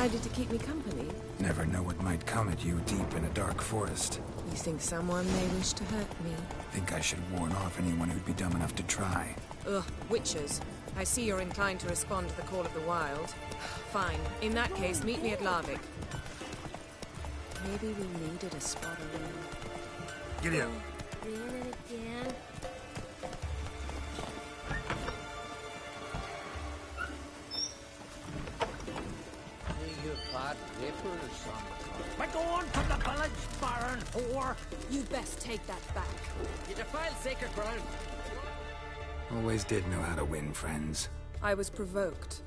decided to keep me company. Never know what might come at you deep in a dark forest. You think someone may wish to hurt me? Think I should warn off anyone who'd be dumb enough to try. Ugh, witches. I see you're inclined to respond to the call of the wild. Fine. In that case, meet me at Larvik. Maybe we needed a spot around. Get in. Doing it again. You bad dipper or something. By going from the village, Baron whore! You'd best take that back. You defile sacred ground. Always did know how to win, friends. I was provoked.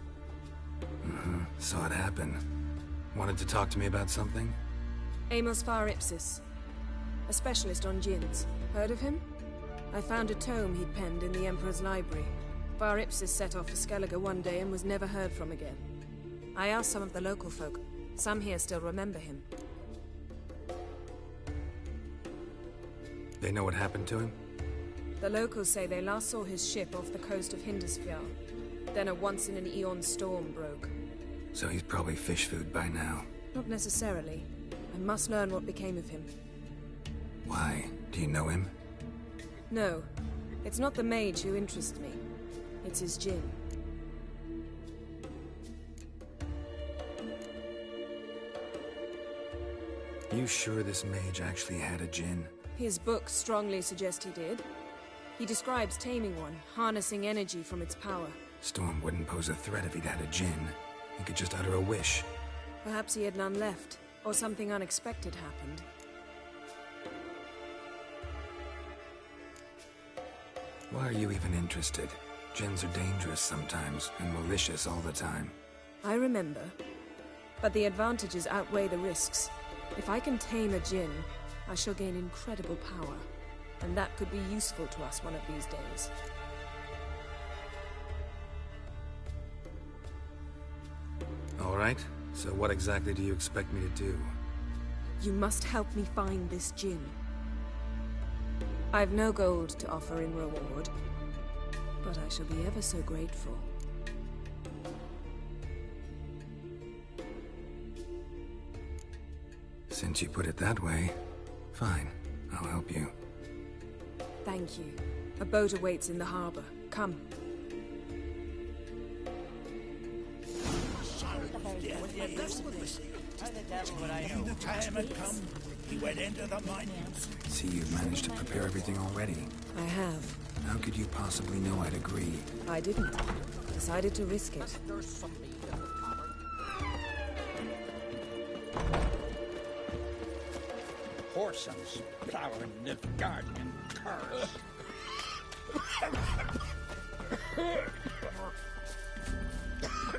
Saw it happen. Wanted to talk to me about something? Amos Far Ipsis. A specialist on djinns. Heard of him? I found a tome he'd penned in the Emperor's library. Far Ipsis set off for Skellige one day and was never heard from again. I asked some of the local folk. Some here still remember him. They know what happened to him? The locals say they last saw his ship off the coast of Hindisfjall. Then a once-in-an-eon storm broke. So he's probably fish food by now. Not necessarily. I must learn what became of him. Why? Do you know him? No. It's not the mage who interests me. It's his djinn. You sure this mage actually had a djinn? His books strongly suggest he did. He describes taming one, harnessing energy from its power. Storm wouldn't pose a threat if he'd had a djinn. He could just utter a wish. Perhaps he had none left, or something unexpected happened. Why are you even interested? Djinns are dangerous sometimes, and malicious all the time. I remember. But the advantages outweigh the risks. If I can tame a djinn, I shall gain incredible power. And that could be useful to us one of these days. All right. So what exactly do you expect me to do? You must help me find this djinn. I've no gold to offer in reward, but I shall be ever so grateful. Since you put it that way, fine. I'll help you. Thank you. A boat awaits in the harbor. Come. He went into the mines. See, you've managed to prepare everything already. I have. How could you possibly know I'd agree? I didn't. Decided to risk it. There's somebody in the cupboard. Horsens plowing the garden and cars.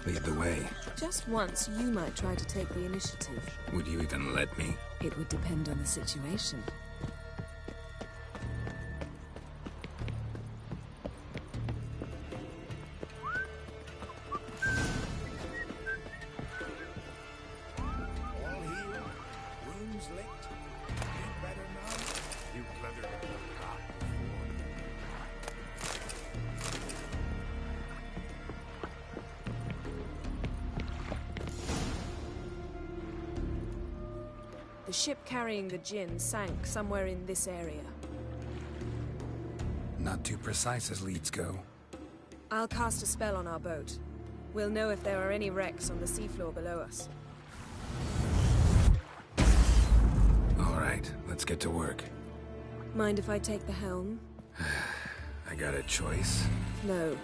Lead the way. Just once, you might try to take the initiative. Would you even let me? It would depend on the situation. All healed, wounds licked. You better now. You leathered the cop The ship carrying the djinn sank somewhere in this area. Not too precise as leads go. I'll cast a spell on our boat. We'll know if there are any wrecks on the seafloor below us. All right, let's get to work. Mind if I take the helm? I got a choice. No.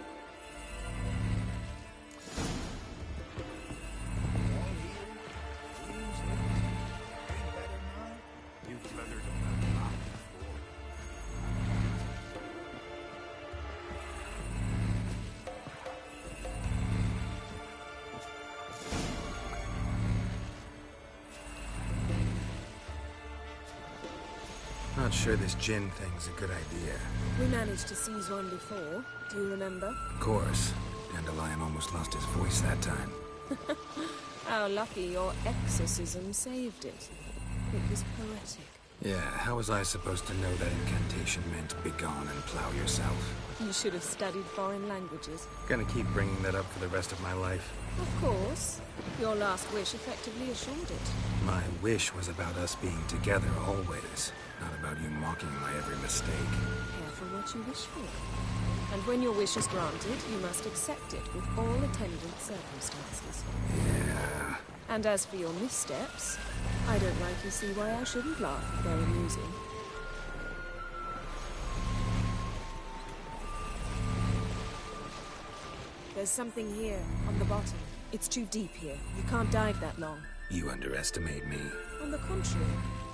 Not sure this djinn thing's a good idea. We managed to seize one before. Do you remember? Of course. Dandelion almost lost his voice that time. How lucky your exorcism saved it. It was poetic. Yeah, how was I supposed to know that incantation meant begone and plow yourself? You should have studied foreign languages. Gonna keep bringing that up for the rest of my life. Of course. Your last wish effectively assured it. My wish was about us being together always, not about you mocking my every mistake. Careful what you wish for. And when your wish is granted, you must accept it with all attendant circumstances. Yeah. And as for your missteps, I don't rightly see why I shouldn't laugh if they're amusing. There's something here, on the bottom. It's too deep here. You can't dive that long. You underestimate me. On the contrary.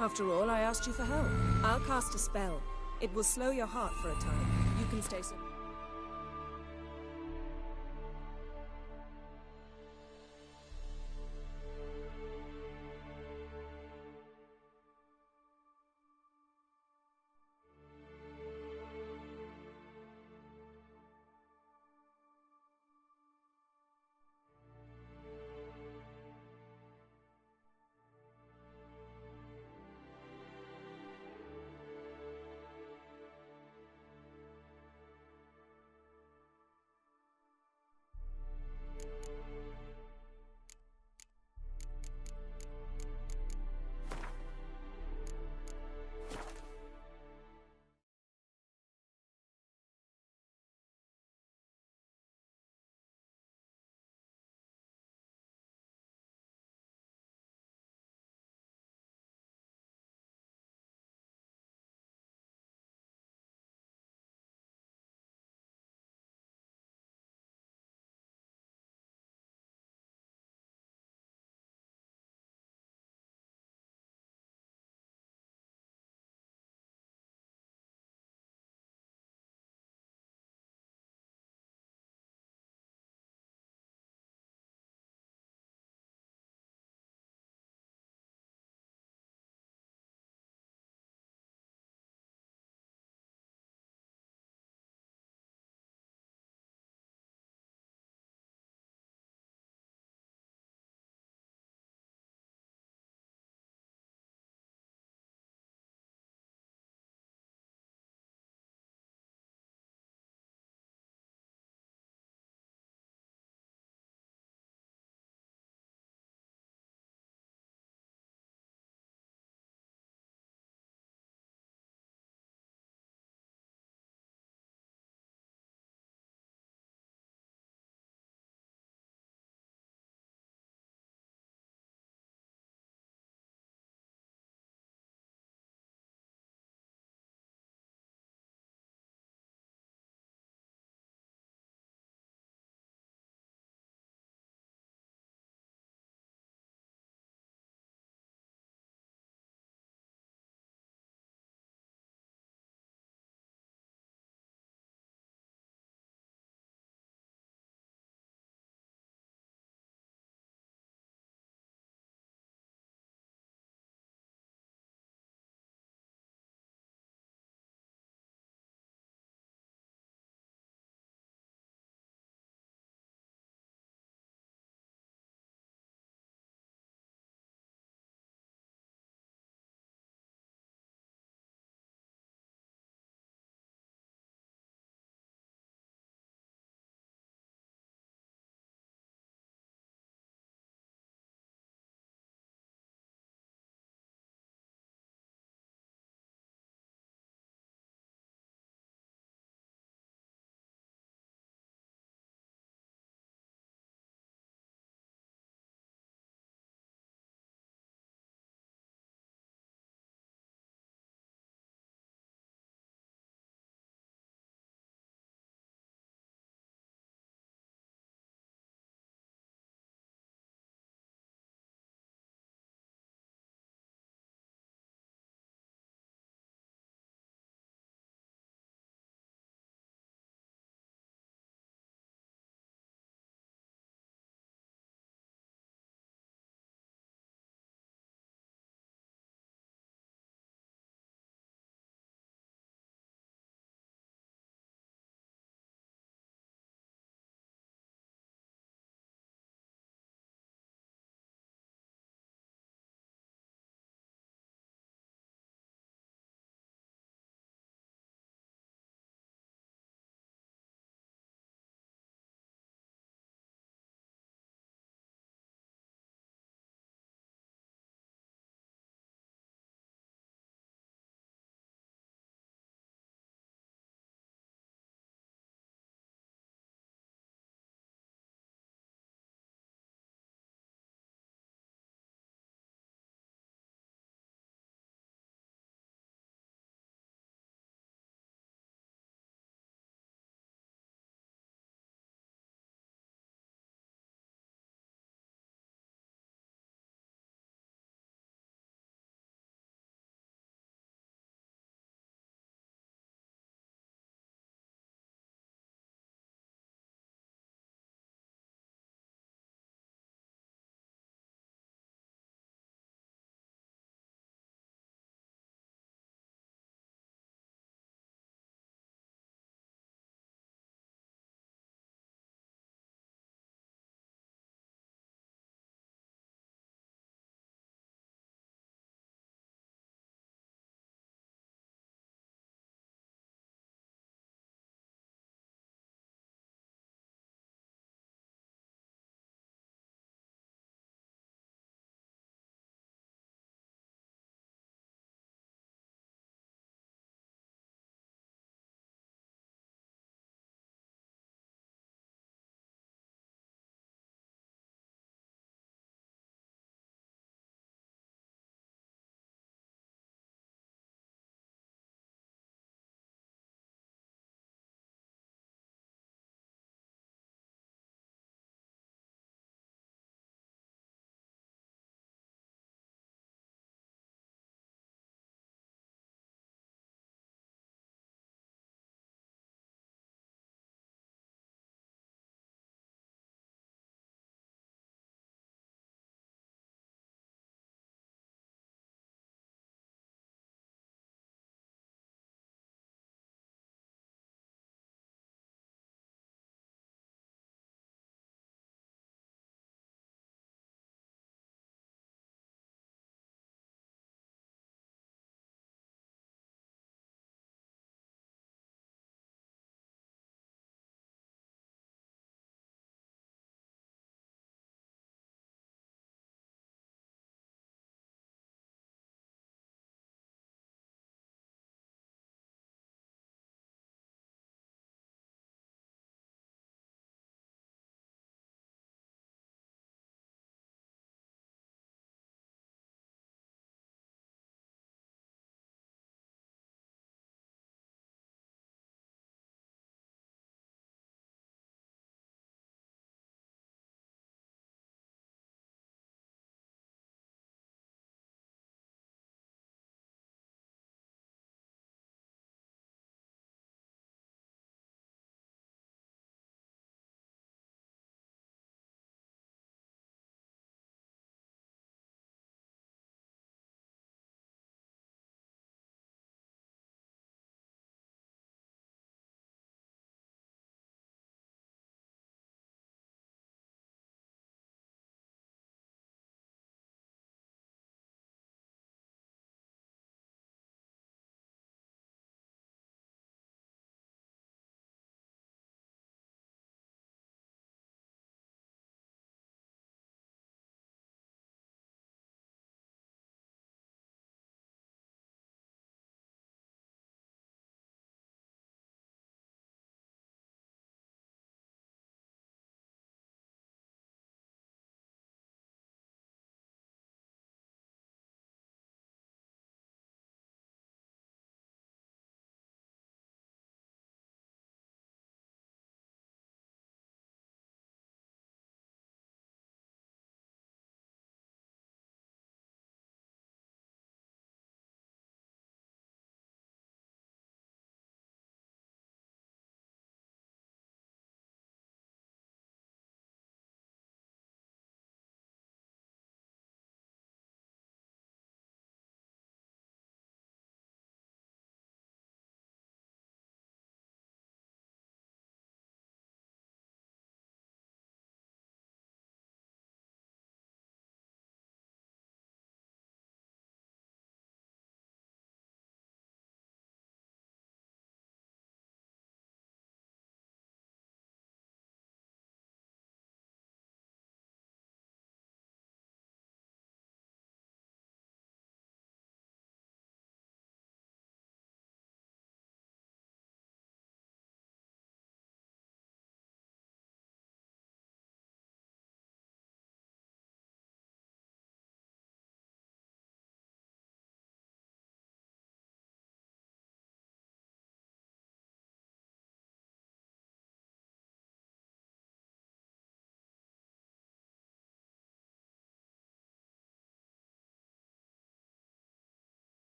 After all, I asked you for help. I'll cast a spell. It will slow your heart for a time. You can stay so...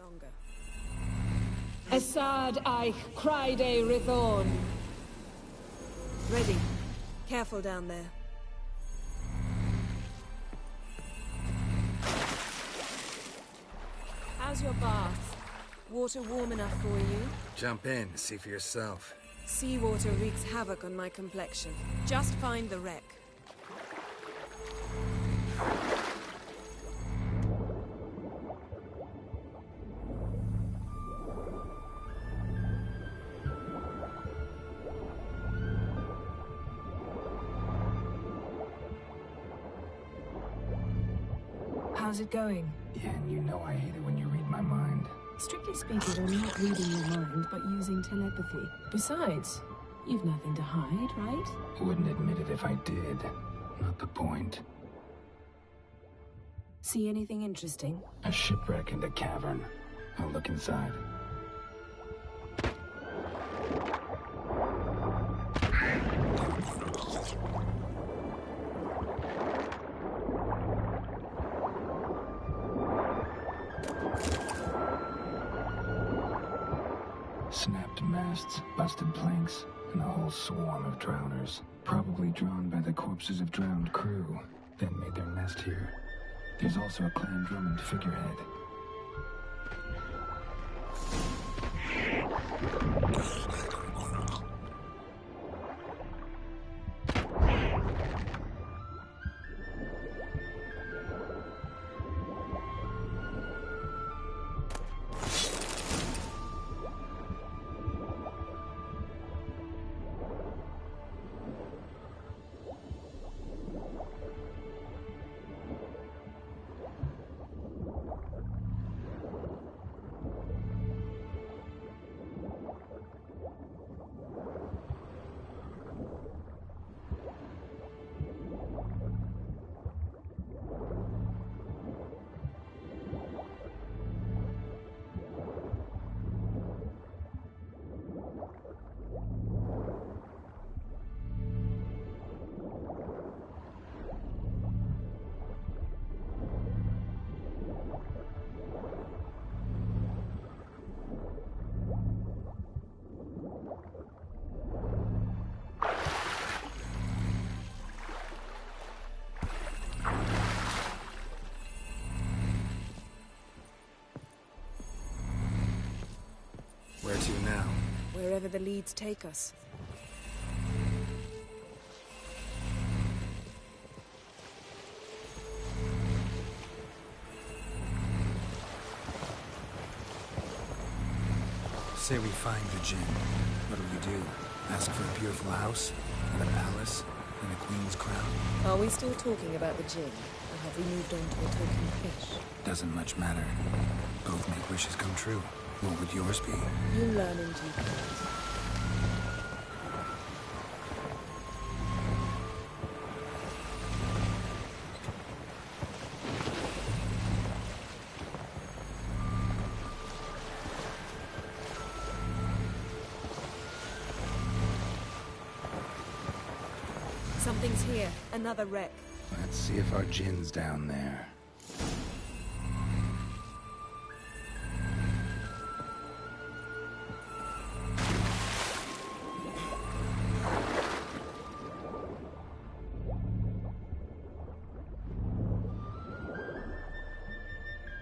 longer. Assad Eich, Cryde Rithorn. Ready. Careful down there. How's your bath? Water warm enough for you? Jump in, see for yourself. Seawater wreaks havoc on my complexion. Just find the wreck. How's it going? Yeah, and you know I hate it when you read my mind. Strictly speaking, I'm not reading your mind, but using telepathy. Besides, you've nothing to hide, right? Wouldn't admit it if I did. Not the point. See anything interesting? A shipwreck and a cavern. I'll look inside. Snapped masts, busted planks, and a whole swarm of drowners. Probably drawn by the corpses of drowned crew, then made their nest here. There's also a clan Drummond figurehead. Where to now? Wherever the leads take us. Say we find the Jinn. What'll you do? Ask for a beautiful house? And a palace? And a queen's crown? Are we still talking about the Jinn? Or have we moved on to a talking fish? Doesn't much matter. Both make wishes come true. What would yours be? You learn in due course. Something's here. Another wreck. Let's see if our Jinn's down there.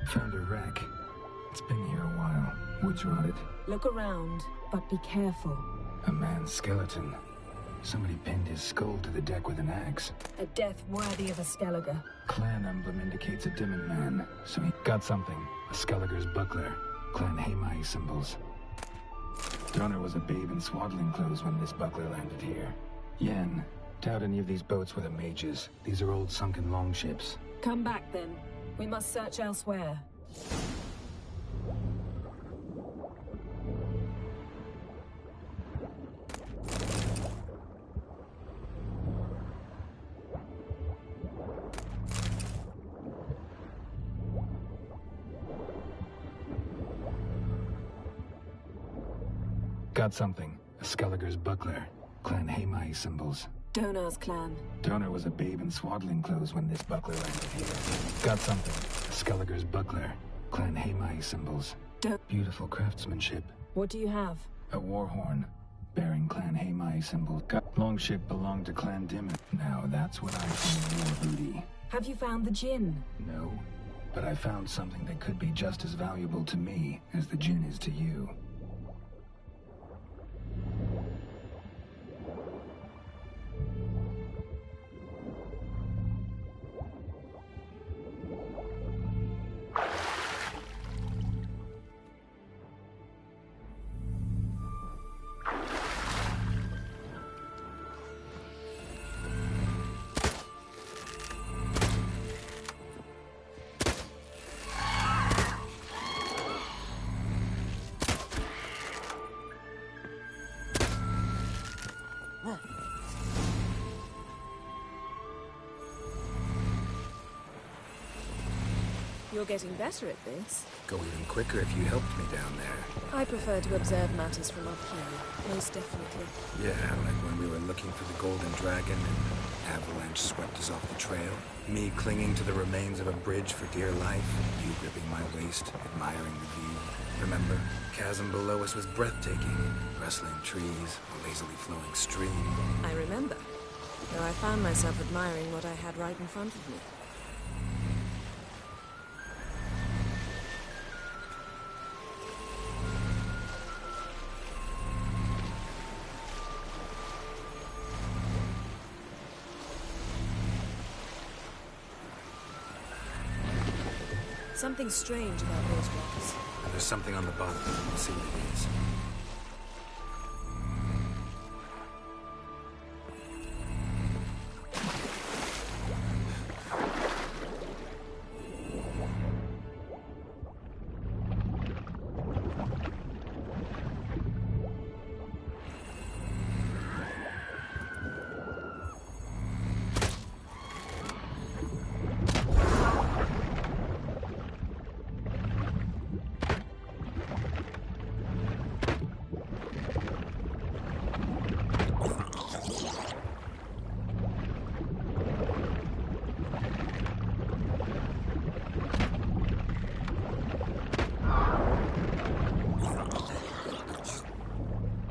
Found a wreck. It's been here a while. Wood's rotted. Look around, but be careful. A man's skeleton. Somebody pinned his skull to the deck with an axe. A death worthy of a Skellige. Clan emblem indicates a Dimmen man, so he got something. A Skellige's buckler. Clan Hamai symbols. Donner was a babe in swaddling clothes when this buckler landed here. Yen, doubt any of these boats were the mages. These are old sunken longships. Come back then. We must search elsewhere. Got something. A Skellige's buckler. Clan Hamai symbols. Donar's clan. Donner was a babe in swaddling clothes when this buckler landed here. Got something. A Skellige's buckler. Clan Hamai symbols. Beautiful craftsmanship. What do you have? A war horn, bearing Clan Haimai symbol. Longship belonged to Clan Dimon. Now that's what I call war booty. Have you found the Jinn? No, but I found something that could be just as valuable to me as the Jinn is to you. You're getting better at this. Go even quicker if you helped me down there. I prefer to observe matters from up here, most definitely. Yeah, like when we were looking for the Golden Dragon and avalanche swept us off the trail. Me clinging to the remains of a bridge for dear life. You gripping my waist, admiring the view. Remember, chasm below us was breathtaking. Rustling trees, a lazily flowing stream. I remember, though I found myself admiring what I had right in front of me. Something strange about those rocks. And there's something on the bottom. Let's see what it is.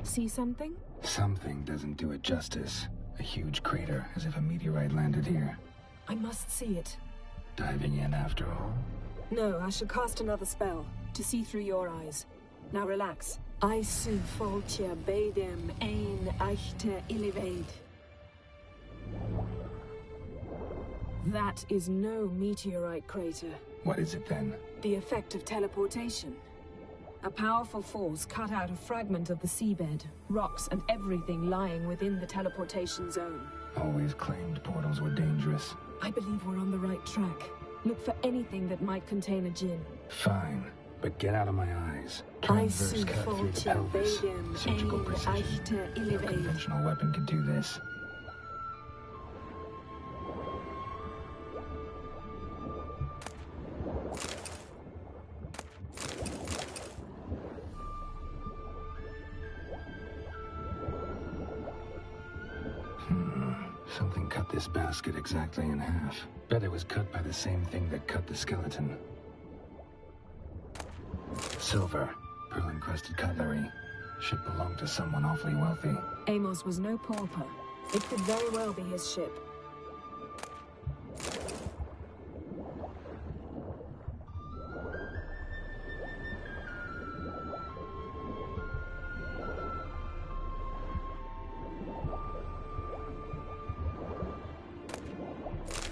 See something? Something doesn't do it justice. A huge crater, as if a meteorite landed here. I must see it. Diving in after all? No, I should cast another spell, to see through your eyes. Now relax. I su foltia bedem ein eichte illivaid. That is no meteorite crater. What is it then? The effect of teleportation. A powerful force cut out a fragment of the seabed, rocks and everything lying within the teleportation zone. Always claimed portals were dangerous. I believe we're on the right track. Look for anything that might contain a Jinn. Fine, but get out of my eyes. Transverse cut through the pelvis. Surgical precision. No conventional weapon could do this. Something cut this basket exactly in half. Bet it was cut by the same thing that cut the skeleton. Silver, pearl-encrusted cutlery. Ship belonged to someone awfully wealthy. Amos was no pauper. It could very well be his ship.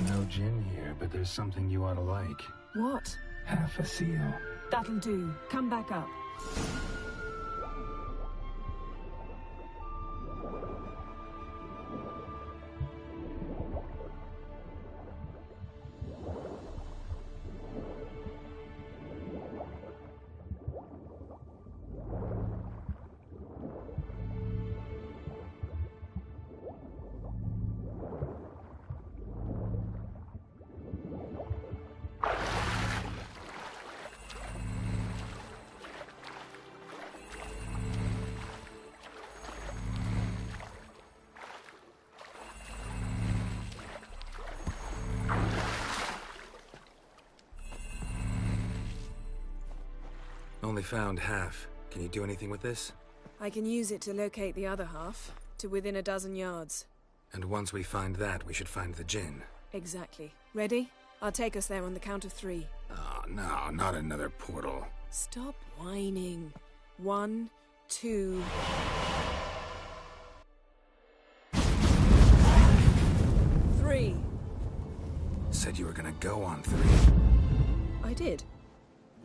No gin here, but there's something you ought to like. What? Half a seal. That'll do. Come back up. Only found half. Can you do anything with this? I can use it to locate the other half, to within a dozen yards. And once we find that, we should find the Jinn. Exactly. Ready? I'll take us there on the count of 3. Oh, no, not another portal. Stop whining. 1, 2... 3. Said you were gonna go on 3. I did.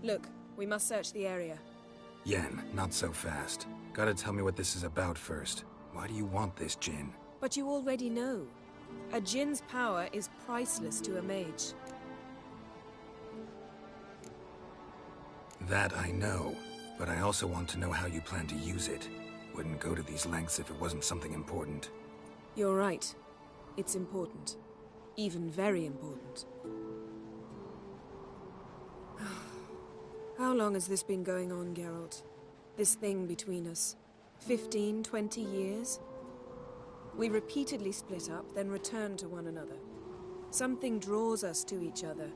Look, we must search the area. Yen, not so fast. Gotta tell me what this is about first. Why do you want this Jinn? But you already know. A Jinn's power is priceless to a mage. That I know, but I also want to know how you plan to use it. Wouldn't go to these lengths if it wasn't something important. You're right. It's important. Even very important. How long has this been going on, Geralt? This thing between us? 15, 20 years? We repeatedly split up, then returned to one another. Something draws us to each other,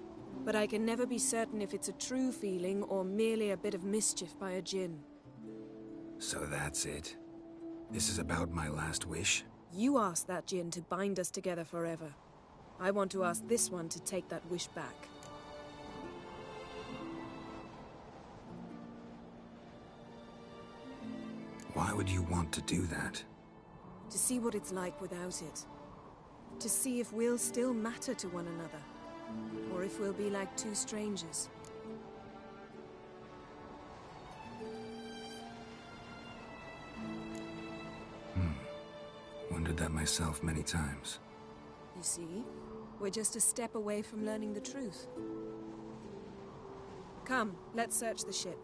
but I can never be certain if it's a true feeling or merely a bit of mischief by a Jinn. So that's it? This is about my last wish? You asked that Jinn to bind us together forever. I want to ask this one to take that wish back. Why would you want to do that? To see what it's like without it. To see if we'll still matter to one another. Or if we'll be like two strangers. Wondered that myself many times. You see, we're just a step away from learning the truth. Come, let's search the ship.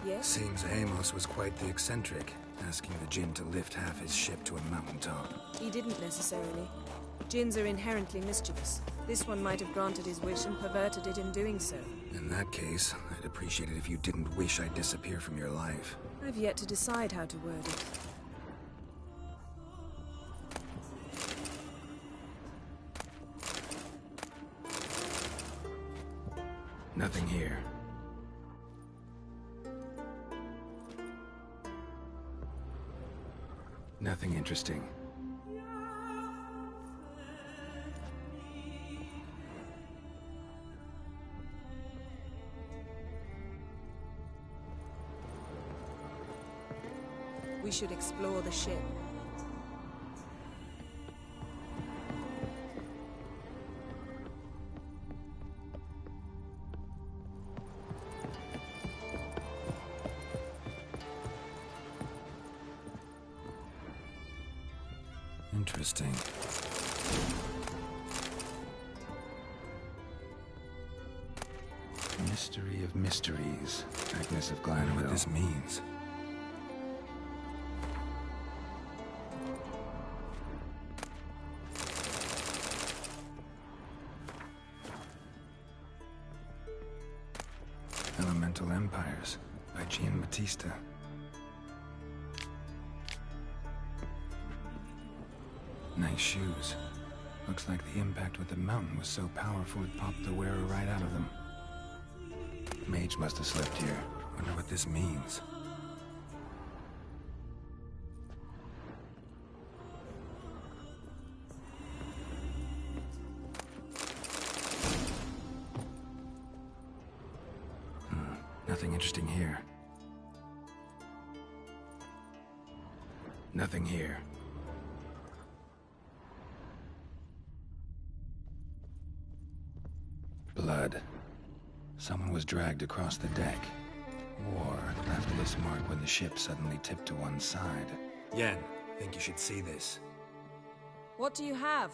Yes? Seems Amos was quite the eccentric, asking the Jinn to lift half his ship to a mountaintop. He didn't necessarily. Jinns are inherently mischievous. This one might have granted his wish and perverted it in doing so. In that case, I'd appreciate it if you didn't wish I'd disappear from your life. I've yet to decide how to word it. Nothing here. Nothing interesting. We should explore the ship. Interesting. Mystery of mysteries. Agnes of Glanville. What this means. Elemental Empires by Gian Battista. Nice shoes. Looks like the impact with the mountain was so powerful it popped the wearer right out of them. Mage must have slept here. Wonder what this means. Nothing interesting here. Nothing here. Blood. Someone was dragged across the deck. Or left this mark when the ship suddenly tipped to one side. Yen, think you should see this. What do you have?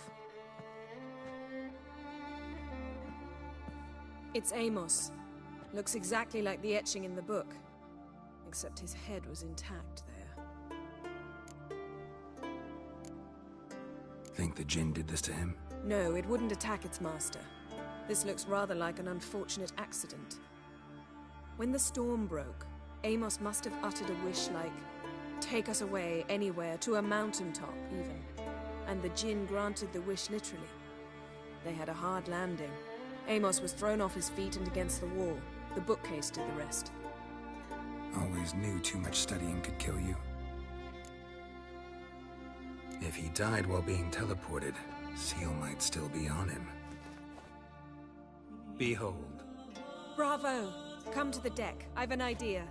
It's Amos. Looks exactly like the etching in the book. Except his head was intact there. Think the Jinn did this to him? No, it wouldn't attack its master. This looks rather like an unfortunate accident. When the storm broke, Amos must have uttered a wish like, "Take us away, anywhere, to a mountaintop, even." And the Jinn granted the wish literally. They had a hard landing. Amos was thrown off his feet and against the wall. The bookcase did the rest. Always knew too much studying could kill you. If he died while being teleported, Seal might still be on him. Behold. Bravo! Come to the deck. I've an idea.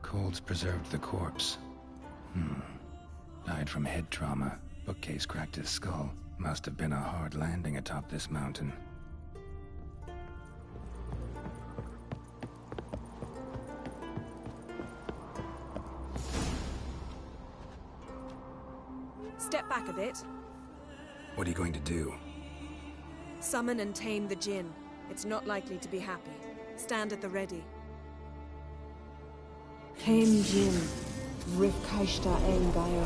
Cold's preserved the corpse. Died from head trauma. Bookcase cracked his skull. Must have been a hard landing atop this mountain. Step back a bit. What are you going to do? Summon and tame the Jinn. It's not likely to be happy. Stand at the ready. Tame Jinn, Rif Kaishta ein Gaia,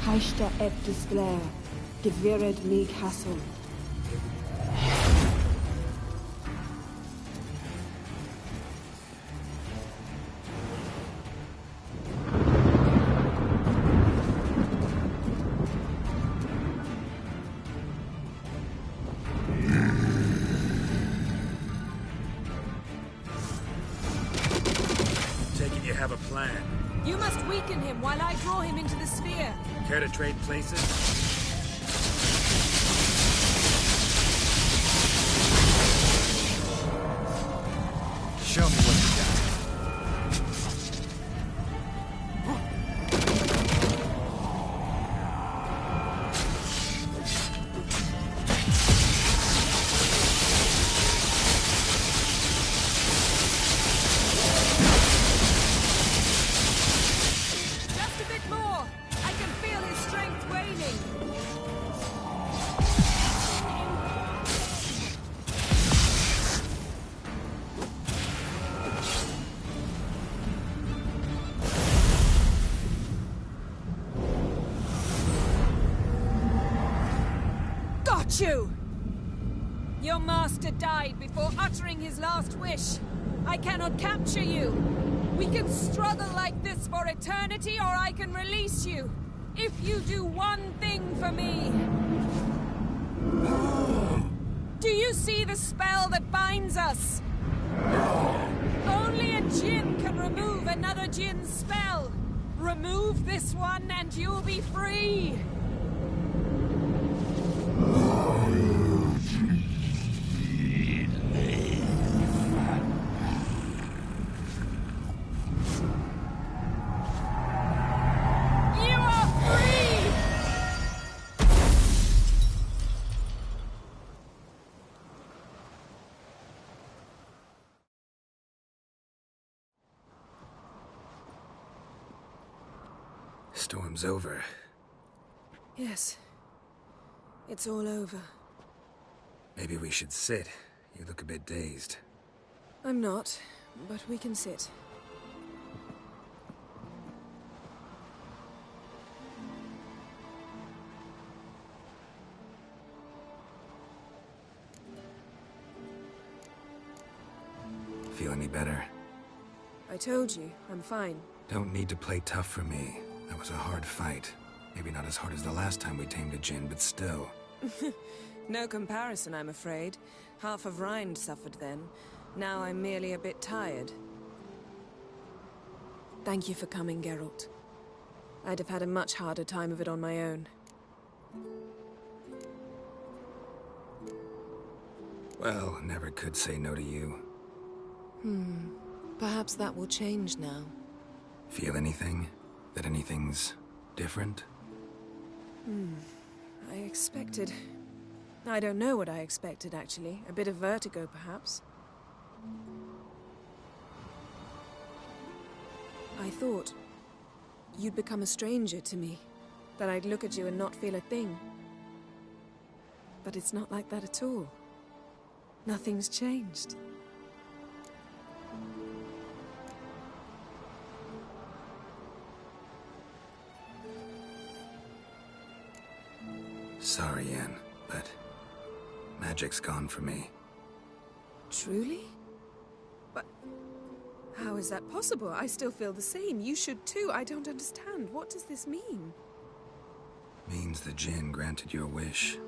Kaishta et Disglair, Gevired mi Castle. Taking you have a plan. You must weaken him while I draw him into the sphere. Care to trade places? Show me what you got. Just a bit more. I can feel his strength waning. Got you! Your master died before uttering his last wish. I cannot capture you. We can struggle like this for eternity, or I can release you. If you do one thing for me. Do you see the spell that binds us? Only a Jinn can remove another Jinn's spell. Remove this one and you'll be free. You are free! Storm's over. Yes. It's all over. Maybe we should sit. You look a bit dazed. I'm not, but we can sit. Feel any better? I told you, I'm fine. Don't need to play tough for me. That was a hard fight. Maybe not as hard as the last time we tamed a Jinn, but still. No comparison, I'm afraid. Half of Rind suffered then. Now I'm merely a bit tired. Thank you for coming, Geralt. I'd have had a much harder time of it on my own. Well, never could say no to you. Perhaps that will change now. Feel anything? That anything's different? I expected... I don't know what I expected, actually. A bit of vertigo, perhaps. I thought you'd become a stranger to me. That I'd look at you and not feel a thing. But it's not like that at all. Nothing's changed. Sorry, Yen, but magic's gone for me. Truly? But how is that possible? I still feel the same. You should too. I don't understand. What does this mean? Means the Jinn granted your wish.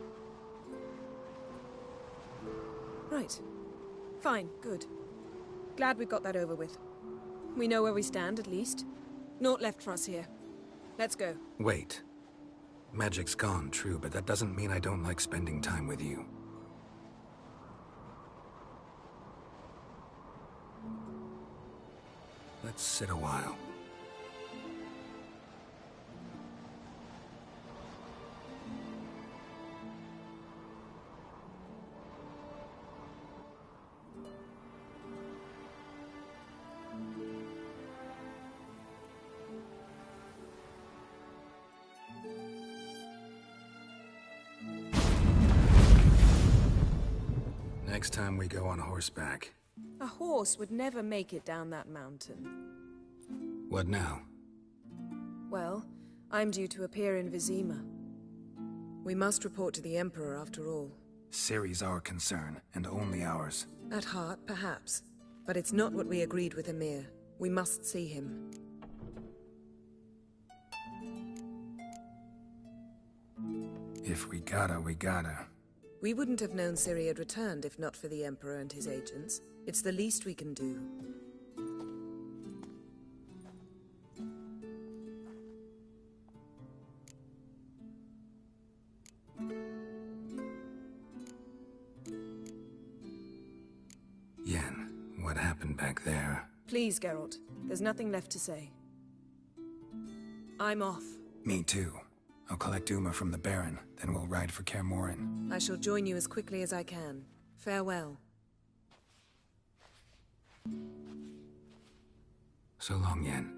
Right. Fine, good. Glad we've got that over with. We know where we stand, at least. Naught left for us here. Let's go. Wait. Magic's gone, true, but that doesn't mean I don't like spending time with you. Let's sit a while. Next time we go on horseback. A horse would never make it down that mountain. What now? Well, I'm due to appear in Vizima. We must report to the Emperor after all. Ciri's our concern, and only ours. At heart, perhaps. But it's not what we agreed with Emir. We must see him. If we gotta, we gotta. We wouldn't have known Ciri had returned if not for the Emperor and his agents. It's the least we can do. Yen, what happened back there? Please, Geralt. There's nothing left to say. I'm off. Me too. I'll collect Uma from the Baron, then we'll ride for Kaer Morhen. I shall join you as quickly as I can. Farewell. So long, Yen.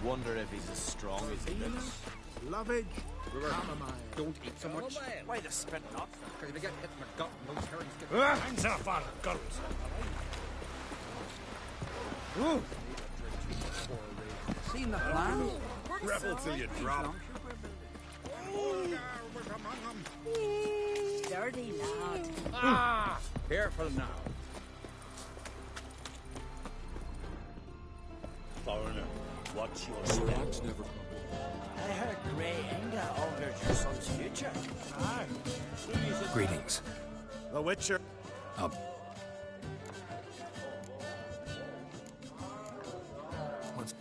Wonder if he's as strong as he looks. Lovage, chamomile. Don't eat so much. Why the spit not? Because if you get hit in the gut, those herrings get... Hands off our guns. Ooh. Seen the plan? Rebel till you drop. Dirty lad. Ah! Careful now. Foreigner, watch your step. I I heard Grey Inga altered your son's future. Aye. Greetings. The Witcher. What's...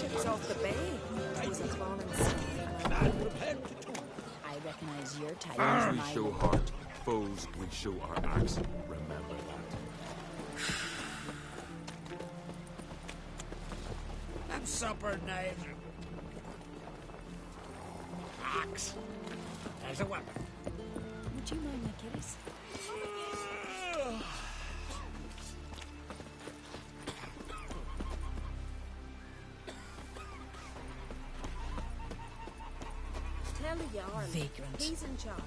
Ships off the bay. Was a fallen sky. I recognize your type Arr, from we my show heart, foes, we show our axe. Remember that. And supper night. Axe. As a weapon. Would you mind my kitties? Tell the Jarl. Vagrant. He's in charge.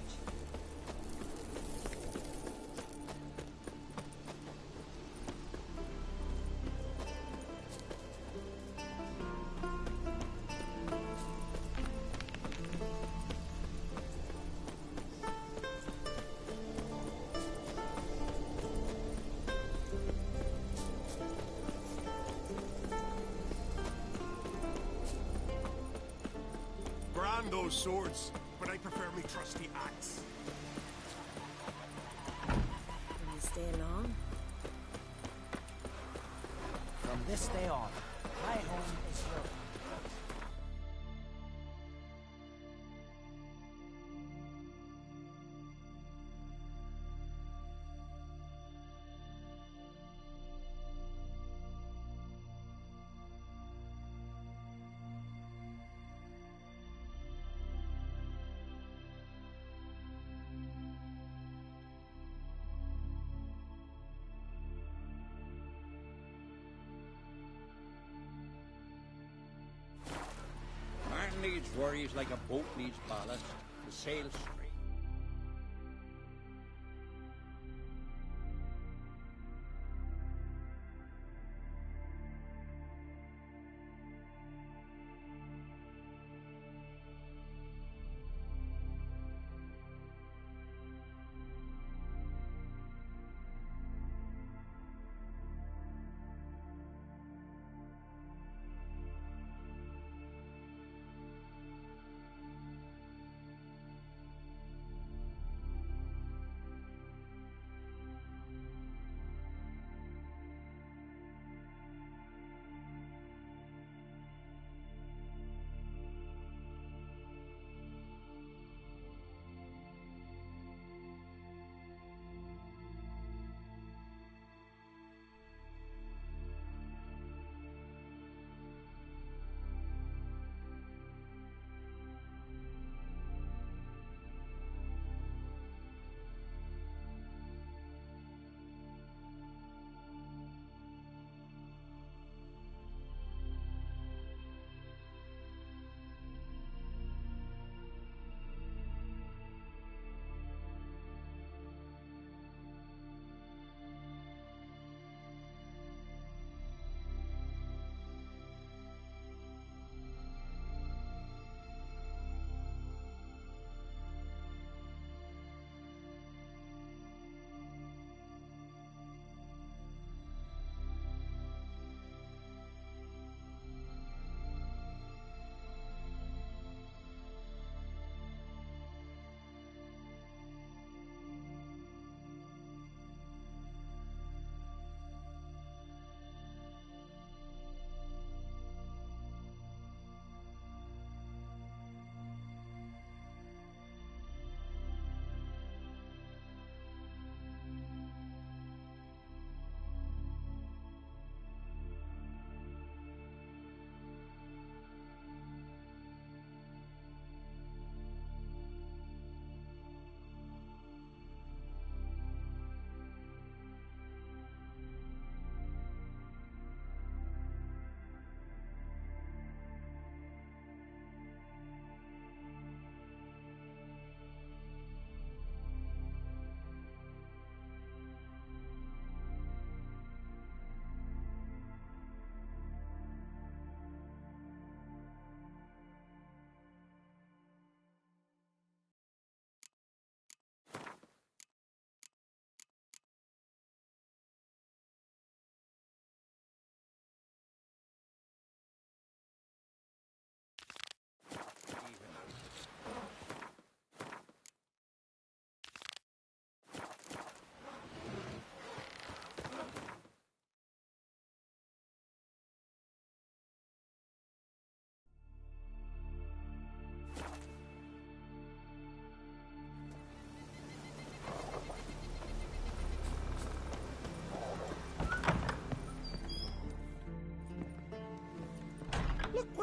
Brand those swords, but I prefer me trusty axe. Will you stay long? From this day on, my home is yours. Man needs worries like a boat needs ballast to sail straight.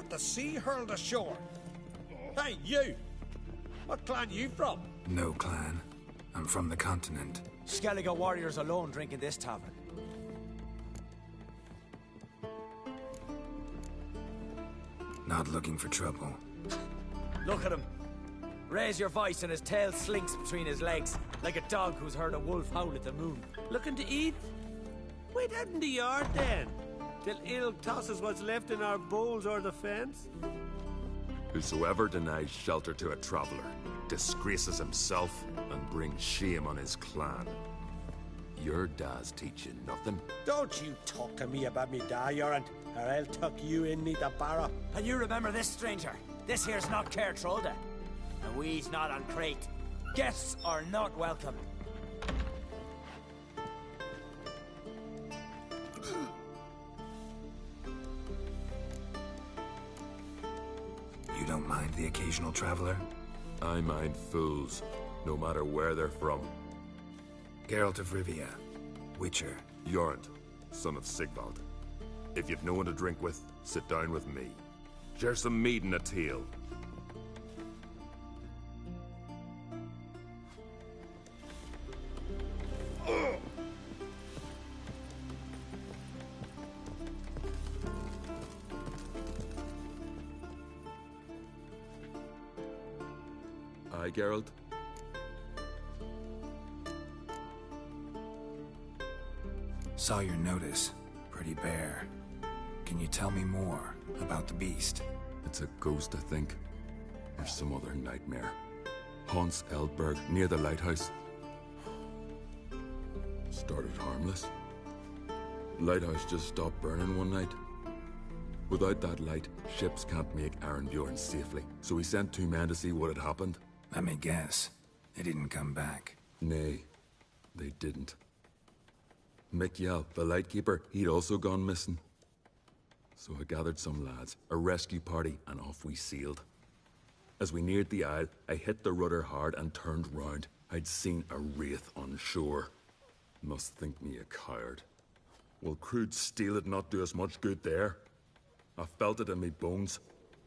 got the sea hurled ashore. Hey, you! What clan you from? No clan. I'm from the continent. Skellige warriors alone drink in this tavern. Not looking for trouble. Look at him. Raise your voice and his tail slinks between his legs, like a dog who's heard a wolf howl at the moon. Looking to eat? Wait out in the yard then, till ill tosses what's left in our bowls or the fence. Whosoever denies shelter to a traveler disgraces himself and brings shame on his clan. Your dad's teach you nothing. Don't you talk to me about me da, Yoran, or I'll tuck you in neath the barrow. And you remember this, stranger. This here's not Cair Trolda. And we's not on Crate. Guests are not welcome. You don't mind the occasional traveler? I mind fools, no matter where they're from. Geralt of Rivia, Witcher. Jorund, son of Sigvald. If you've no one to drink with, sit down with me. Share some mead and a tale. Aye, Geralt? Saw your notice. Pretty bare. Can you tell me more about the beast? It's a ghost, I think. Or some other nightmare. Haunts Eldberg, near the lighthouse. Started harmless. Lighthouse just stopped burning one night. Without that light, ships can't make Arenbjorn safely. So we sent 2 men to see what had happened. Let me guess. They didn't come back. Nay, they didn't. Mikyal, the lightkeeper, he'd also gone missing. So I gathered some lads, a rescue party, and off we sailed. As we neared the isle, I hit the rudder hard and turned round. I'd seen a wraith on shore. Must think me a coward. Will crude steel had not do us much good there? I felt it in me bones.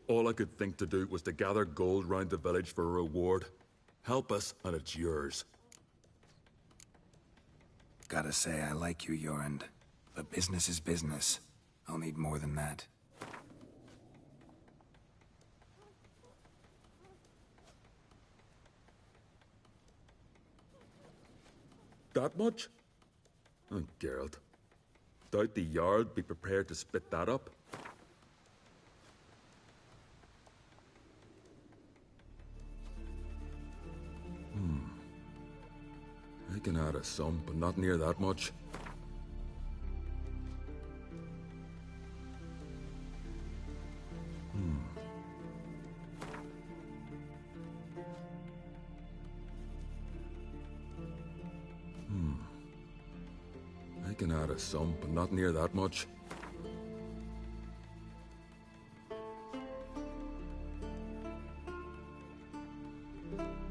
All I could think to do was to gather gold round the village for a reward. Help us, and it's yours. Gotta say, I like you, Jorund. But business is business. I'll need more than that. That much? Oh, Geralt. Doubt the Jarl be prepared to spit that up? I can add a sum, but not near that much. I can add a sum, but not near that much.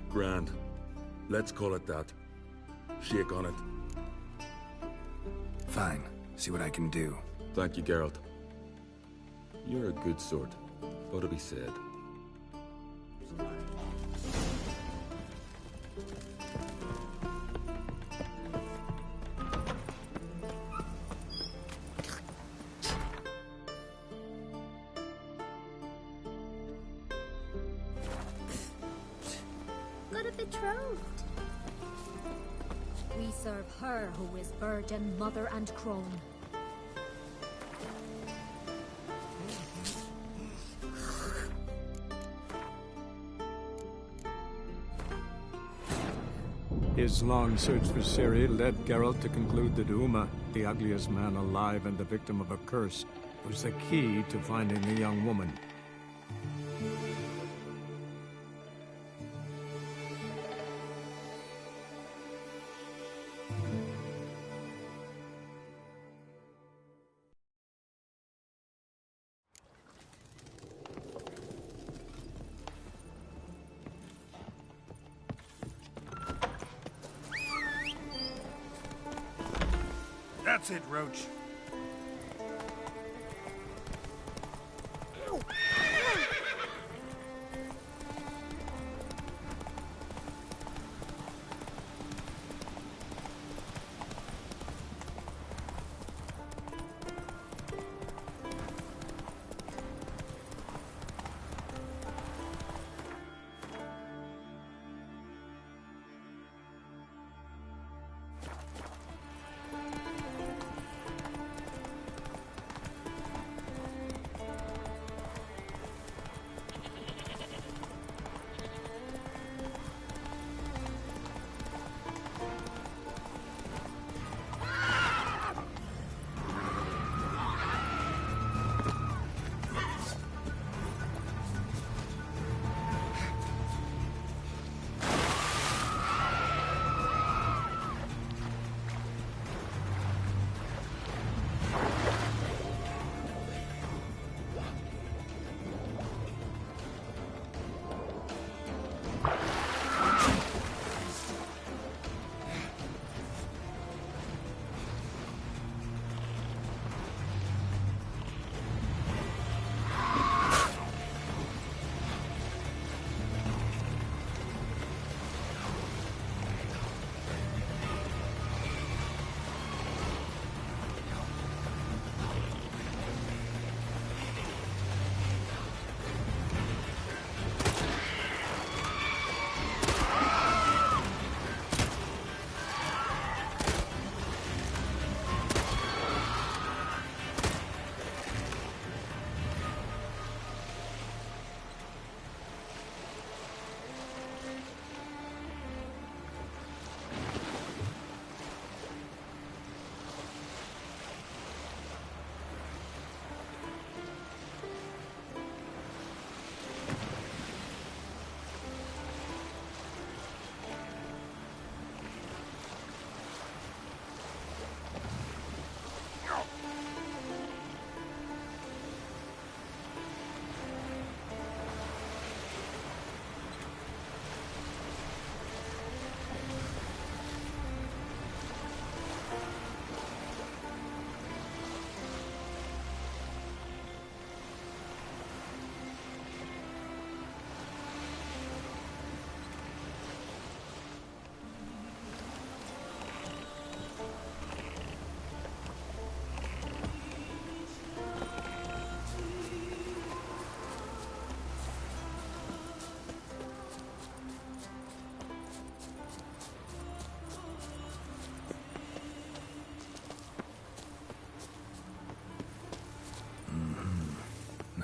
Grand. Let's call it that. Shake on it. Fine. See what I can do. Thank you, Geralt. You're a good sort. Ought to be said. Got a betrothed. We serve her who is virgin, mother, and crone. His long search for Ciri led Geralt to conclude that Uma, the ugliest man alive and the victim of a curse, was the key to finding the young woman. That's it, Roach.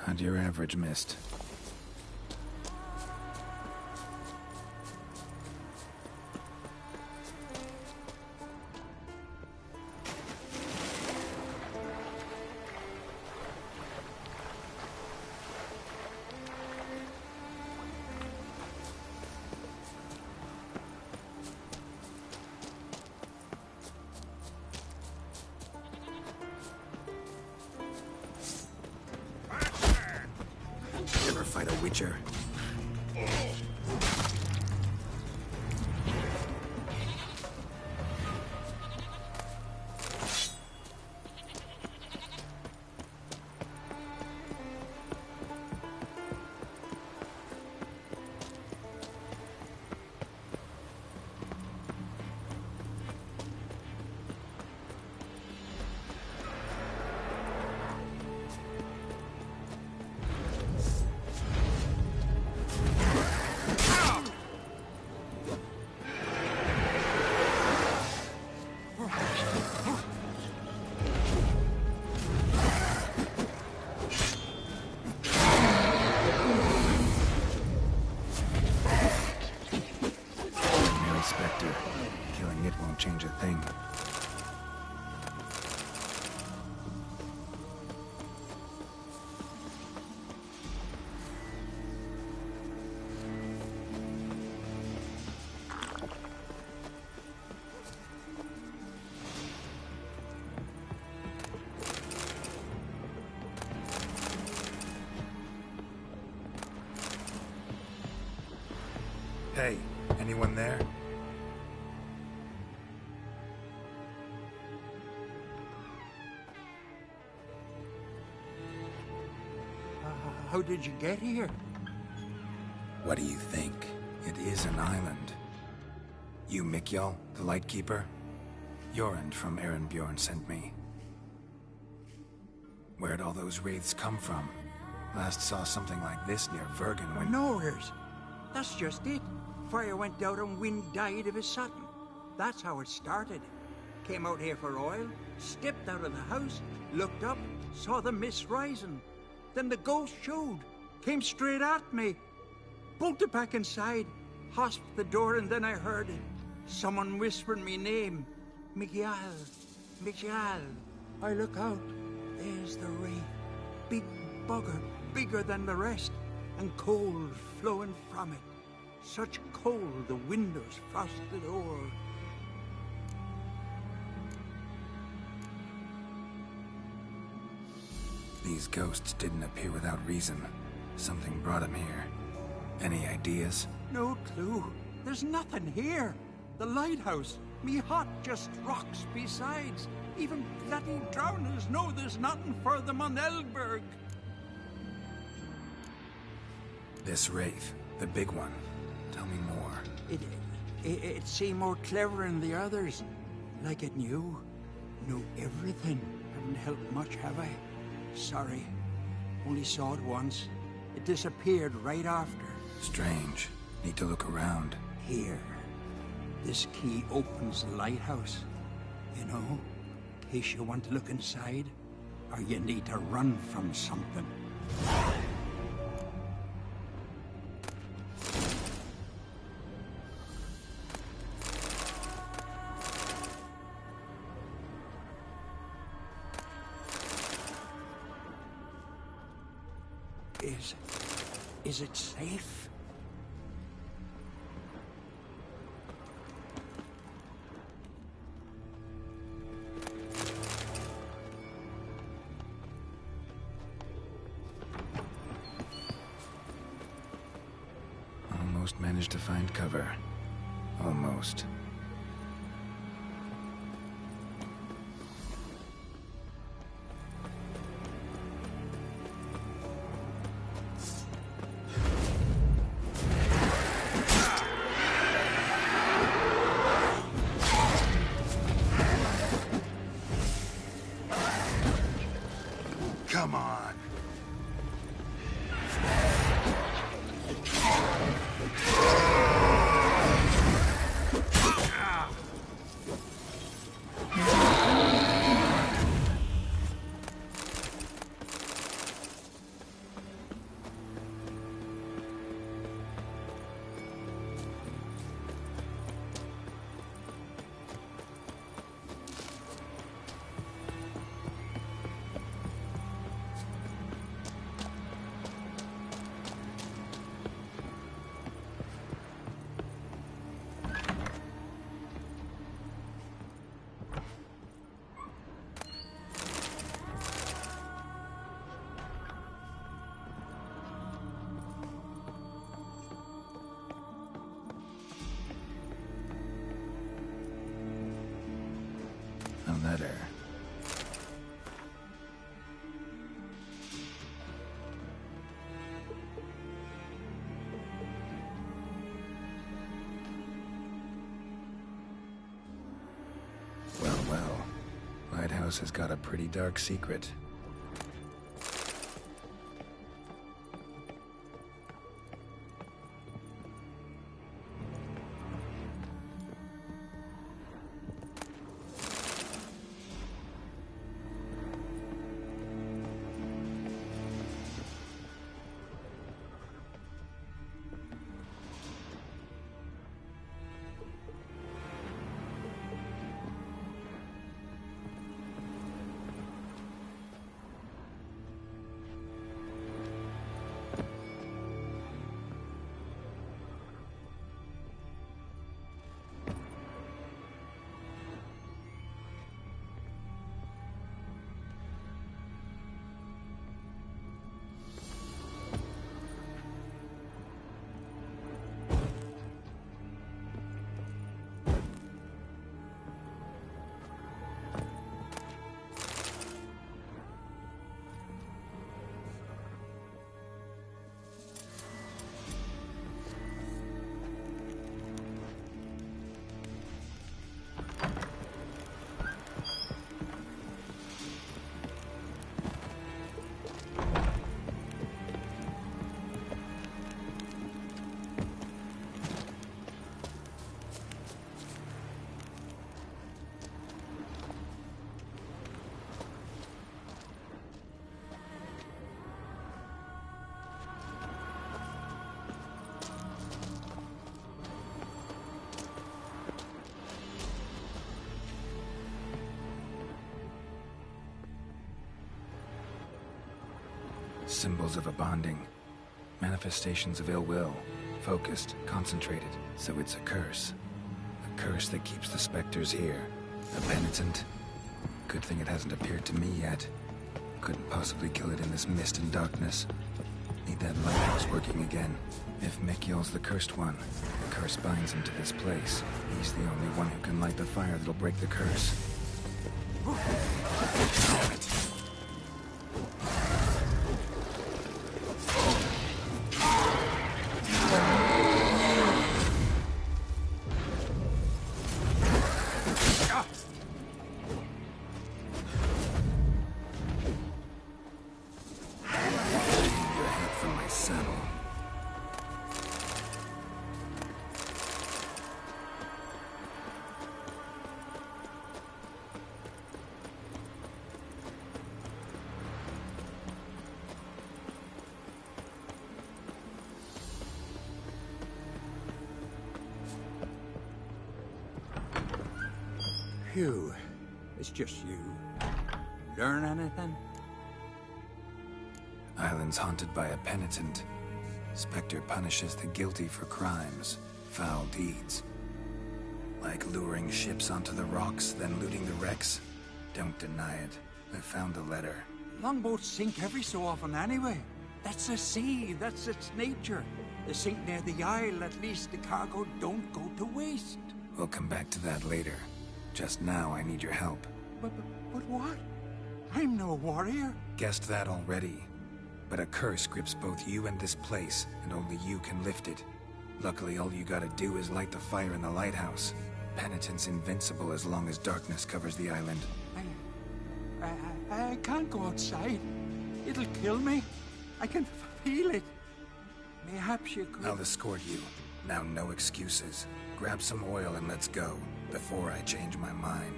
Not your average mist. Never fight a witcher. Killing it won't change a thing. Hey, anyone there? How did you get here? What do you think? It is an island. You Mikjal, the Lightkeeper? Jorund from Bjorn sent me. Where'd all those wraiths come from? Last saw something like this near Vergen when... Nowheres. That's just it. Fire went out and wind died of a sudden. That's how it started. Came out here for oil, stepped out of the house, looked up, saw the mist rising. Then the ghost showed, came straight at me. Bolted back inside, hosped the door, and then I heard someone whispering me name. Mikjal, Mikjal. I look out, there's the wraith. Big bugger, bigger than the rest, and cold flowing from it. Such cold the windows frosted o'er. These ghosts didn't appear without reason. Something brought them here. Any ideas? No clue. There's nothing here. The lighthouse, me hut just rocks besides. Even bloody drowners know there's nothing for them on Elberg. This wraith, the big one. Tell me more. It seemed more clever than the others. Like it knew everything. Haven't helped much, have I? Sorry. Only saw it once. It disappeared right after. Strange. Need to look around. Here. This key opens the lighthouse. You know, in case you want to look inside, or you need to run from something. Is it safe? Almost managed to find cover. Almost. Come on. letter. Well, well. Lighthouse has got a pretty dark secret. Symbols of a bonding. Manifestations of ill will. Focused, concentrated. So it's a curse. A curse that keeps the specters here. A penitent. Good thing it hasn't appeared to me yet. Couldn't possibly kill it in this mist and darkness. Need that lighthouse working again. If Mikyol's the cursed one, the curse binds him to this place. He's the only one who can light the fire that'll break the curse. Damn it. Phew. It's just you. Learn anything? Island's haunted by a penitent. Spectre punishes the guilty for crimes, foul deeds. Like luring ships onto the rocks, then looting the wrecks. Don't deny it. I found the letter. Longboats sink every so often anyway. That's the sea, that's its nature. They sink near the isle, at least the cargo don't go to waste. We'll come back to that later. Just now, I need your help. But what? I'm no warrior. Guessed that already. But a curse grips both you and this place, and only you can lift it. Luckily, all you gotta do is light the fire in the lighthouse. Penitent's invincible as long as darkness covers the island. I can't go outside. It'll kill me. I can feel it. Mayhaps you could... I'll escort you. Now, no excuses. Grab some oil and let's go, before I change my mind.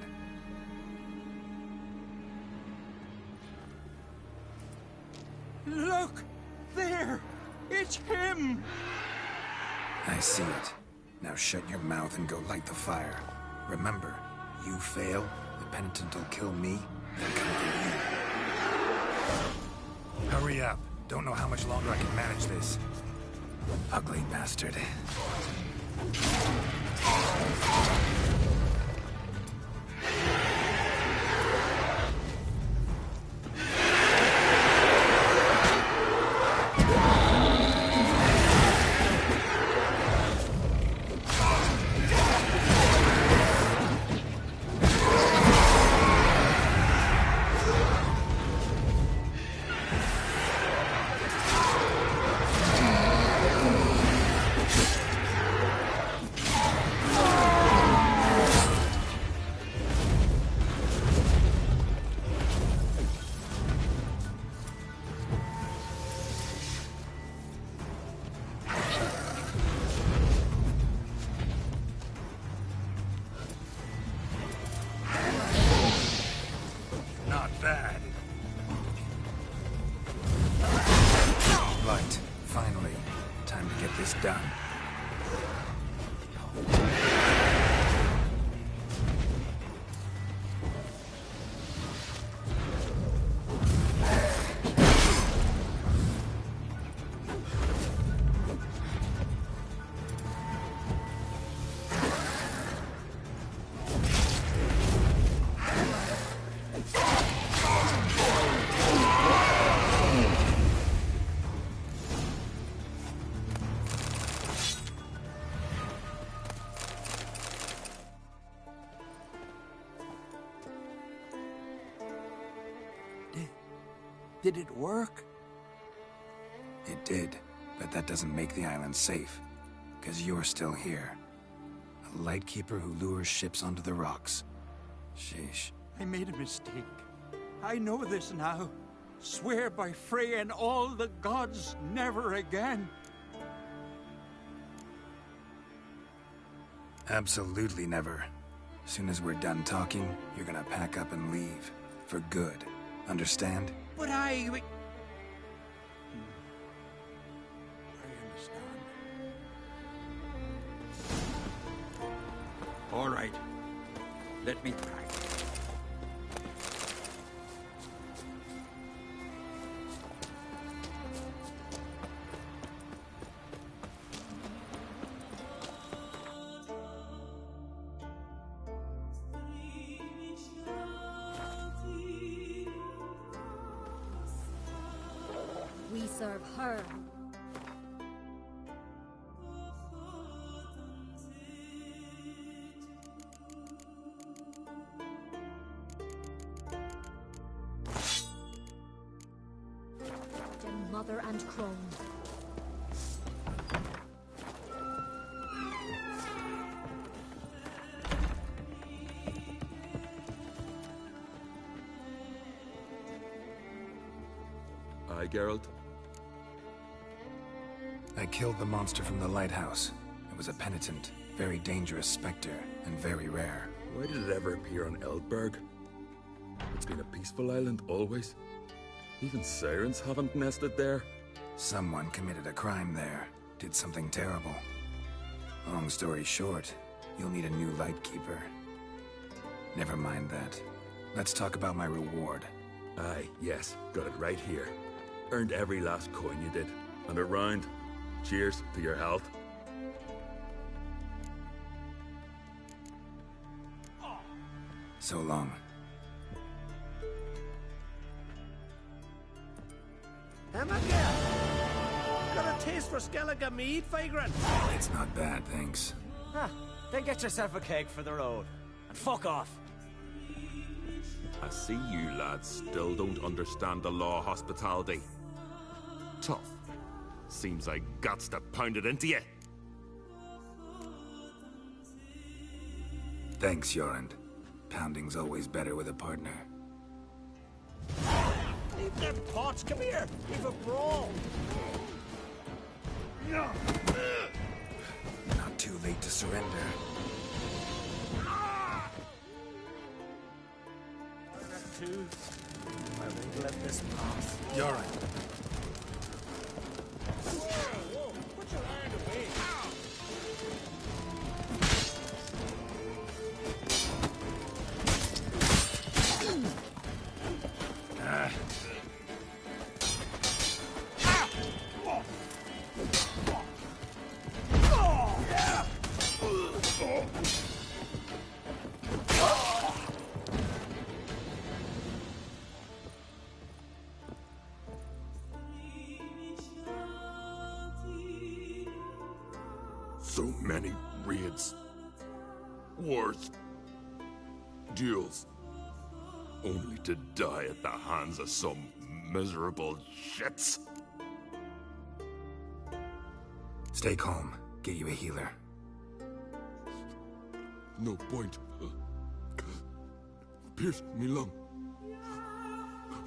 Look! There! It's him! I see it. Now shut your mouth and go light the fire. Remember, you fail, the penitent will kill me, then come for you. Hurry up. Don't know how much longer I can manage this. Ugly bastard. Did it work? It did, but that doesn't make the island safe. Because you're still here. A lightkeeper who lures ships onto the rocks. Sheesh. I made a mistake. I know this now. Swear by Freya and all the gods, never again. Absolutely never. As soon as we're done talking, you're gonna pack up and leave. For good. Understand? But I understand. All right. Let me try. We serve her. Mother and crone. Aye, Geralt? I killed the monster from the lighthouse. It was a penitent, very dangerous specter, and very rare. Why did it ever appear on Eldberg? It's been a peaceful island always. Even sirens haven't nested there. Someone committed a crime there. Did something terrible. Long story short, you'll need a new lightkeeper. Never mind that. Let's talk about my reward. Aye, yes. Got it right here. Earned every last coin you did. And a round. Cheers to your health. So long. Got a taste for Skellige mead, Vagrant? It's not bad, thanks. Huh. Then get yourself a keg for the road. And fuck off. I see you lads still don't understand the law of hospitality. Tough. Seems like guts to pound it into you. Thanks, Jorund. Pounding's always better with a partner. Leave them pots, come here! Leave a brawl! Not too late to surrender. That too? I will let this pass. Jorund. Whoa! Put your hand away! So many raids, wars, duels, only to die at the hands of some miserable shits. Stay calm. Get you a healer. No point. Pierced me lung.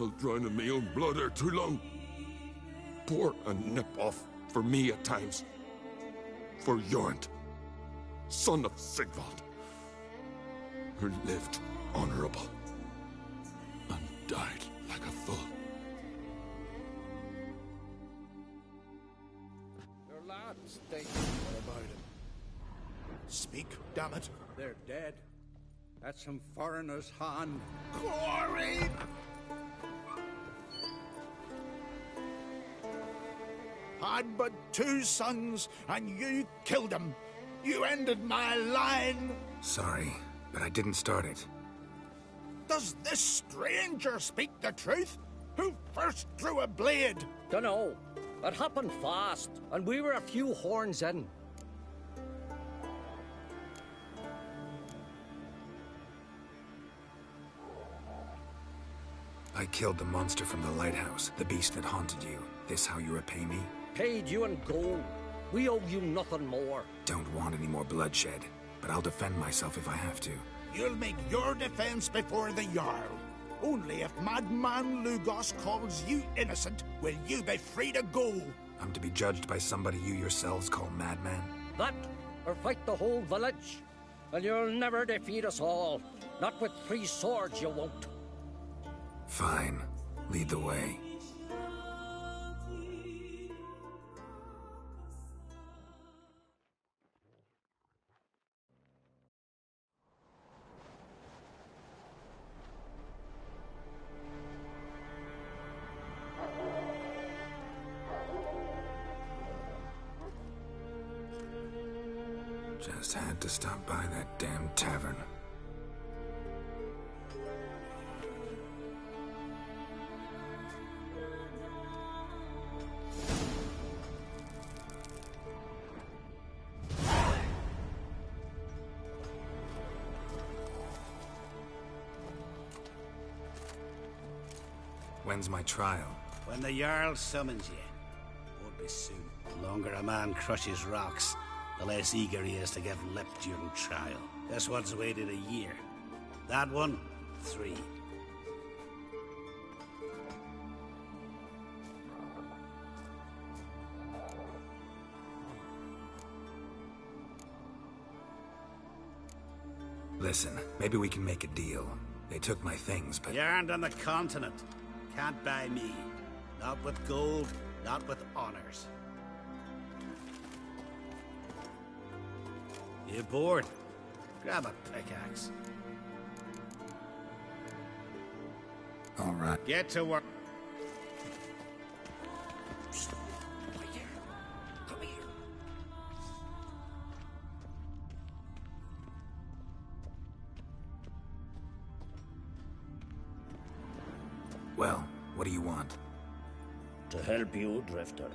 I'll drown in my own blood ere too long. Pour a nip off for me at times. For Jorund, son of Sigvald, who lived honorable and died like a fool. Your lads, they know about him. Speak, damn it. They're dead. At some foreigner's hand. Corey! Had but 2 sons, and you killed them. You ended my line. Sorry, but I didn't start it. Does this stranger speak the truth? Who first drew a blade? Dunno. It happened fast, and we were a few horns in. I killed the monster from the lighthouse, the beast that haunted you. This how you repay me? Paid you in gold. We owe you nothing more. Don't want any more bloodshed, but I'll defend myself if I have to. You'll make your defense before the Jarl. Only if Madman Lugos calls you innocent will you be free to go. I'm to be judged by somebody you yourselves call madman? That, or fight the whole village. And you'll never defeat us all. Not with 3 swords, you won't. Fine. Lead the way. Just had to stop by that damn tavern. When's my trial? When the Jarl summons you. Won't be soon. The longer a man crushes rocks, the less eager he is to give lip during trial. This one's waited a year. That one, 3. Listen, maybe we can make a deal. They took my things, but... You aren't on the continent. Can't buy me. Not with gold, not with honors. You bored? Grab a pickaxe. All right. Get to work. Well, what do you want? To help you, Drifter.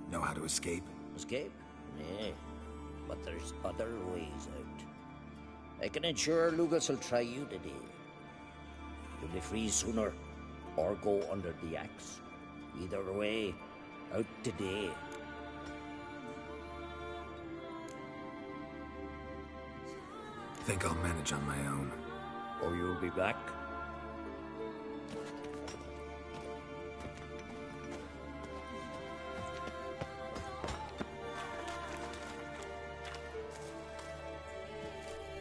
Know how to escape? Escape? Nay. But there's other ways out. I can ensure Lucas will try you today. You'll be free sooner, or go under the axe. Either way, out today. Think I'll manage on my own. Or you'll be back.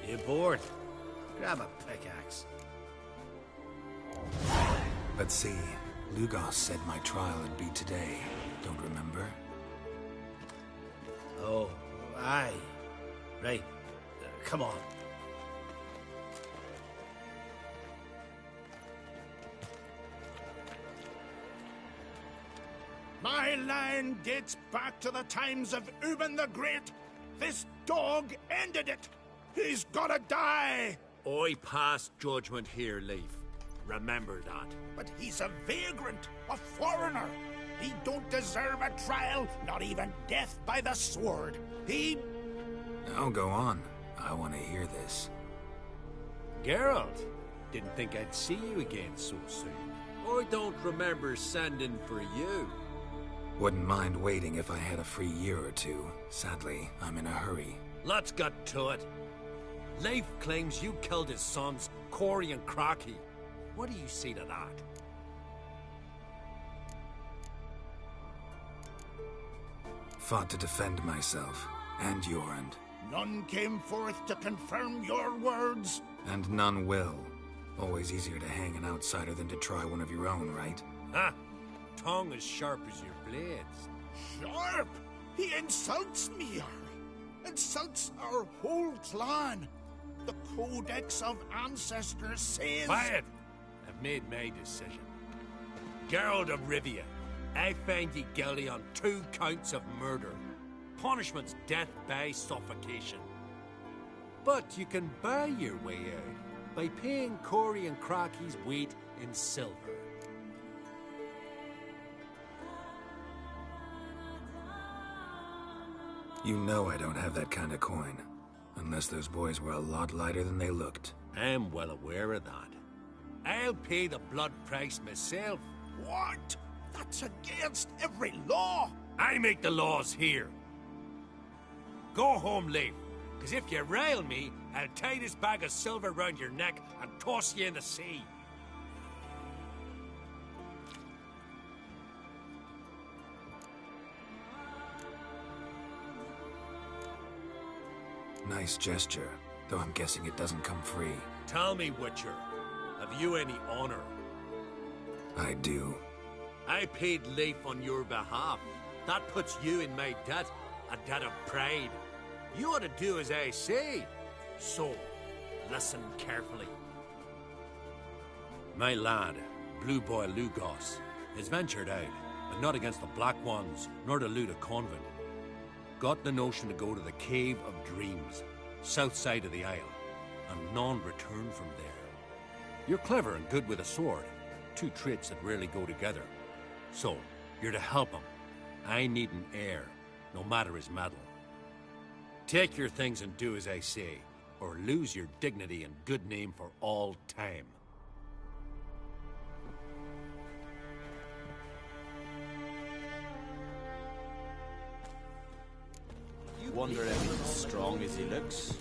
You bored? Grab a pickaxe. Let's see. Lugos said my trial would be today. Don't remember? Oh, aye. Right. Come on. My line dates back to the times of Ubin the Great. This dog ended it. He's gotta die! I pass judgment here, Leif. Remember that. But he's a vagrant, a foreigner. He don't deserve a trial, not even death by the sword. He... Oh, go on. I want to hear this. Geralt, didn't think I'd see you again so soon. I don't remember sending for you. Wouldn't mind waiting if I had a free year or two. Sadly, I'm in a hurry. Let's get to it. Leif claims you killed his sons, Corey and Crocky. What do you say to that? Fought to defend myself, and Jorund. None came forth to confirm your words. And none will. Always easier to hang an outsider than to try one of your own, right? Ha! Tongue as sharp as your blades. Sharp? He insults me, Jarl. Insults our whole clan. The Codex of Ancestors says... Quiet! I've made my decision. Geralt of Rivia, I find you guilty on 2 counts of murder. Punishment's death by suffocation. But you can buy your way out by paying Corey and Crocky's weight in silver. You know I don't have that kind of coin. Unless those boys were a lot lighter than they looked. I'm well aware of that. I'll pay the blood price myself. What? That's against every law. I make the laws here. Go home, Leif, because if you rail me, I'll tie this bag of silver round your neck and toss you in the sea. Nice gesture, though I'm guessing it doesn't come free. Tell me, Witcher, have you any honor? I do. I paid Leif on your behalf. That puts you in my debt, a debt of pride. You ought to do as I say. So, listen carefully. My lad, Blue Boy Lugos, has ventured out, but not against the Black Ones, nor to loot a convent. Got the notion to go to the Cave of Dreams, south side of the Isle, and none return from there. You're clever and good with a sword, two traits that rarely go together. So, you're to help him. I need an heir, no matter his mettle. Take your things and do as I say, or lose your dignity and good name for all time. You wonder if he's as strong as he looks?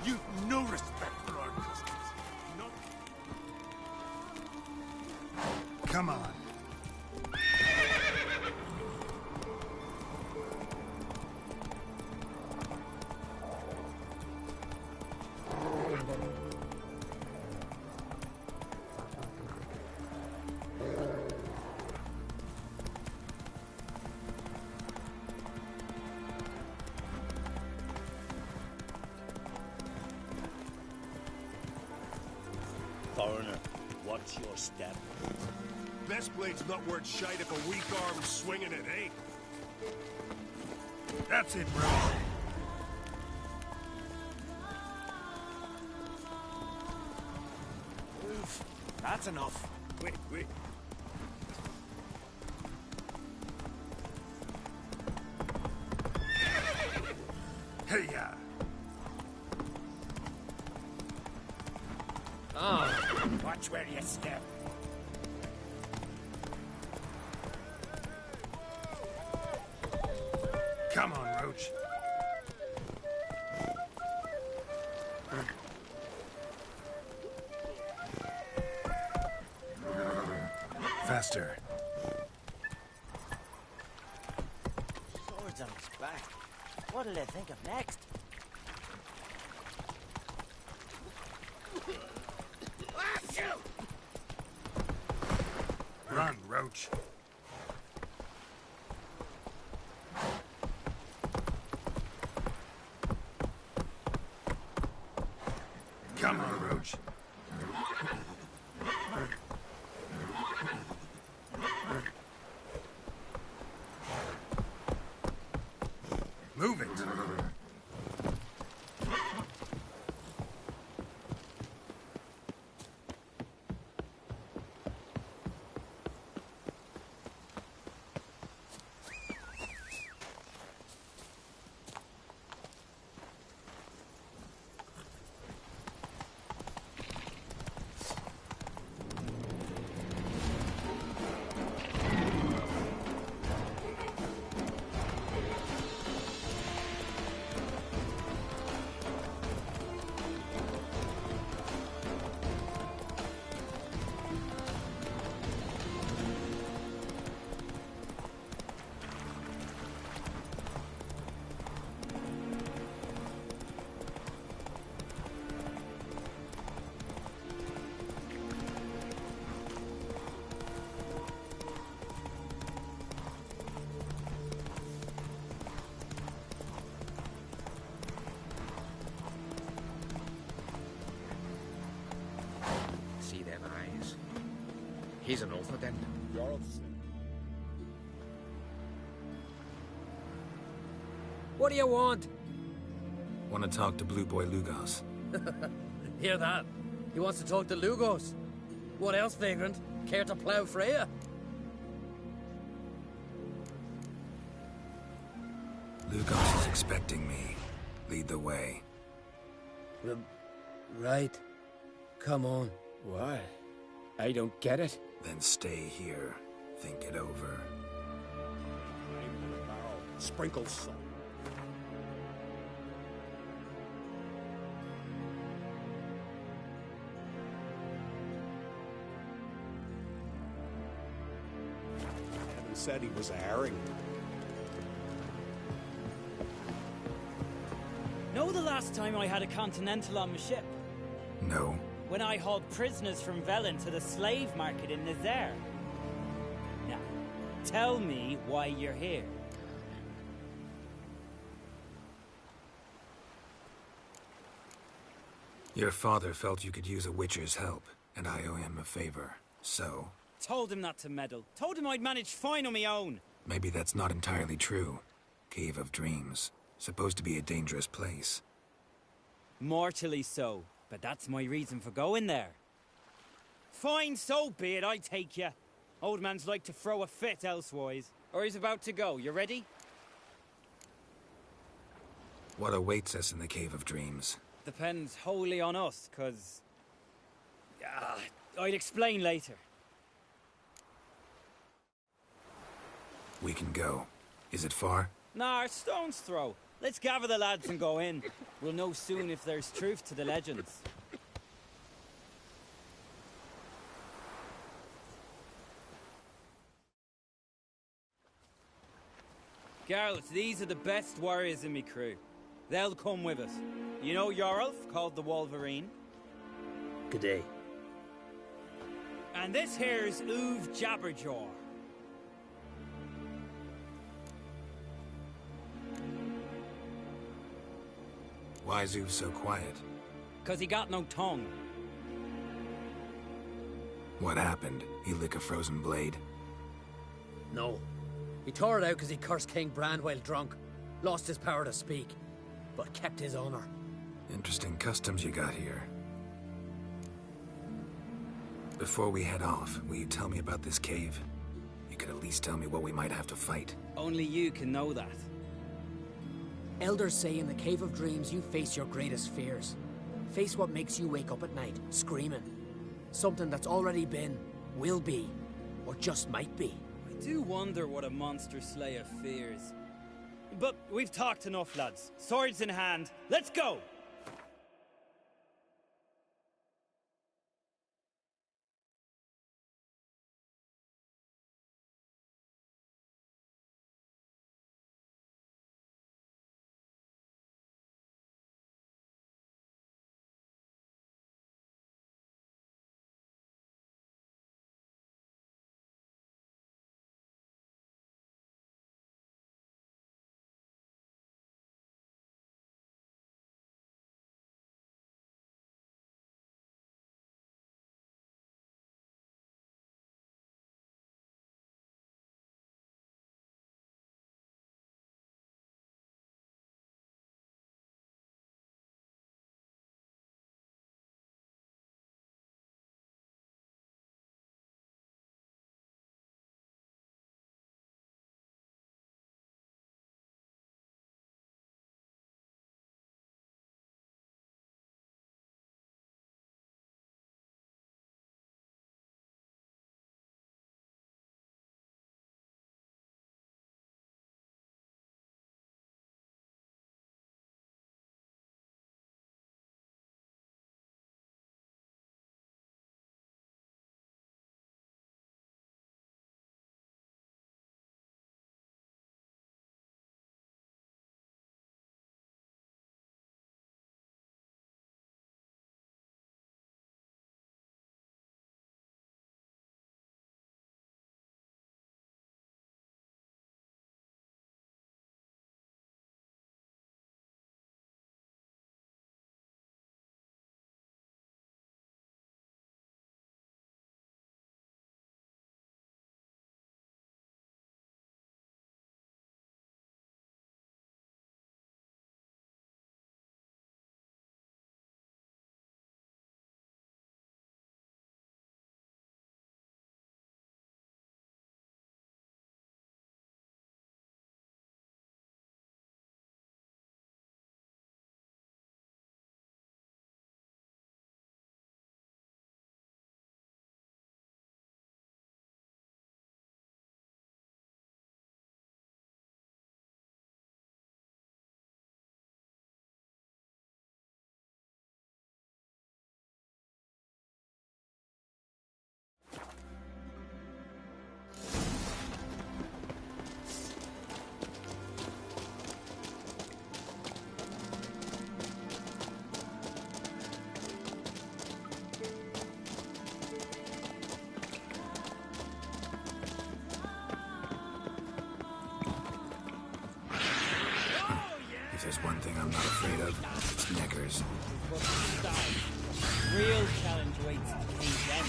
You've no respect for our customs. No. Come on. Foreigner, what's your step? Best blade's not worth shite if a weak arm's swinging it, eh? That's it, bro. Oof, that's enough. Wait. Hey-ya! Watch where you step. Come on, Roach. Faster. Swords on his back. What'll they think of next? Run, Roach. Come on, Roach. Move it. See them eyes. He's an Ulfa then. What do you want? Want to talk to Blue Boy Lugos. Hear that? He wants to talk to Lugos. What else, vagrant? Care to plough Freya? Lugos is expecting me. Lead the way. Right. Come on. What? I don't get it. Then stay here. Think it over. Sprinkle salt. Evan said he was a herring. Know the last time I had a Continental on my ship? No. When I hauled prisoners from Velen to the slave market in Nazaire. Now, tell me why you're here. Your father felt you could use a witcher's help, and I owe him a favor. So? Told him not to meddle. Told him I'd manage fine on my own. Maybe that's not entirely true. Cave of Dreams. Supposed to be a dangerous place. Mortally so. But that's my reason for going there. Fine, so be it, I take you. Old man's like to throw a fit elsewise. Or he's about to go, you ready? What awaits us in the Cave of Dreams? Depends wholly on us, 'cause... I'd explain later. We can go. Is it far? Nah, stone's throw. Let's gather the lads and go in. We'll know soon if there's truth to the legends. Geralt, these are the best warriors in me crew. They'll come with us. You know Yorulf, called the Wolverine? Good day. And this here's Uv Jabberjaw. Why is Uv so quiet? 'Cause he got no tongue. What happened? He lick a frozen blade? No. He tore it out because he cursed King Bran while drunk. Lost his power to speak, but kept his honor. Interesting customs you got here. Before we head off, will you tell me about this cave? You could at least tell me what we might have to fight. Only you can know that. Elders say in the Cave of Dreams you face your greatest fears. Face what makes you wake up at night, screaming. Something that's already been, will be, or just might be. I do wonder what a monster slayer fears. But we've talked enough, lads. Swords in hand, let's go! fires. But stars. Real challenge waits at the King's End.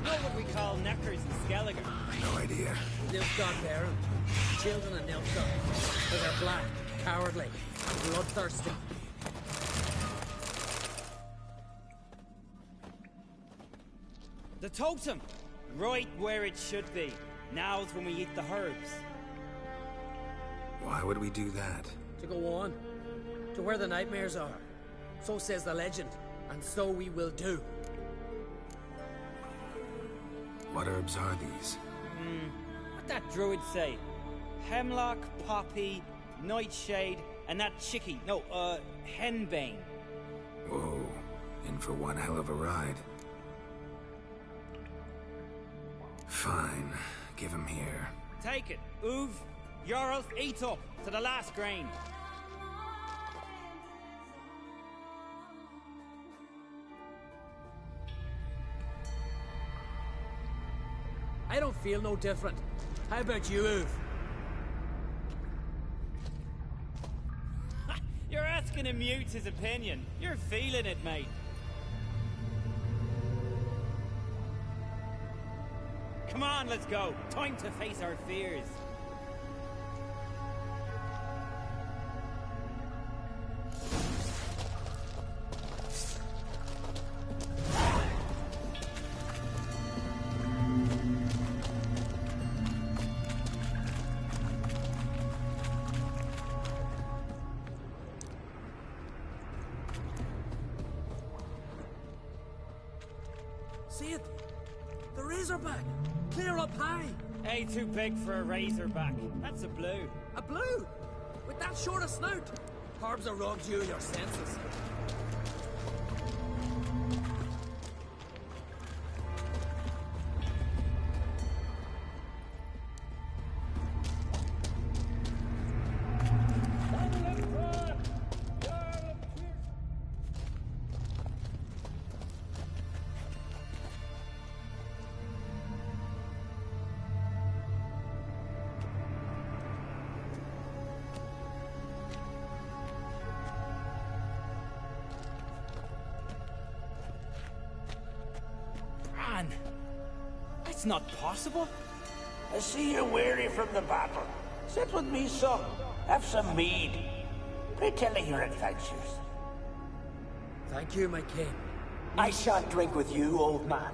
Know what we call knackers in Skelliger? No idea. Nilfgaard Baron. Children of Nilfgaard. But they're black, cowardly, and bloodthirsty. The totem! Right where it should be. Now's when we eat the herbs. Why would we do that? To go on. To where the nightmares are. So says the legend. And so we will do. What herbs are these? What that druid say? Hemlock, poppy, nightshade, and that chickie. No, henbane. Whoa. In for one hell of a ride. Fine. Give him here. Take it. Oov, Jarl, eat up to the last grain. I don't feel no different. How about you, Oov? You're asking him mute his opinion. You're feeling it, mate. Come on, let's go. Time to face our fears. See it? The Razorback! Clear up high! Ain't too big for a razorback. That's a blue. A blue? With that short a snout? Harbs have robbed you of your senses. That's not possible. I see you're weary from the battle. Sit with me, son. Have some mead. Pray tell of your adventures. Thank you, my king. I shan't drink with you, old man.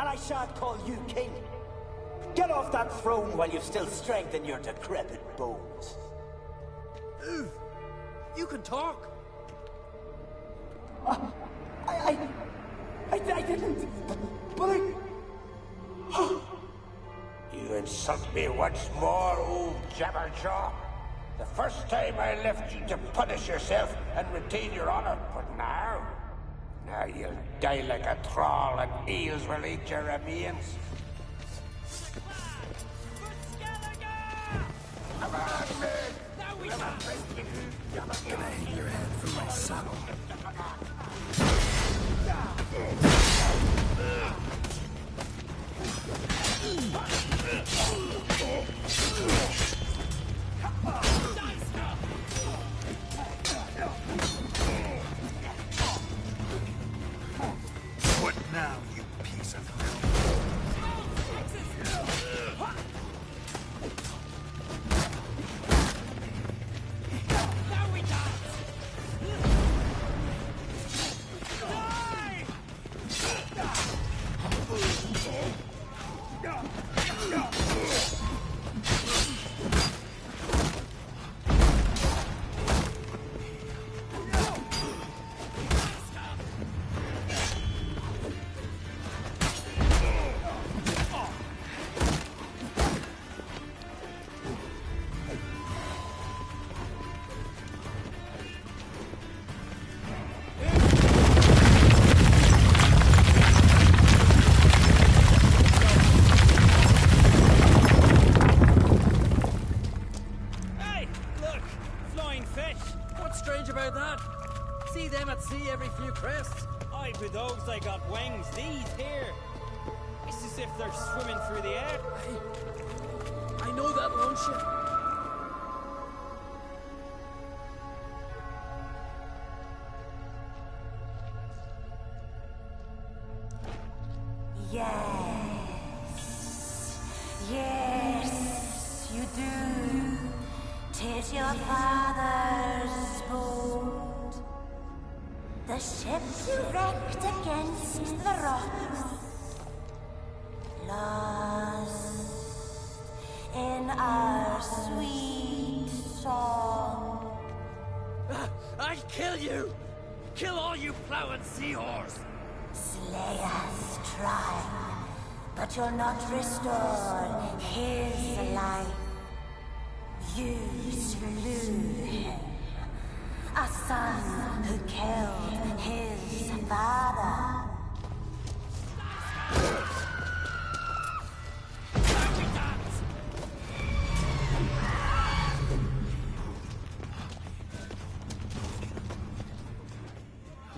And I shan't call you king. Get off that throne while you've still strength in your decrepit bones. Oov, you can talk. I didn't. But I... You insult me once more, old Jabberjaw. The first time I left you to punish yourself and retain your honor, but now you'll die like a troll and eels will eat your remains. Come on, man! Gonna hang your head from my saddle. What now, you piece of hell? With those they got wings, these here. It's as if they're swimming through the air. I know that lone ship. is your father's boat. The ship you wrecked against the rocks. Lost in our sweet song. I'll kill you! Kill all you plowing seahorse! Slay us, try, but you'll not restore his life. You slew him, a son who killed his father.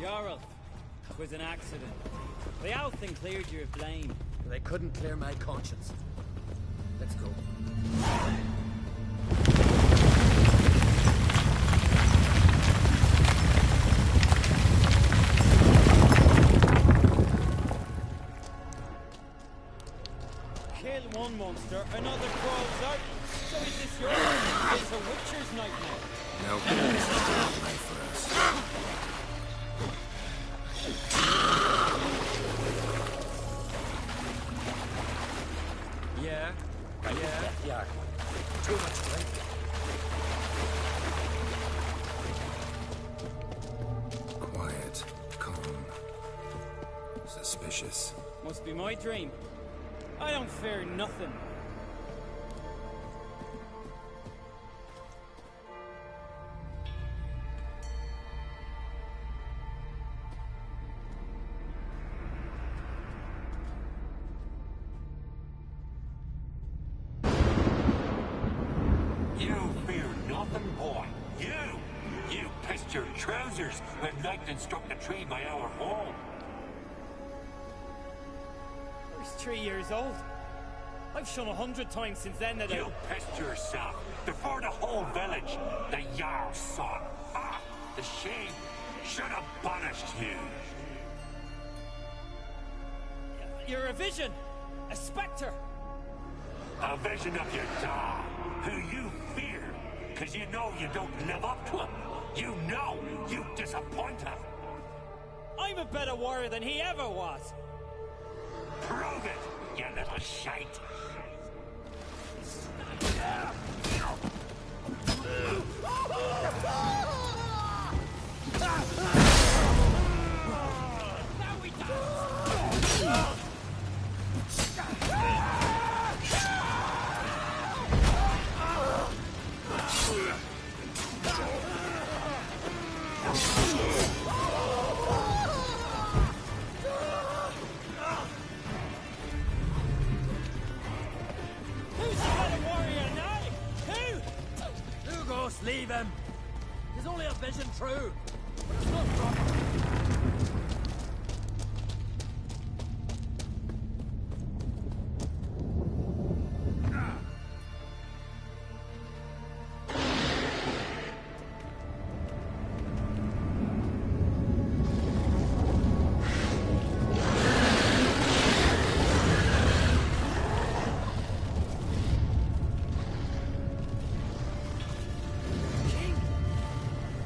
Jarl, it was an accident. The Althen cleared you of blame. But they couldn't clear my conscience. Let's go. Kill one monster, another crawls out. So is this your It's a witcher's nightmare? No, this is a night for us. Yeah. Yeah. Too much drink. Quiet, calm, suspicious. Must be my dream. I don't fear nothing. When lightning struck the tree by our home. I was 3 years old. I've shone 100 times since then that You pissed yourself before the whole village. The Jarl's son. Ah, the shame should have punished you. You're a vision, a spectre. A vision of your dad, who you fear, because you know you don't live up to him. You know you disappoint him. I'm a better warrior than he ever was. Prove it, you little shite. Now we dance! Leave him! There's only a vision true, but it's not proper.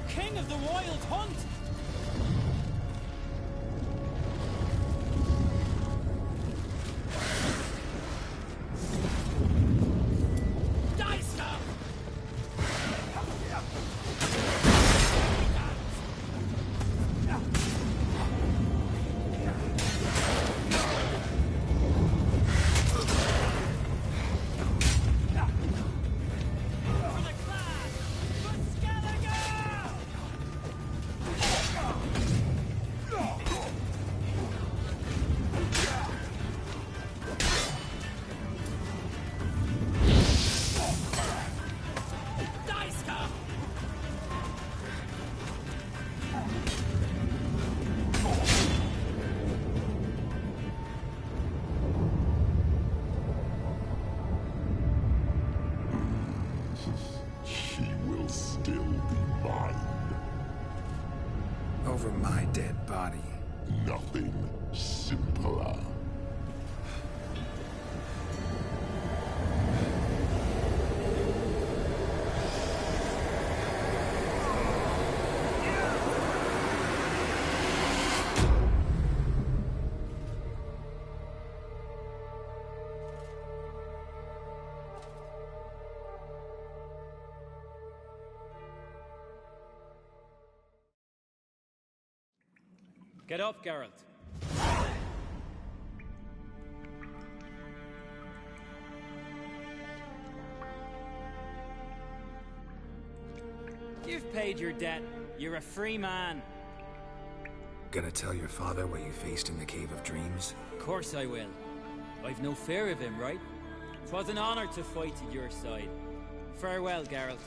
King of the Wild Hunt! Over my dead body. Nothing simpler. Get up, Geralt. You've paid your debt. You're a free man. Gonna tell your father what you faced in the Cave of Dreams? Of course I will. I've no fear of him, right? 'Twas an honor to fight at your side. Farewell, Geralt.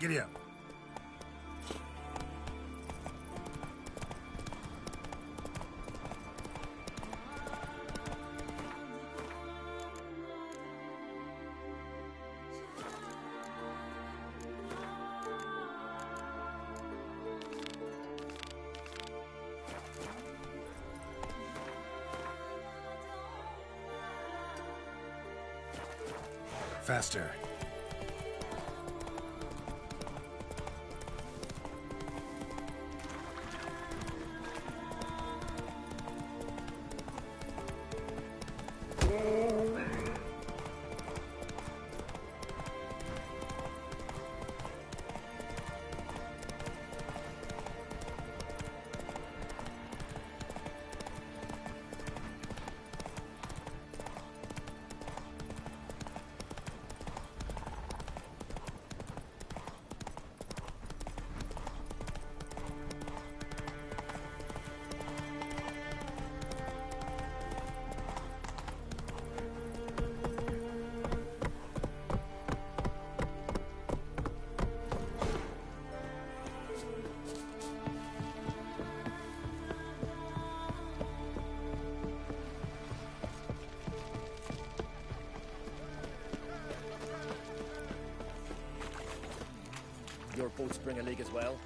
Giddy up. Faster. Your boats bring a leak as well?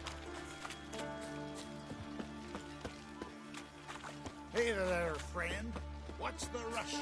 Hey there, friend. What's the rush?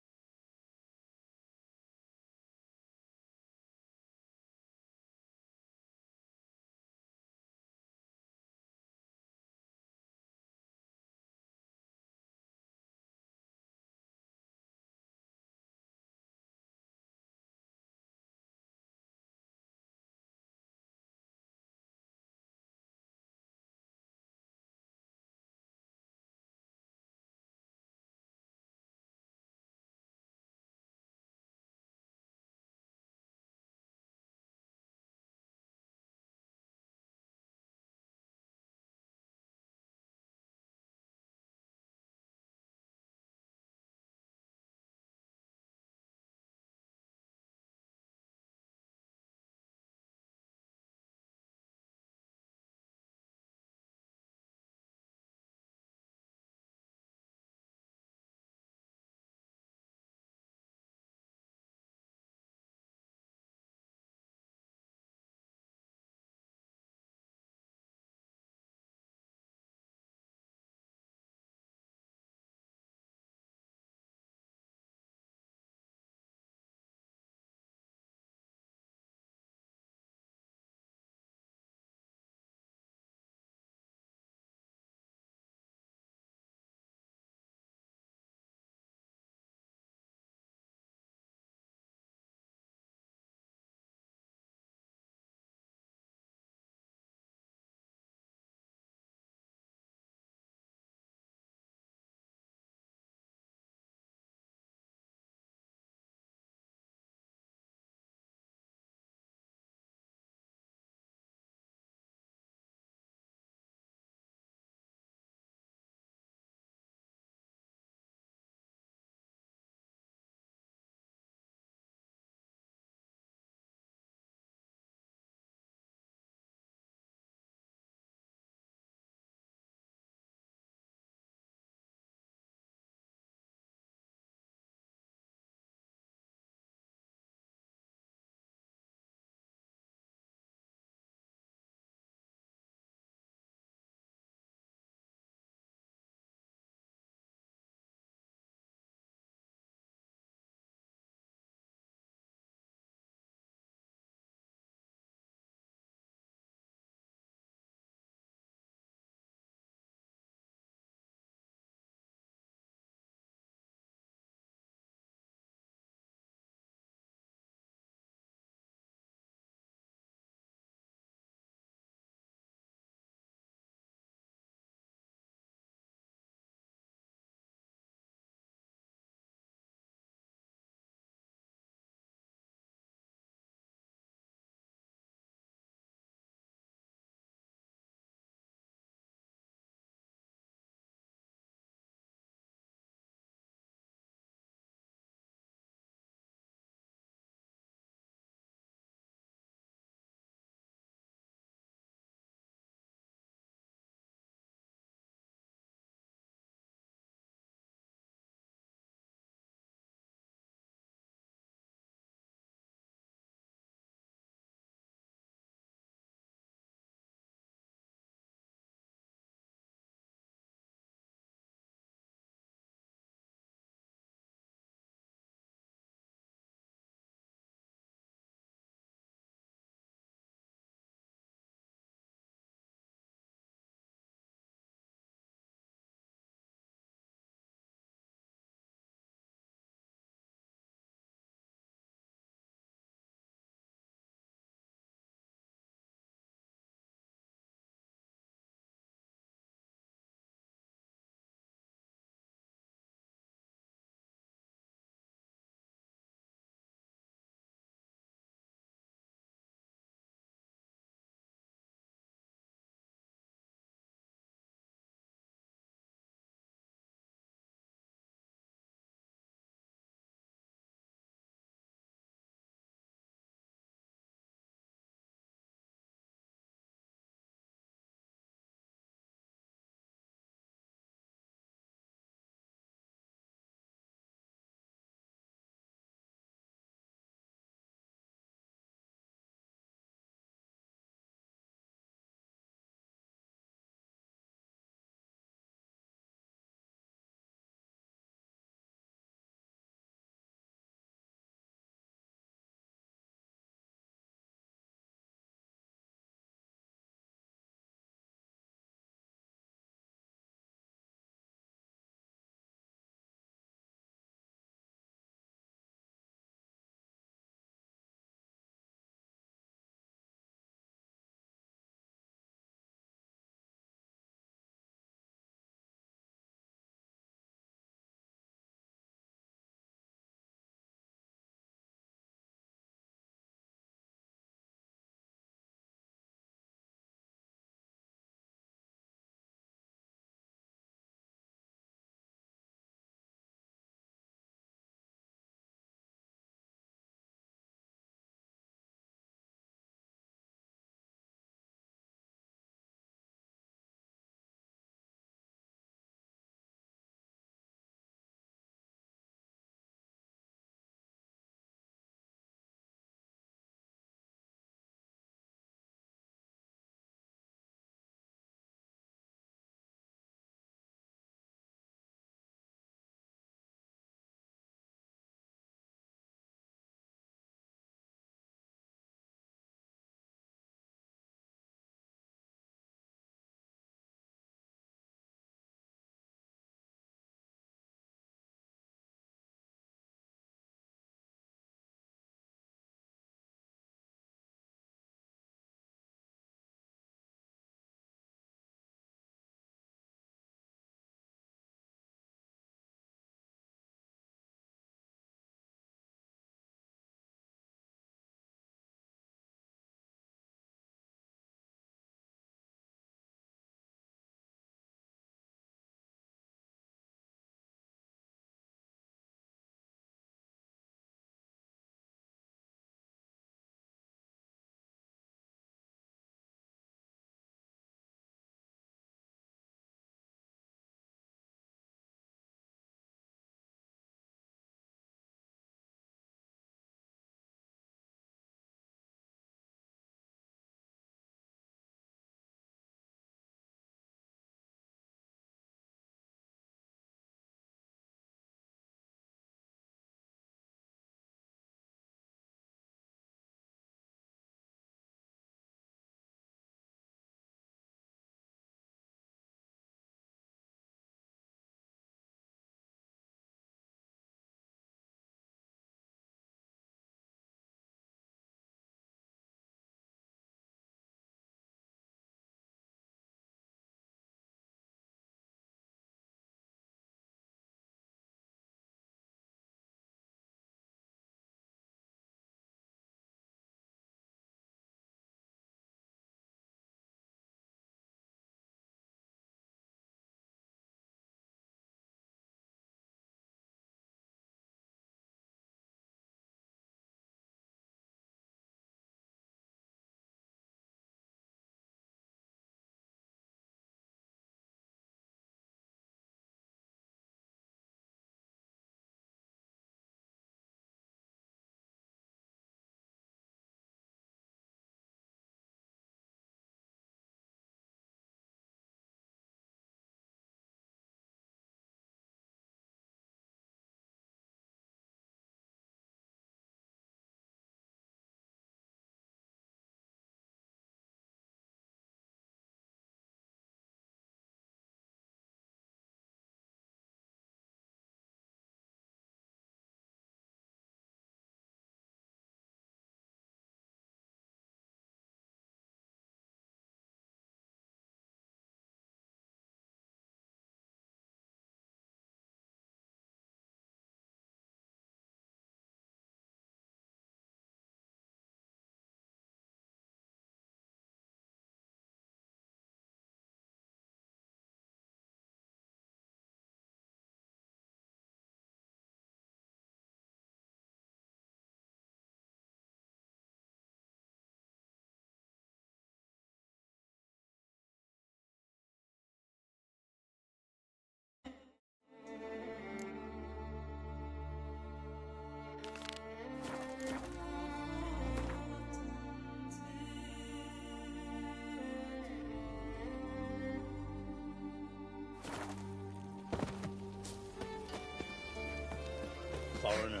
Turner,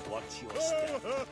watch your step.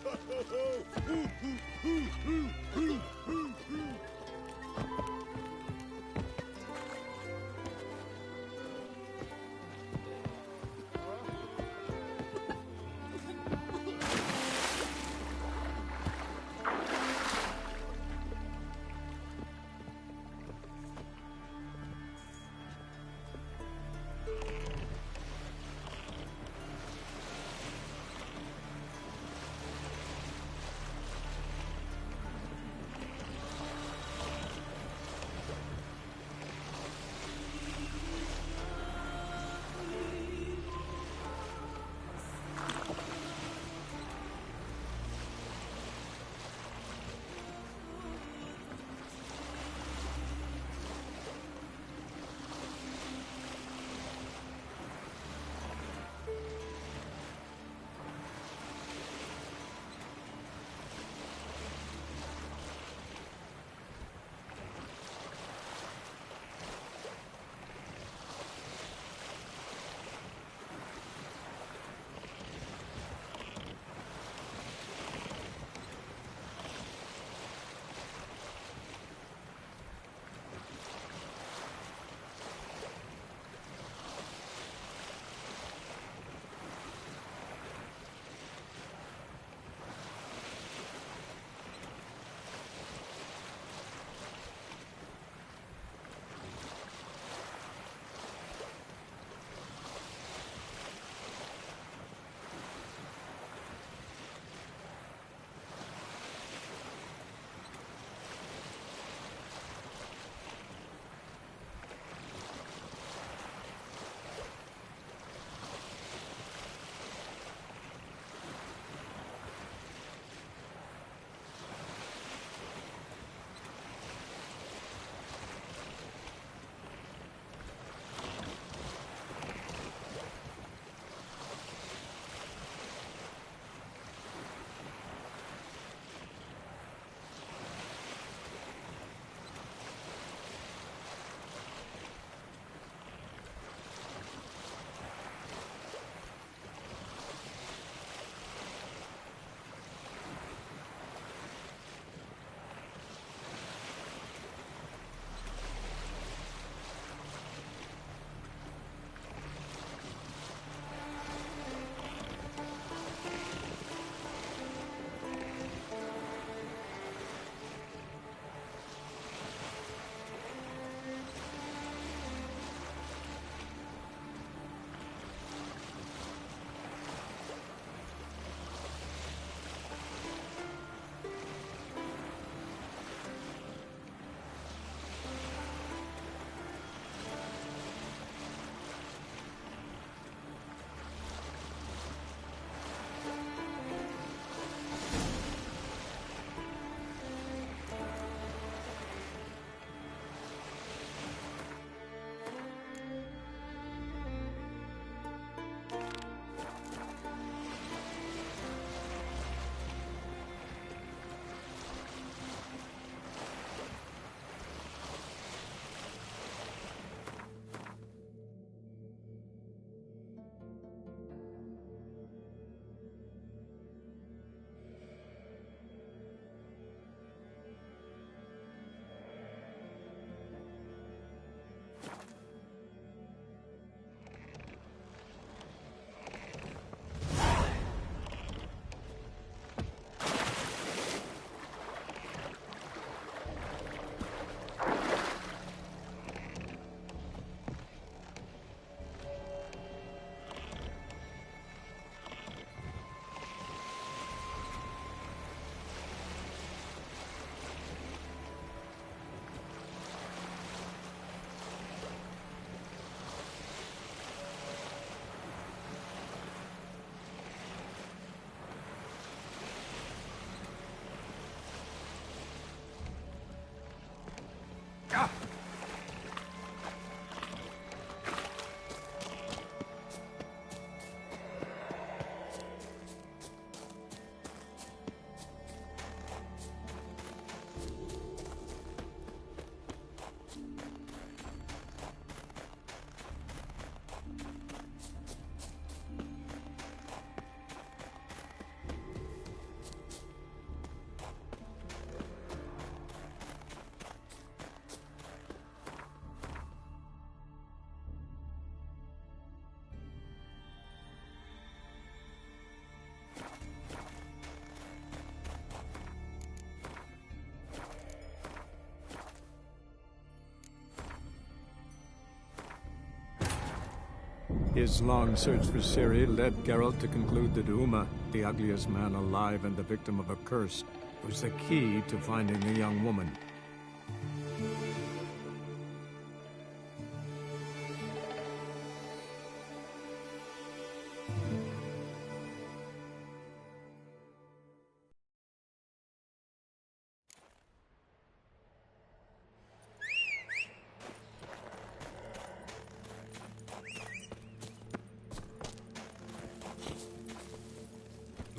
His long search for Ciri led Geralt to conclude that Uma, the ugliest man alive and the victim of a curse, was the key to finding the young woman.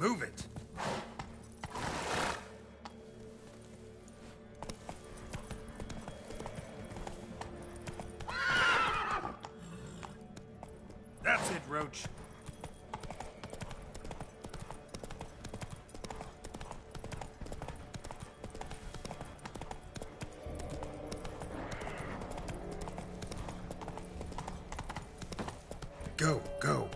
Move it! That's it, Roach. Go, go.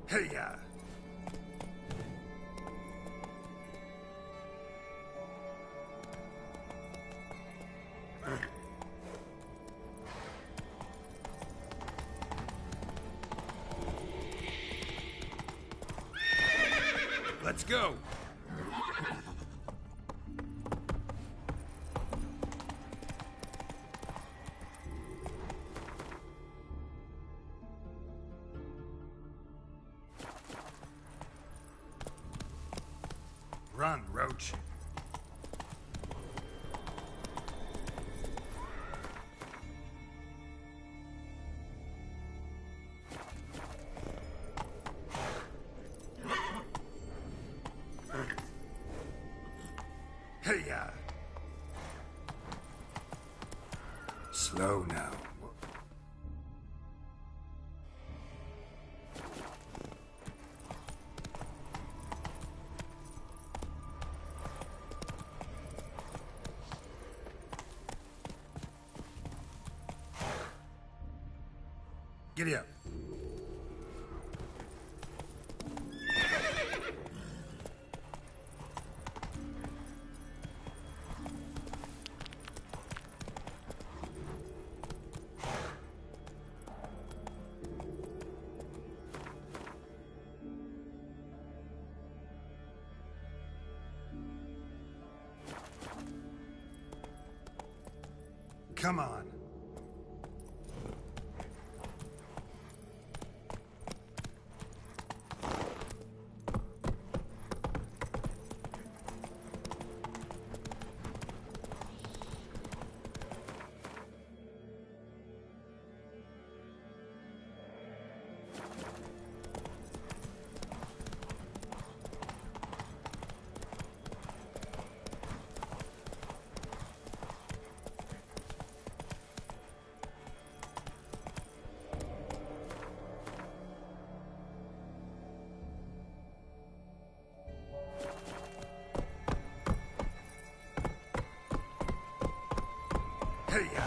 Hey-ya! Let's go! Run, Roach. Hey-ya! Slow now. Giddy up. Come on. Hey-ya!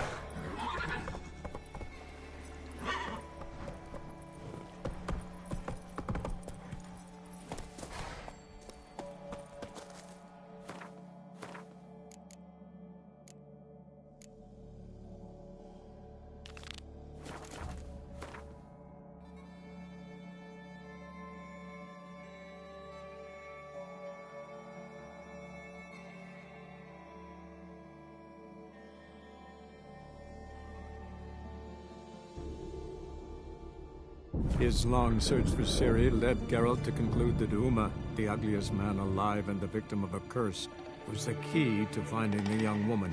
His long search for Ciri led Geralt to conclude that Uma, the ugliest man alive and the victim of a curse, was the key to finding the young woman.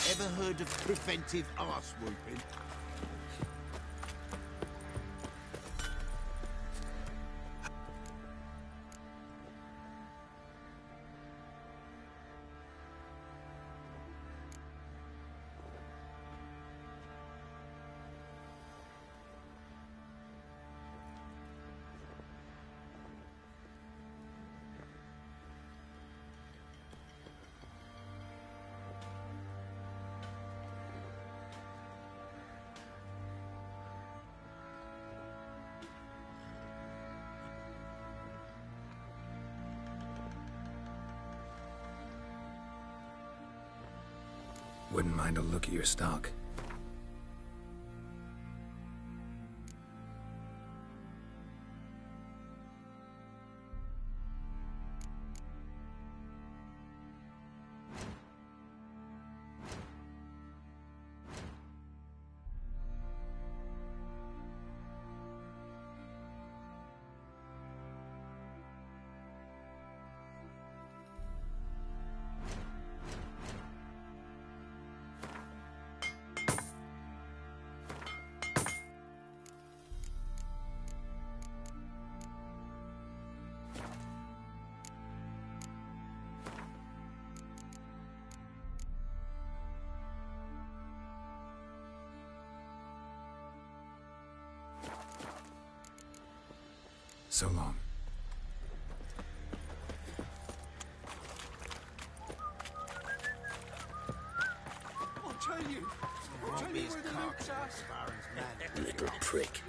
Ever heard of preventive arse whooping? Wouldn't mind a look at your stock. So long. I'll tell you. I'll tell you where the loot's at. Little prick.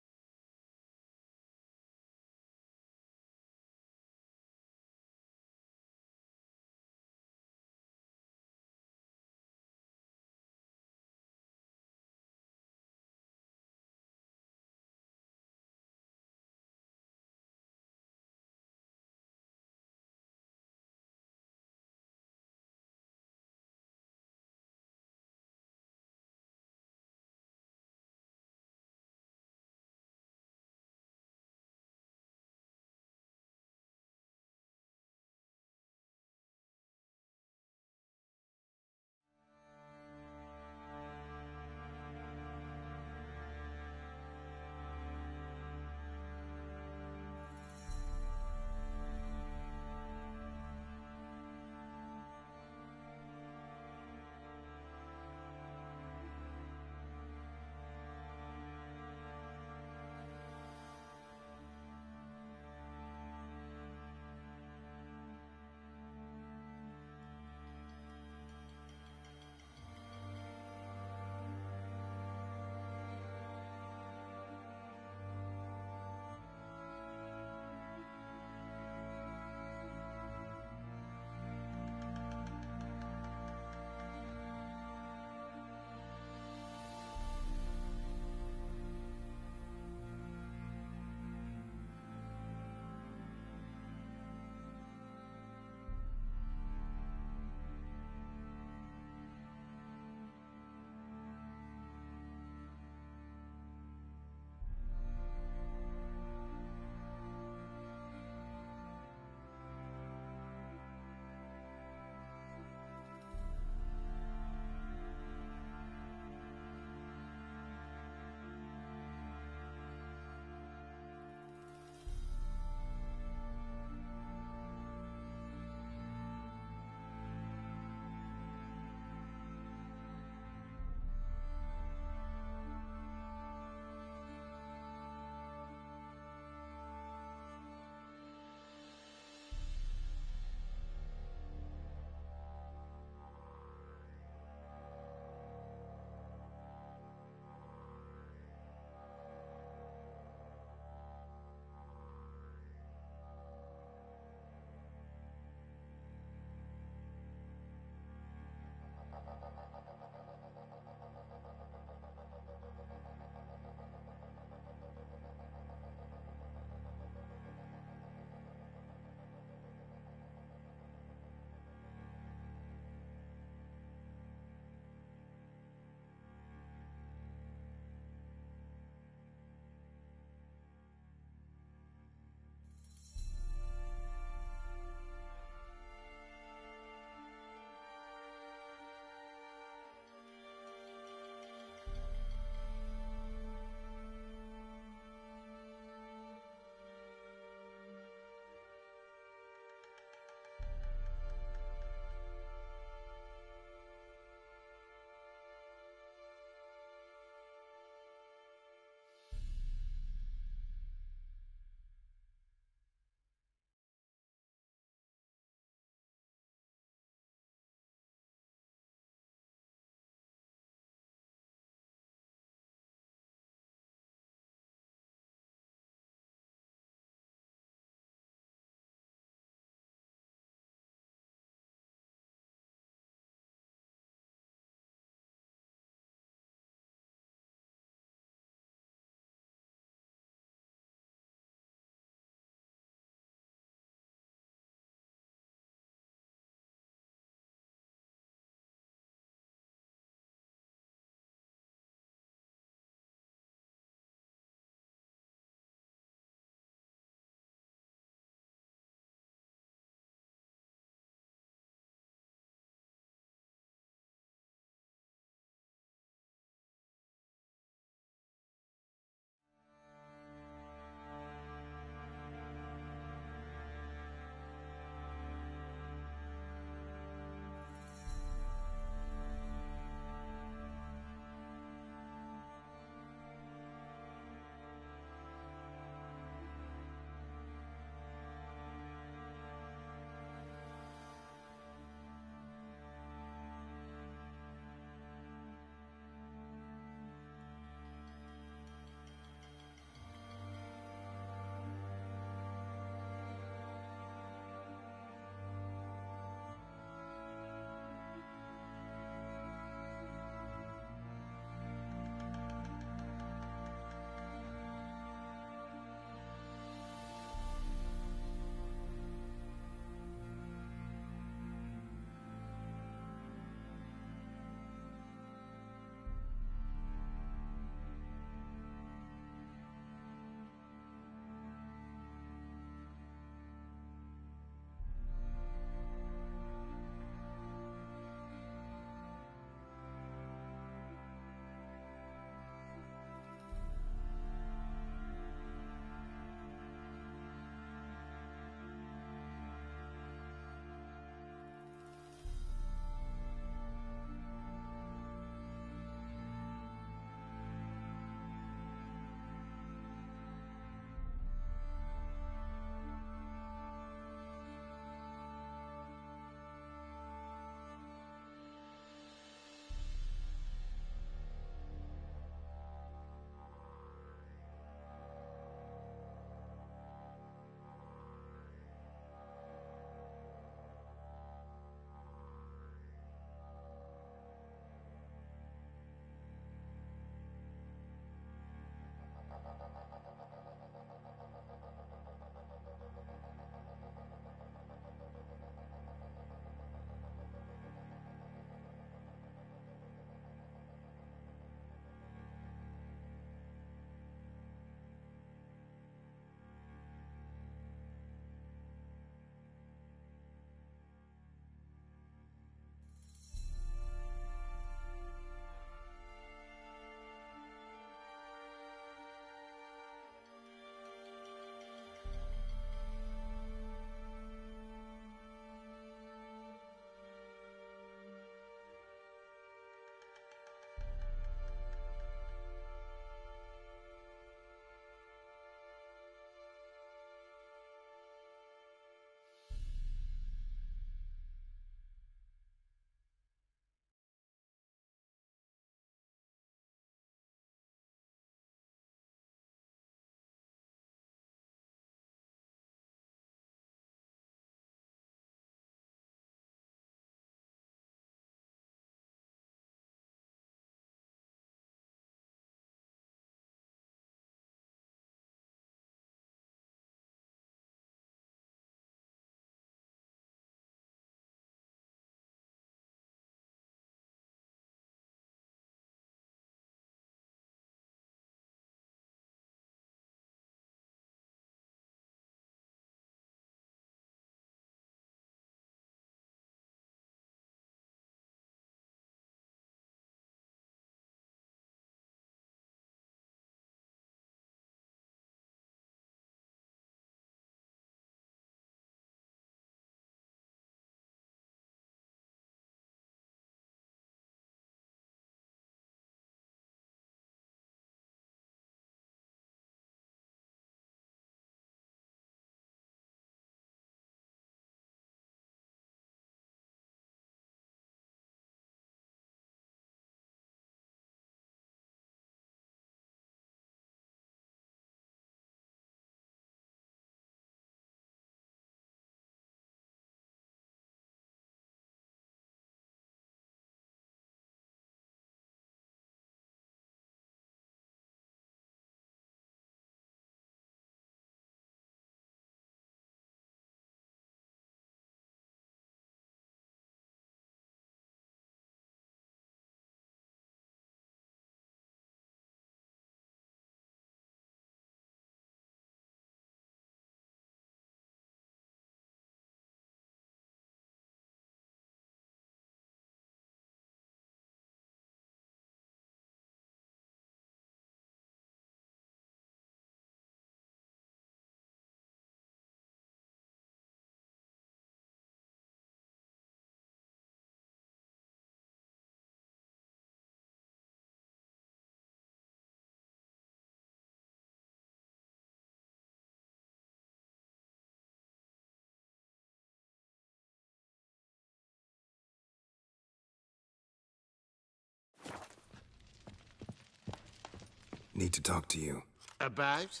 Need to talk to you. About?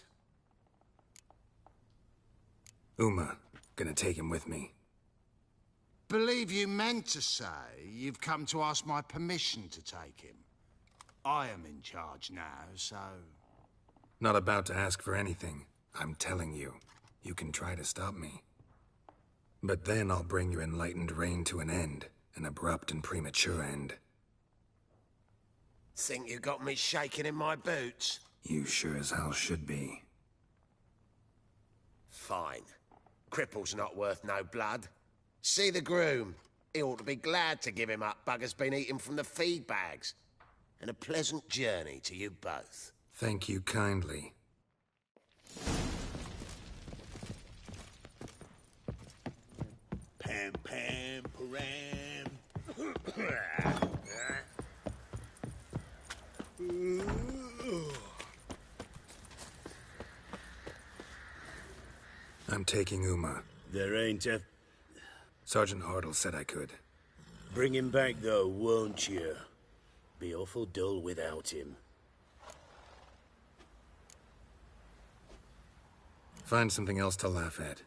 Uma. Gonna take him with me. Believe you meant to say you've come to ask my permission to take him. I am in charge now, so... Not about to ask for anything. I'm telling you. You can try to stop me. But then I'll bring your enlightened reign to an end. An abrupt and premature end. Think you got me shaking in my boots? You sure as hell should be. Fine. Cripple's not worth no blood. See the groom. He ought to be glad to give him up. Bugger's been eating from the feed bags. And a pleasant journey to you both. Thank you kindly. Pam, pam, param. I'm taking Uma. There ain't a... Sergeant Hartle said I could. Bring him back, though, won't you? Be awful dull without him. Find something else to laugh at.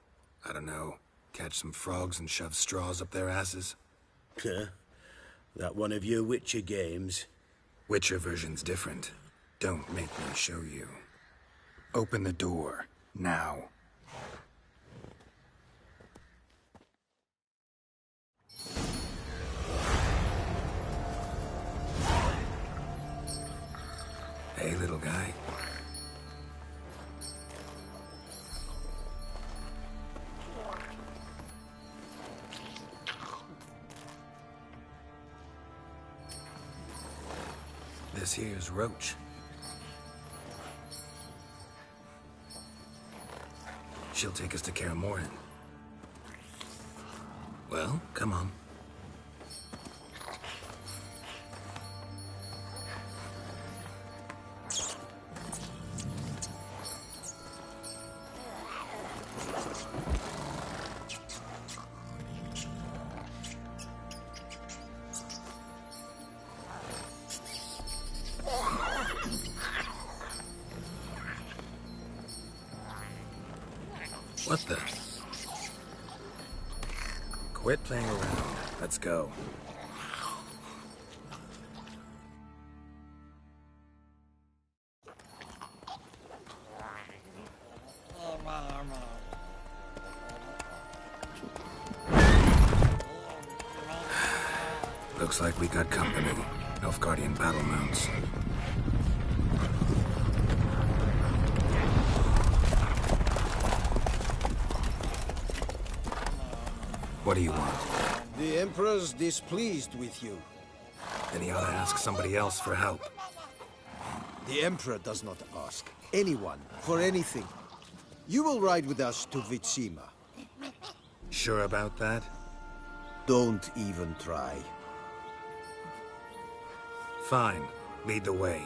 I don't know. Catch some frogs and shove straws up their asses. Huh? That one of your Witcher games? Witcher version's different. Don't make me show you. Open the door. Now. Hey, little guy. This here's Roach. She'll take us to Kaer Morhen. Well, come on. What the? Quit playing around. Let's go. Looks like we got company. Nilfgaardian battle mounts. What do you want? The Emperor's displeased with you. Then he ought to ask somebody else for help. The Emperor does not ask anyone for anything. You will ride with us to Vitsima. Sure about that? Don't even try. Fine. Lead the way.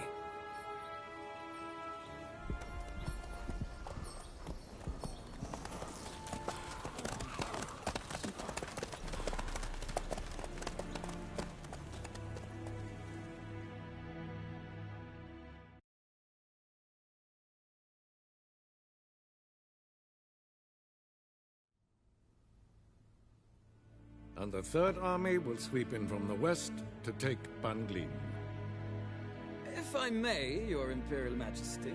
And the Third Army will sweep in from the west to take Banglin. If I may, Your Imperial Majesty,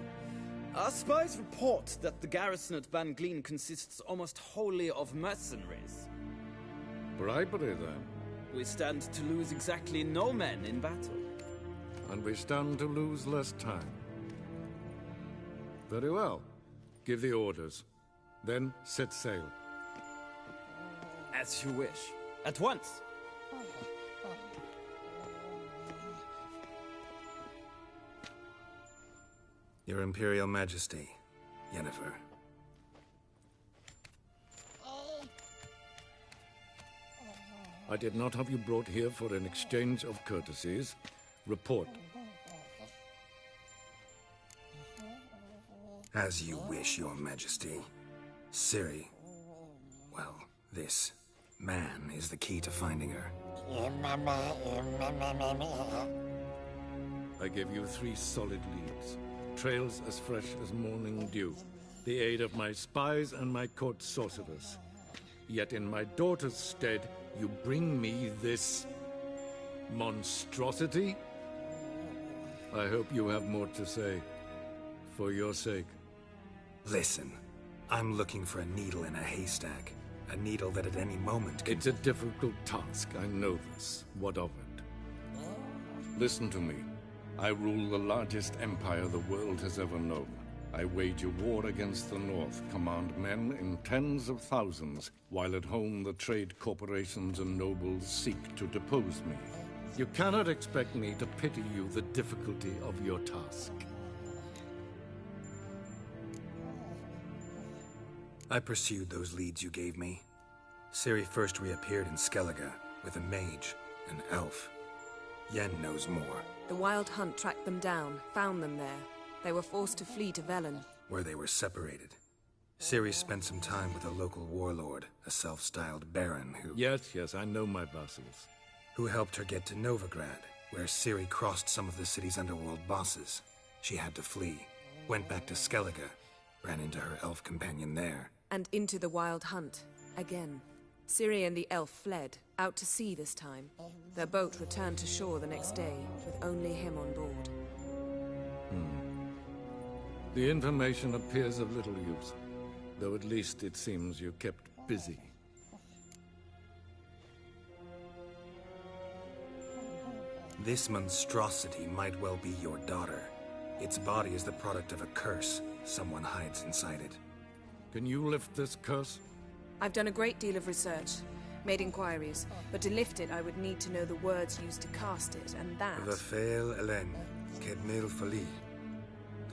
our spies report that the garrison at Banglin consists almost wholly of mercenaries. Bribery, then. We stand to lose exactly no men in battle. And we stand to lose less time. Very well. Give the orders. Then set sail. As you wish. At once. Your Imperial Majesty, Yennefer. I did not have you brought here for an exchange of courtesies. Report. As you wish, Your Majesty. Ciri. Well, this man is the key to finding her. I gave you 3 solid leads. trails as fresh as morning dew, the aid of my spies and my court sorcerers. Yet in my daughter's stead, you bring me this monstrosity? I hope you have more to say, for your sake. Listen, I'm looking for a needle in a haystack. A needle that at any moment can... It's a difficult task, I know this. What of it? Listen to me. I rule the largest empire the world has ever known. I wage a war against the North, command men in tens of thousands, while at home the trade corporations and nobles seek to depose me. You cannot expect me to pity you the difficulty of your task. I pursued those leads you gave me. Ciri first reappeared in Skellige with a mage, an elf. Yen knows more. The Wild Hunt tracked them down, found them there. They were forced to flee to Velen, where they were separated. Ciri spent some time with a local warlord, a self-styled baron who... Yes, I know my vassals. Who helped her get to Novigrad, where Ciri crossed some of the city's underworld bosses. She had to flee, went back to Skellige, ran into her elf companion there. and into the Wild Hunt, again. Ciri and the elf fled, out to sea this time. Their boat returned to shore the next day, with only him on board. The information appears of little use, though at least it seems you kept busy. This monstrosity might well be your daughter. Its body is the product of a curse. Someone hides inside it. Can you lift this curse? I've done a great deal of research, made inquiries, but to lift it I would need to know the words used to cast it, and that... Rafael Elen, Kedmil Fali.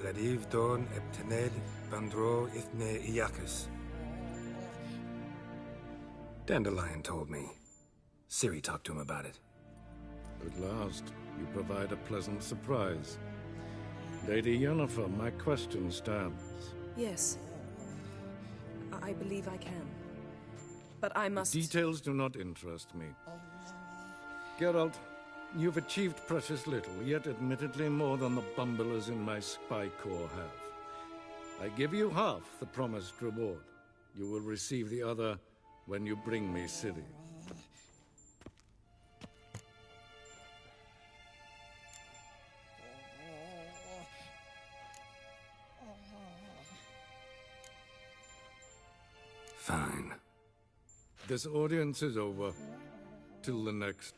Dradiv Dorn Eptened Bandro Ithne Iacus. Dandelion told me. Ciri talked to him about it. At last, you provide a pleasant surprise. Lady Yennefer, my question stands. Yes. I believe I can. But I must... The details do not interest me. Geralt, you've achieved precious little, yet admittedly more than the bumblers in my spy corps have. I give you half the promised reward. You will receive the other when you bring me Ciri. Fine. This audience is over. Till the next.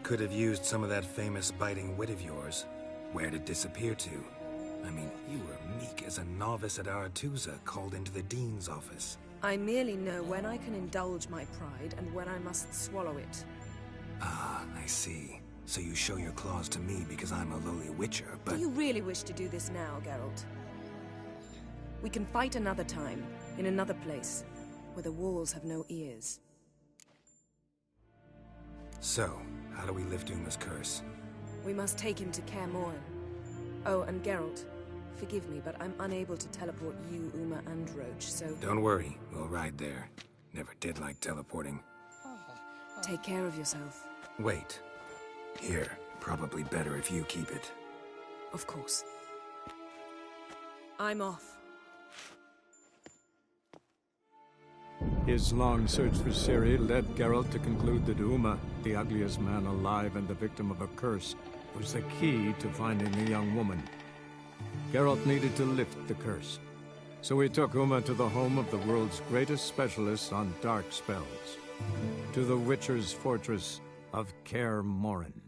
Could have used some of that famous biting wit of yours. Where'd it disappear to? I mean, you were meek as a novice at Aretusa called into the Dean's office. I merely know when I can indulge my pride and when I must swallow it. Ah, I see. So you show your claws to me because I'm a lowly witcher, but... Do you really wish to do this now, Geralt? We can fight another time, in another place, where the walls have no ears. So, how do we lift Uma's curse? We must take him to Kaer Morhen. Oh, and Geralt, forgive me, but I'm unable to teleport you, Uma, and Roach, so... Don't worry, we'll ride there. Never did like teleporting. Take care of yourself. Wait. Here, probably better if you keep it. Of course. I'm off. His long search for Ciri led Geralt to conclude that Uma, the ugliest man alive and the victim of a curse, was the key to finding the young woman. Geralt needed to lift the curse, so he took Uma to the home of the world's greatest specialist on dark spells, to the Witcher's fortress of Kaer Morhen.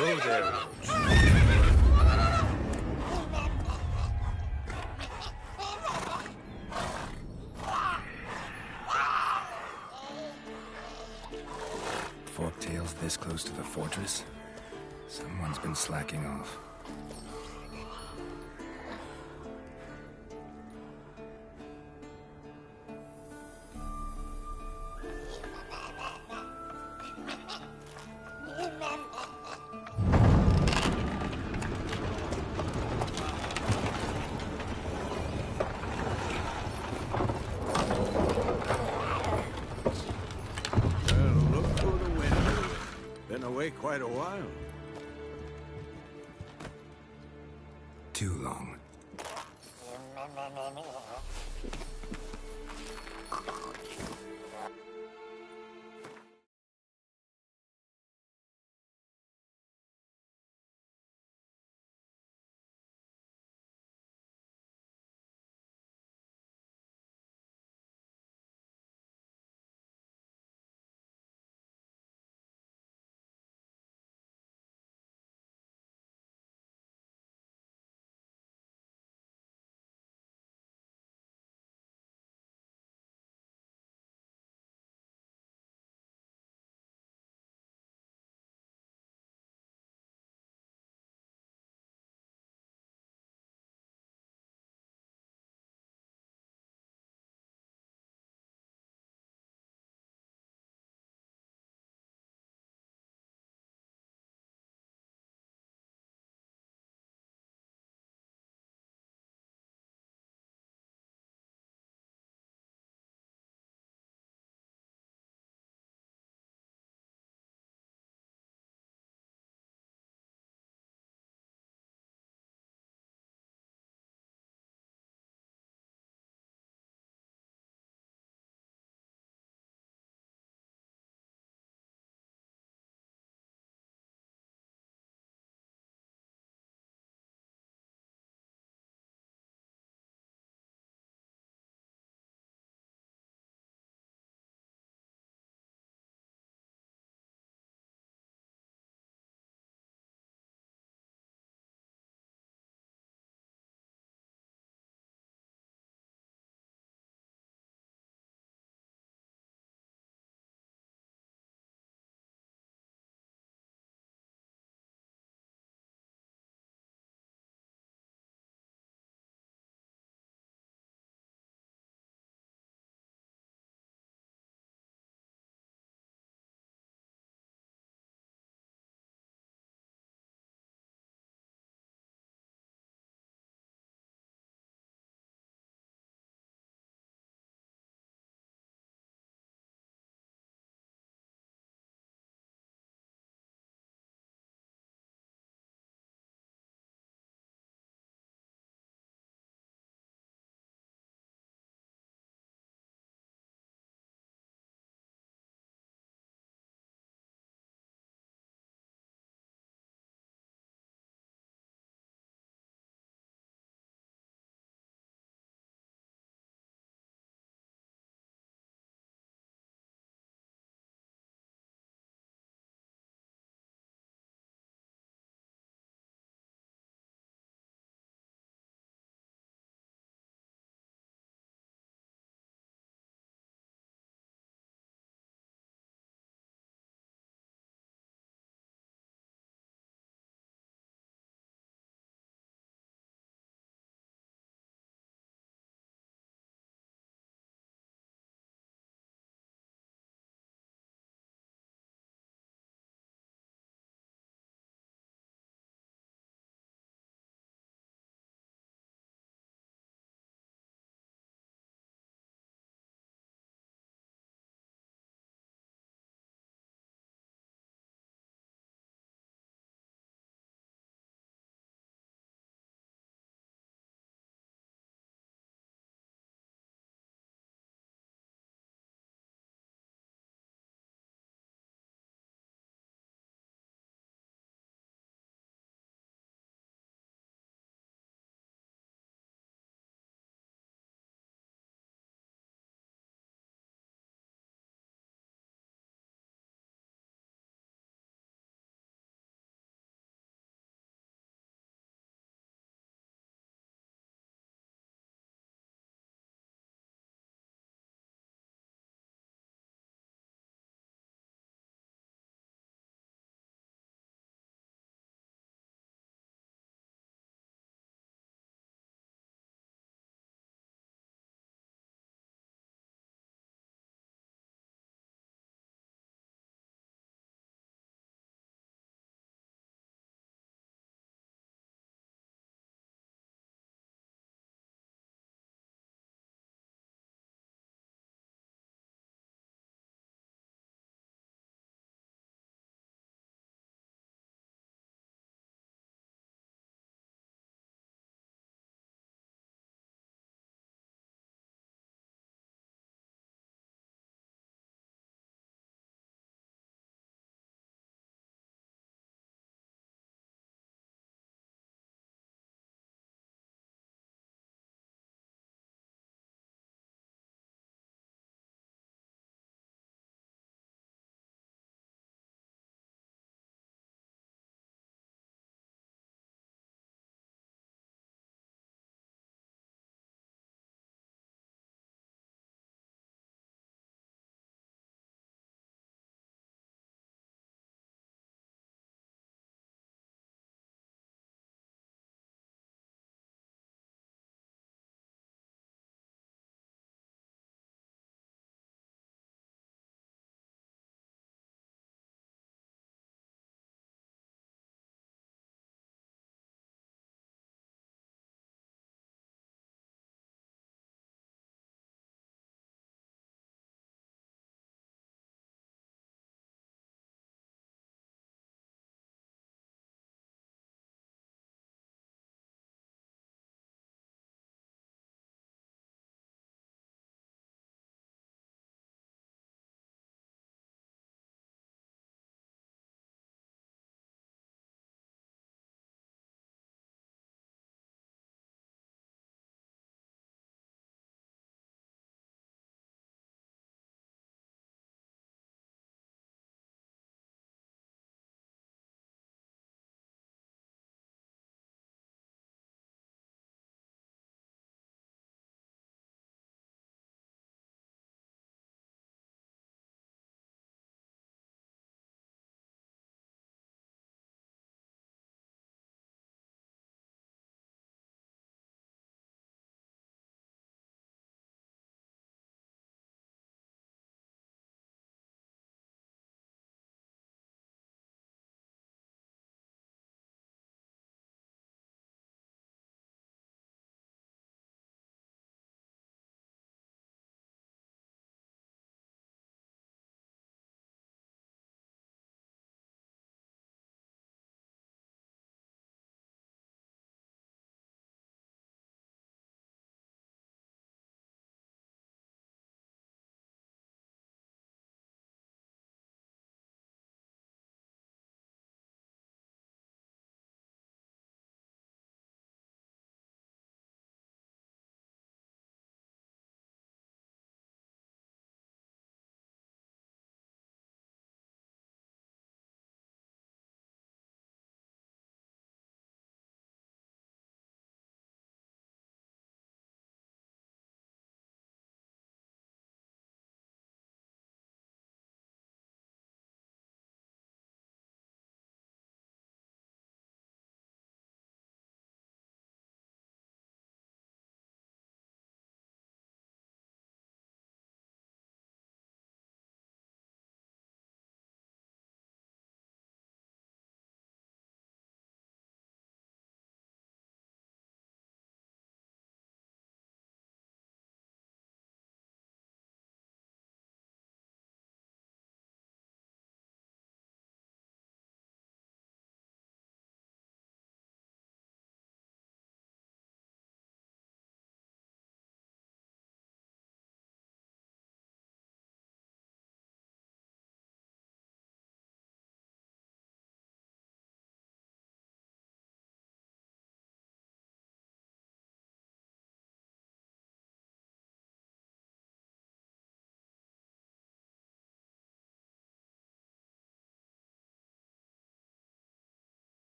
Oh, there. this close to the fortress? Someone's been slacking off. Quite a while. Too long.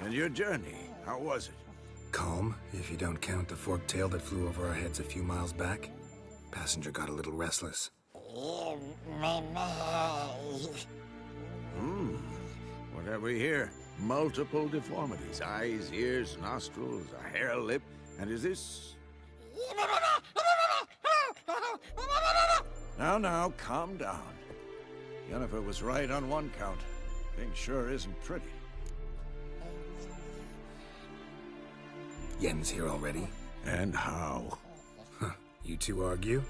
And your journey, how was it? Calm, if you don't count the forked tail that flew over our heads a few miles back. Passenger got a little restless. What have we here? Multiple deformities. Eyes, ears, nostrils, a hair lip. And is this... Now, calm down. Yennefer was right on one count. Thing sure isn't pretty. Yen's here already? And how? Huh. You two argue?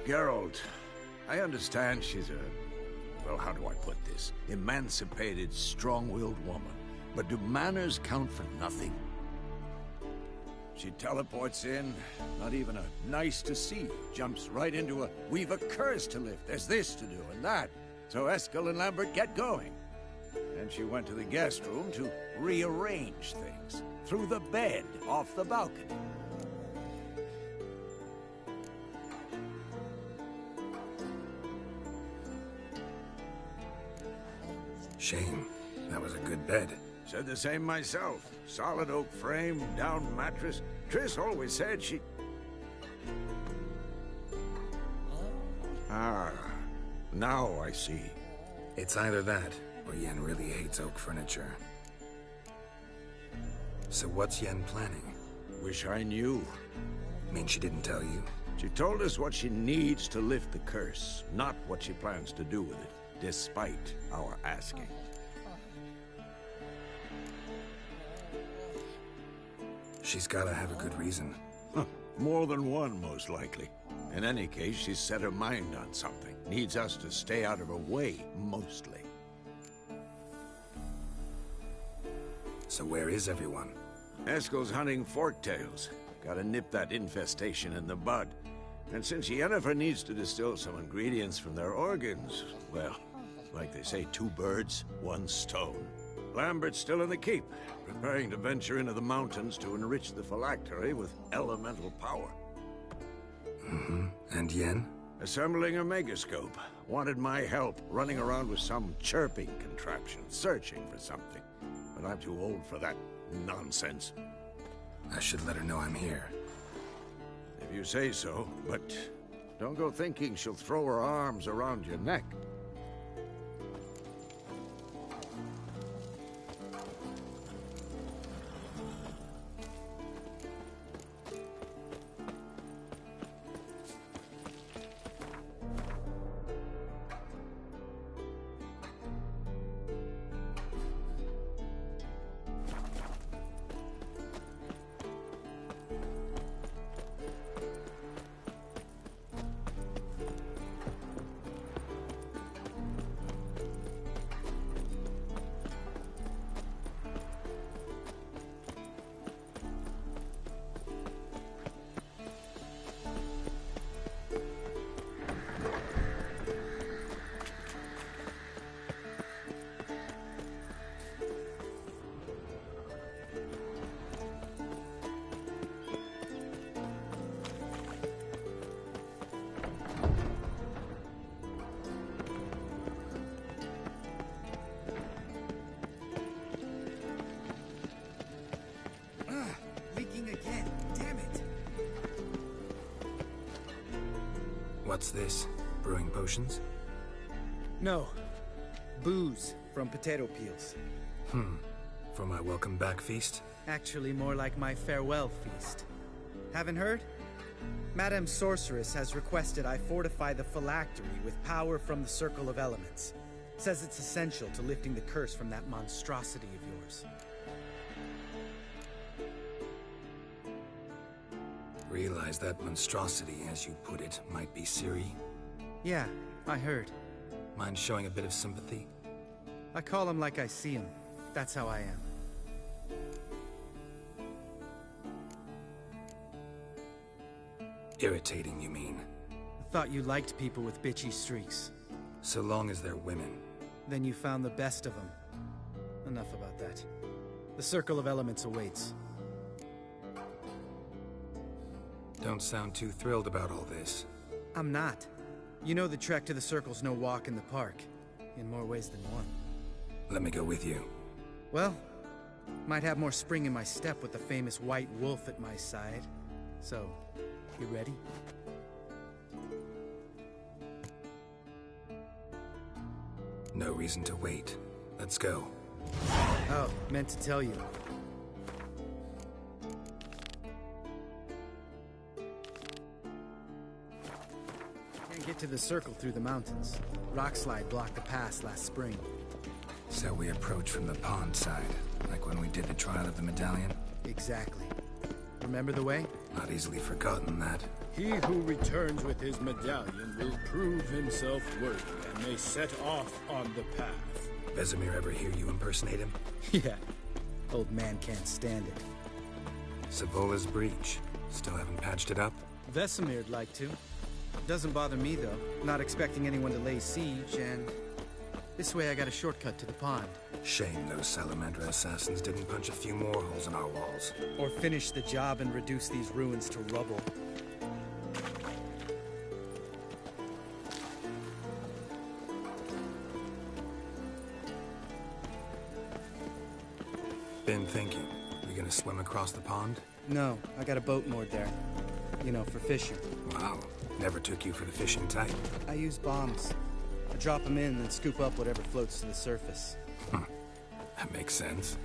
Geralt, I understand she's a... well, how do I put this? Emancipated, strong-willed woman. But do manners count for nothing? She teleports in, not even a nice to see. Jumps right into a, we've a curse to lift, there's this to do and that. So Eskel and Lambert get going. Then she went to the guest room to rearrange things. Through the bed, off the balcony. Shame. That was a good bed. Said the same myself. Solid oak frame, down mattress. Triss always said she... Ah, now I see. It's either that, or Yen really hates oak furniture. So what's Yen planning? Wish I knew. Mean she didn't tell you? She told us what she needs to lift the curse, not what she plans to do with it, despite our asking. She's gotta have a good reason. More than one, most likely. In any case, she's set her mind on something. Needs us to stay out of her way, mostly. So where is everyone? Eskel's hunting forktails. Gotta nip that infestation in the bud. And since Yennefer needs to distill some ingredients from their organs, well, like they say, 2 birds, 1 stone. Lambert's still in the keep, preparing to venture into the mountains to enrich the phylactery with elemental power. And Yen? Assembling a megascope. Wanted my help, running around with some chirping contraption, searching for something. But I'm too old for that nonsense. I should let her know I'm here. If you say so, but don't go thinking she'll throw her arms around your neck. What's this? Brewing potions? No. Booze from potato peels. For my welcome back feast? Actually, more like my farewell feast. Haven't heard? Madame Sorceress has requested I fortify the phylactery with power from the Circle of Elements. Says it's essential to lifting the curse from that monstrosity of yours. Realize that monstrosity, as you put it, might be Ciri? Yeah, I heard. Mind showing a bit of sympathy? I call him like I see him. That's how I am. Irritating, you mean? I thought you liked people with bitchy streaks. So long as they're women. Then you found the best of them. Enough about that. The Circle of Elements awaits. Don't sound too thrilled about all this. I'm not. You know the trek to the Circle's no walk in the park. In more ways than one. Let me go with you. Well, Might have more spring in my step with the famous white wolf at my side. So, you ready? No reason to wait. Let's go. Oh, meant to tell you. Can't get to the circle through the mountains. Rockslide blocked the pass last spring. So we approach from the pond side, like when we did the trial of the medallion? Exactly. Remember the way? Not easily forgotten, that. He who returns with his medallion will prove himself worthy and may set off on the path. Vesemir ever hear you impersonate him? Yeah. Old man can't stand it. Savola's breach. Still haven't patched it up? Vesemir'd like to. Doesn't bother me, though. Not expecting anyone to lay siege, and... this way I got a shortcut to the pond. Shame those Salamandra assassins didn't punch a few more holes in our walls. Or finish the job and reduce these ruins to rubble. Been thinking. We gonna swim across the pond? No, I got a boat moored there. You know, for fishing. Wow. Never took you for the fishing type. I use bombs. I drop them in and scoop up whatever floats to the surface. That makes sense.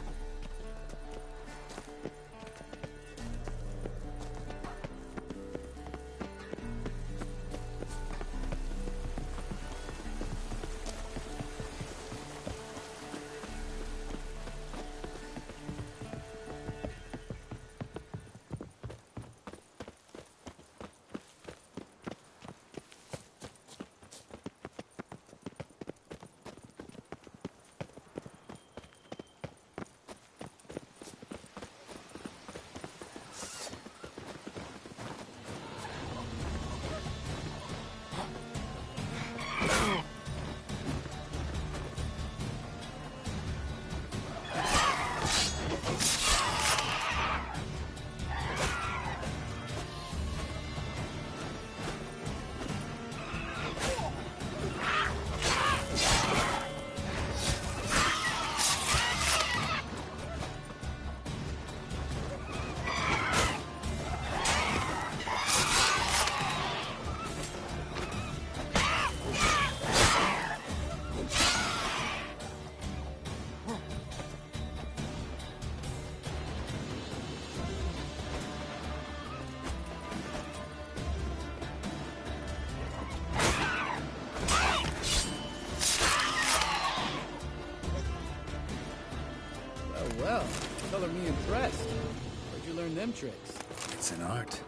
Well, color me impressed. Where'd you learn them tricks? It's an art.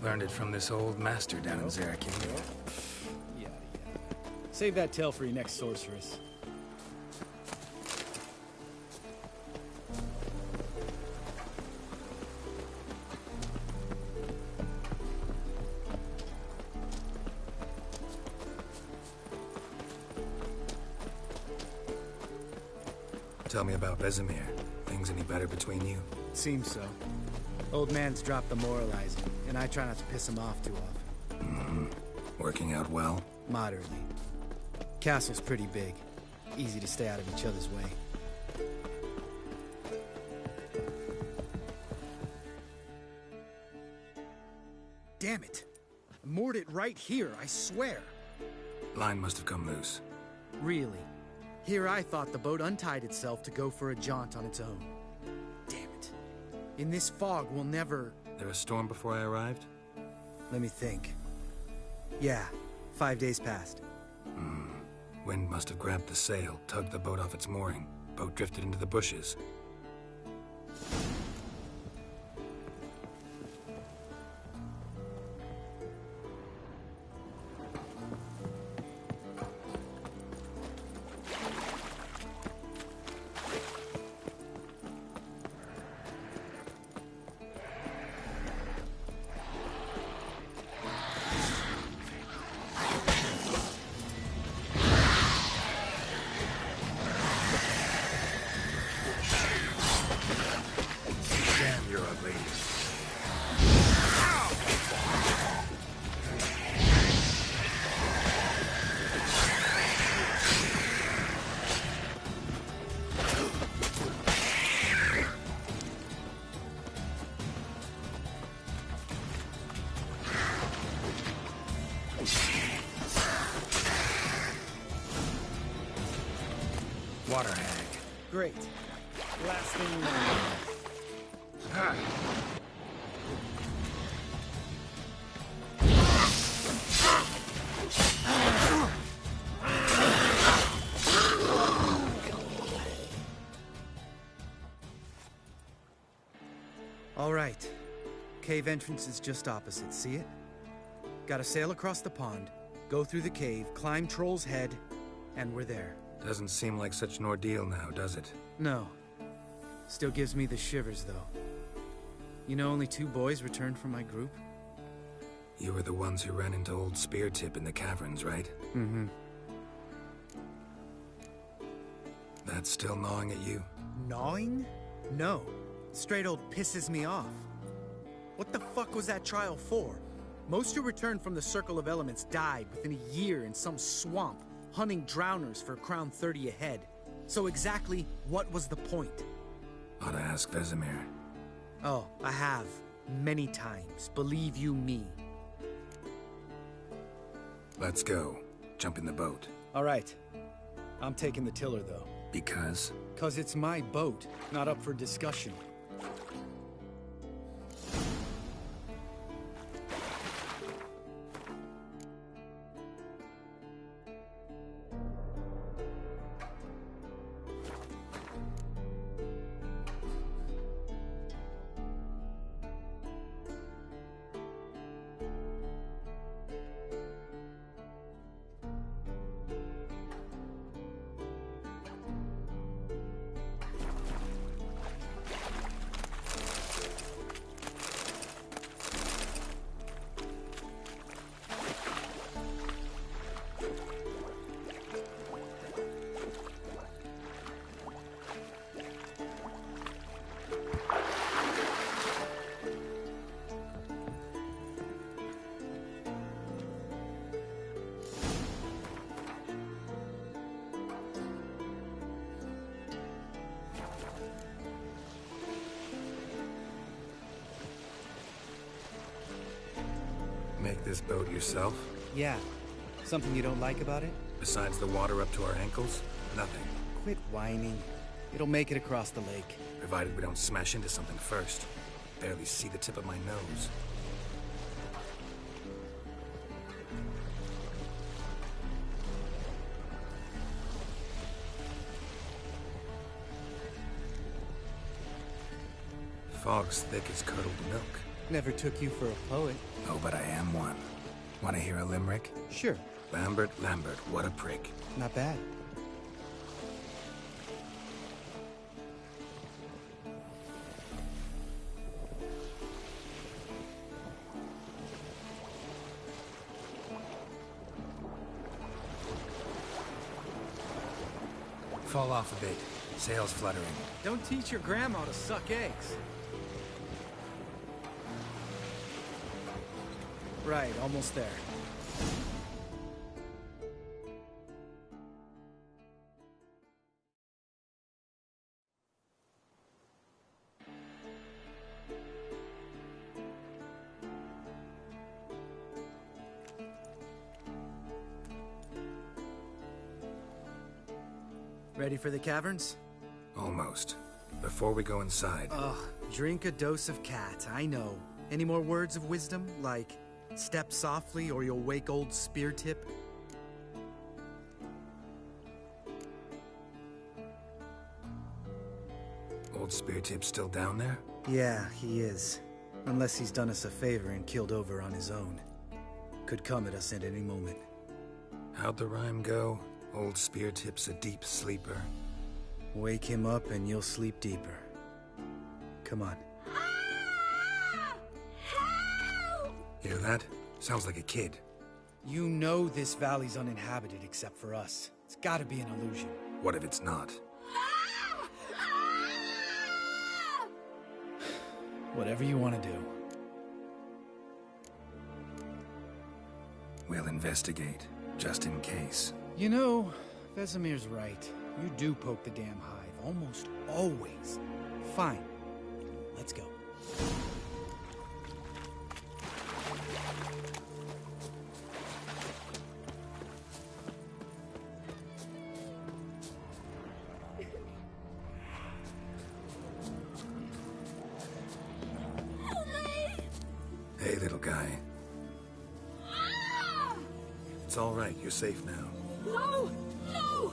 Learned it from this old master down in Zerakin. Yeah. Save that tale for your next sorceress. Tell me about Vesemir. Things any better between you? Seems so. Old man's dropped the moralizing, and I try not to piss him off too often. Working out well? Moderately. Castle's pretty big. Easy to stay out of each other's way. Damn it! I moored it right here, I swear. Line must have come loose. Really? Here I thought the boat untied itself to go for a jaunt on its own. Damn it. In this fog, we'll never... There a storm before I arrived? Let me think. Yeah, 5 days passed. Wind must have grabbed the sail, tugged the boat off its mooring. Boat drifted into the bushes. water hag. Great. Last thing we know. All right. Cave entrance is just opposite, see it? Gotta sail across the pond, go through the cave, climb Troll's Head, and we're there. Doesn't seem like such an ordeal now, does it? No. Still gives me the shivers, though. You know only 2 boys returned from my group? You were the ones who ran into old Speartip in the caverns, right? Mm-hmm. That's still gnawing at you? Gnawing? No. Straight old pisses me off. What the fuck was that trial for? Most who returned from the Circle of Elements died within a year in some swamp, hunting drowners for Crown 30 a head. So exactly what was the point? Ought to ask Vesemir. Oh, I have. Many times. Believe you me. Let's go. Jump in the boat. All right. I'm taking the tiller, though. Because? 'Cause it's my boat, not up for discussion. Make this boat yourself? Yeah. Something you don't like about it? Besides the water up to our ankles? Nothing. Quit whining. It'll make it across the lake. Provided we don't smash into something first. Barely see the tip of my nose. Fog's thick as curdled milk. Never took you for a poet. Oh, but I am one. Want to hear a limerick? Sure. Lambert, Lambert, what a prick. Not bad. Fall off a bit. Sails fluttering. Don't teach your grandma to suck eggs. Right, almost there. Ready for the caverns? Almost. Before we go inside... Ugh, drink a dose of cat, I know. Any more words of wisdom, like... step softly or you'll wake old Speartip? Old Speartip's still down there? Yeah, he is. Unless he's done us a favor and killed over on his own. Could come at us at any moment. How'd the rhyme go? Old Speartip's a deep sleeper. Wake him up and you'll sleep deeper. Come on. Hear that? Sounds like a kid. You know this valley's uninhabited except for us. It's gotta be an illusion. What if it's not? Whatever you want to do. We'll investigate, just in case. You know, Vesemir's right. You do poke the damn hive, almost always. Fine. Let's go. little guy. It's all right. You're safe now. No! No!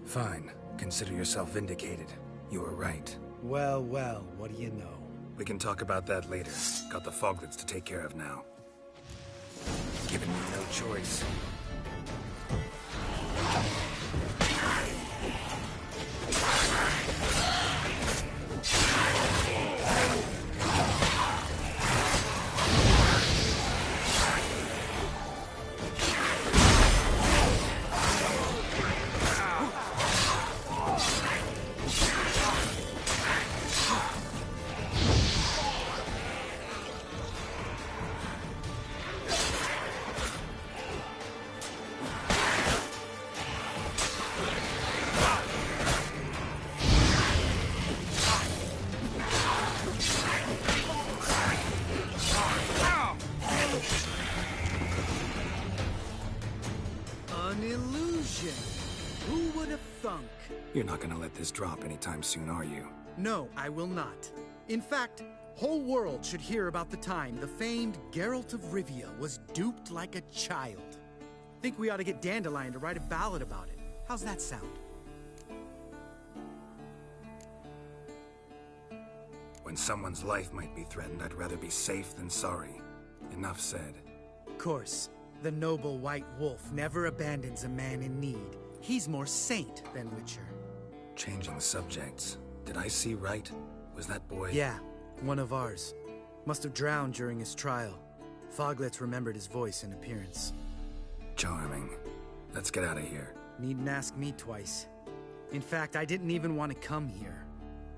Fine. Consider yourself vindicated. You were right. Well, well, what do you know? We can talk about that later. Got the foglets to take care of now. Giving me no choice. An illusion. Who would have thunk? You're not gonna let this drop anytime soon, are you? No, I will not. In fact, whole world should hear about the time the famed Geralt of Rivia was duped like a child. Think we ought to get Dandelion to write a ballad about it. How's that sound? When someone's life might be threatened, I'd rather be safe than sorry. Enough said. Of course, the noble white wolf never abandons a man in need. He's more saint than Witcher. Changing subjects. Did I see right? Was that boy... Yeah, one of ours. Must have drowned during his trial. Foglets remembered his voice and appearance. Charming. Let's get out of here. Needn't ask me twice. In fact, I didn't even want to come here.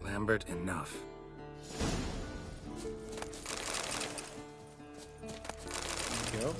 Lambert, enough. Geralt?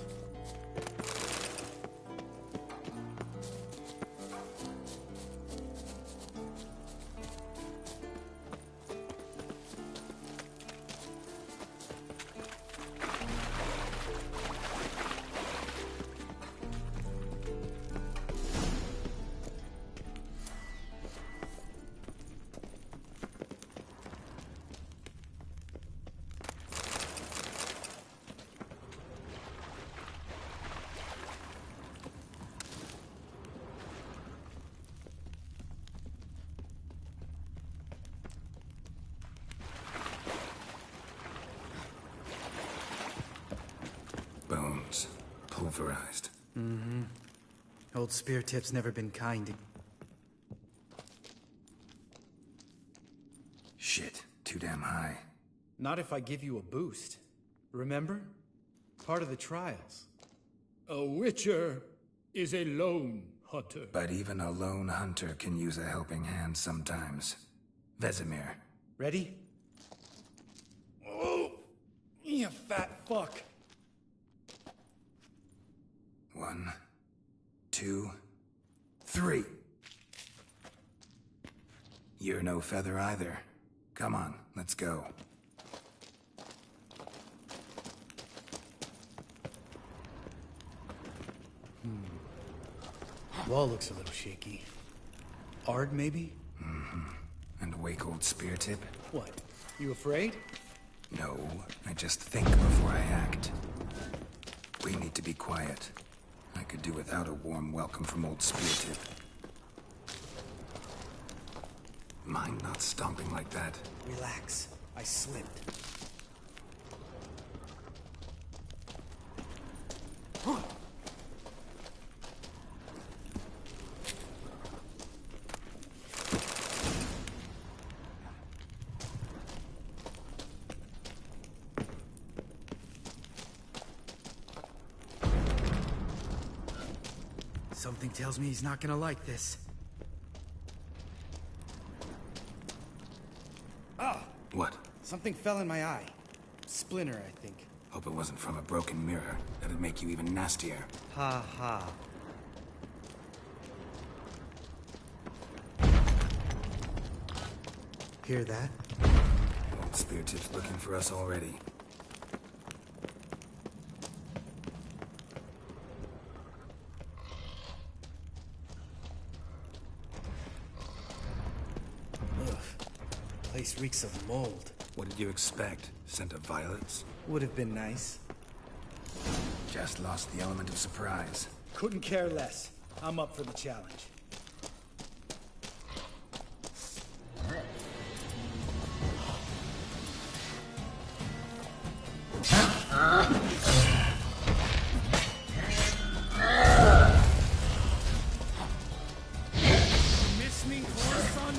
Bones. Pulverized. Mm-hmm. Old Spear Tip's never been kind to... Shit. Too damn high. Not if I give you a boost. Remember? Part of the trials. A witcher is a lone hunter. But even a lone hunter can use a helping hand sometimes. Vesemir. Ready? Oh! You fat fuck! 1, 2, 3. You're no feather either. Come on, let's go. Wall looks a little shaky. Ard, maybe? Mm-hmm. And wake old Spear Tip? What? You afraid? No, I just think before I act. We need to be quiet. I could do without a warm welcome from old Spear Tip. Mind not stomping like that. Relax. I slipped. Something tells me he's not gonna like this. Ah! What? Something fell in my eye. Splinter, I think. Hope it wasn't from a broken mirror. That'd make you even nastier. Ha ha. Hear that? Old Spear Tip's looking for us already. Ugh. Place reeks of mold. What did you expect? Scent of violets? Would have been nice. Just lost the element of surprise. Couldn't care less. I'm up for the challenge. Miss me, horse son?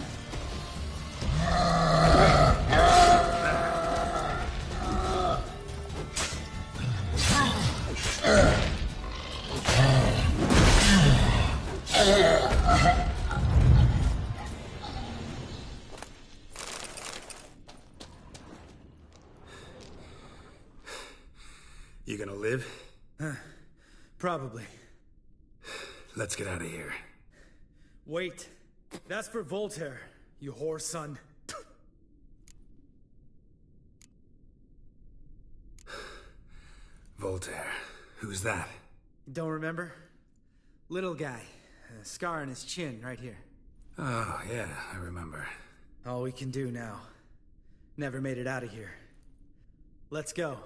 You gonna live? Probably. Let's get out of here. Wait. That's for Voltaire, you whore son. Voltaire. Who's that? Don't remember? Little guy. A scar on his chin, right here. Oh, yeah, I remember. All we can do now. Never made it out of here. Let's go.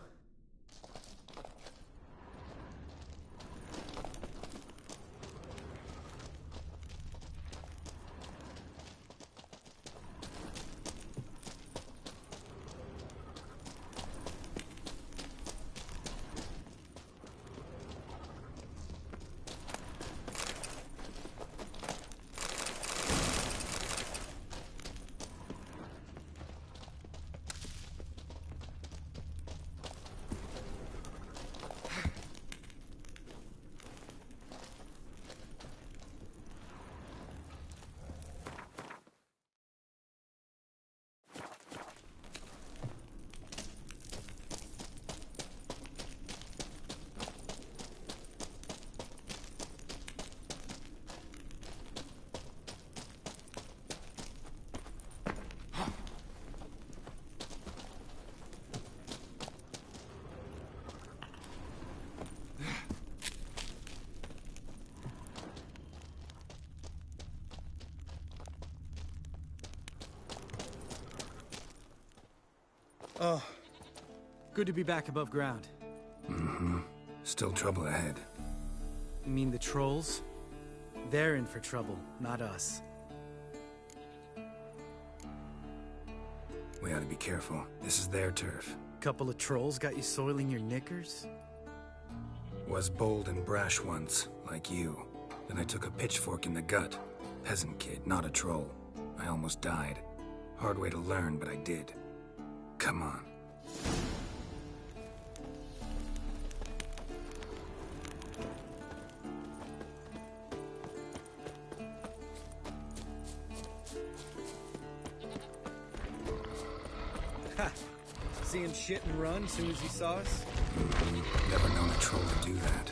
Oh, good to be back above ground. Mm-hmm. Still trouble ahead. You mean the trolls? They're in for trouble, not us. We ought to be careful. This is their turf. Couple of trolls got you soiling your knickers? Was bold and brash once, like you. Then I took a pitchfork in the gut. Peasant kid, not a troll. I almost died. Hard way to learn, but I did. Come on. Ha! See him shit and run as soon as he saw us? Never known a troll to do that.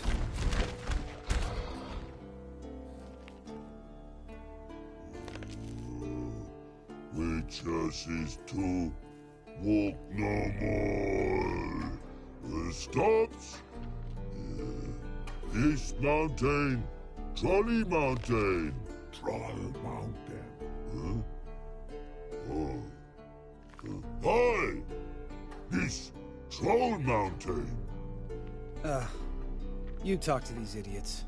Witches is to walk no more. Stops. This mountain, Trolley Mountain. Troll Mountain. Huh? Oh. Hi! This Troll Mountain. You talk to these idiots.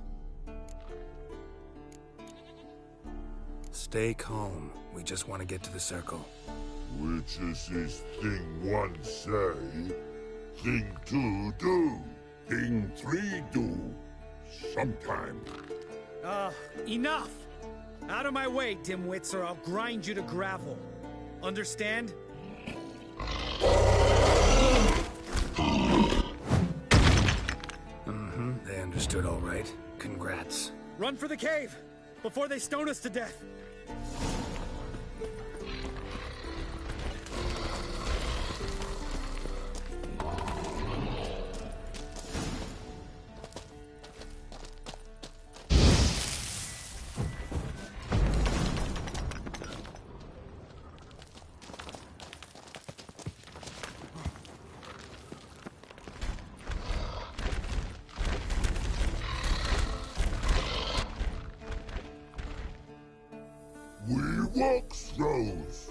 Stay calm. We just want to get to the circle. Witches is thing one say, thing two do, thing three do. Sometime. Enough! Out of my way, dimwits, or I'll grind you to gravel. Understand? Mm-hmm. They understood all right. Congrats. Run for the cave! Before they stone us to death! We walk throws.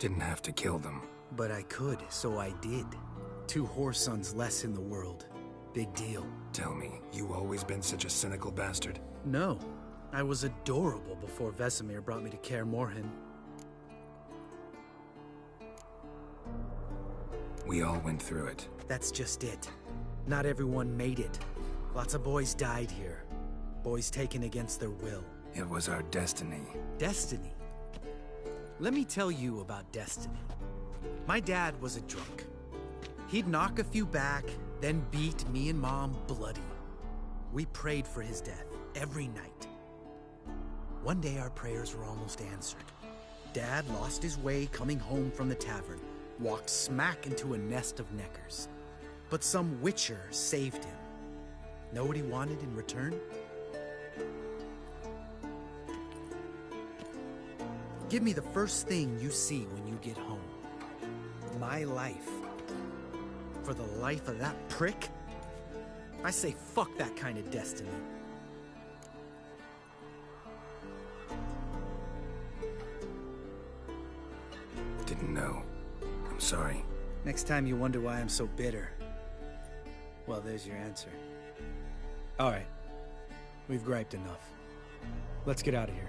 Didn't have to kill them. But I could, so I did. 2 Horse Sons less in the world. Big deal. Tell me, you always been such a cynical bastard? No. I was adorable before Vesemir brought me to Kaer Morhen. We all went through it. That's just it. Not everyone made it. Lots of boys died here. Boys taken against their will. It was our destiny. Destiny? Let me tell you about destiny. My dad was a drunk. He'd knock a few back, then beat me and Mom bloody. We prayed for his death every night. One day our prayers were almost answered. Dad lost his way coming home from the tavern, walked smack into a nest of neckers. But some witcher saved him. Know what he wanted in return? Give me the first thing you see when you get home. My life. For the life of that prick? I say fuck that kind of destiny. Didn't know. I'm sorry. Next time you wonder why I'm so bitter, well, there's your answer. All right. We've griped enough. Let's get out of here.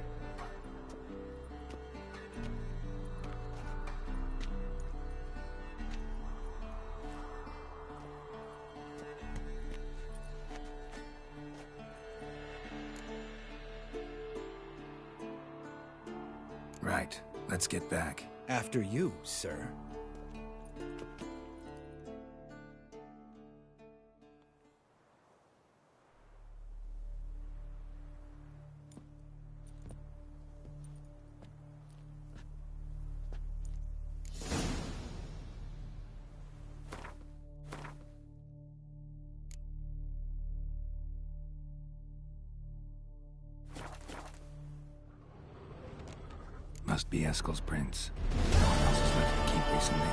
Right. Let's get back. After you, sir. Must be Eskel's prints. No one else has left the keep recently.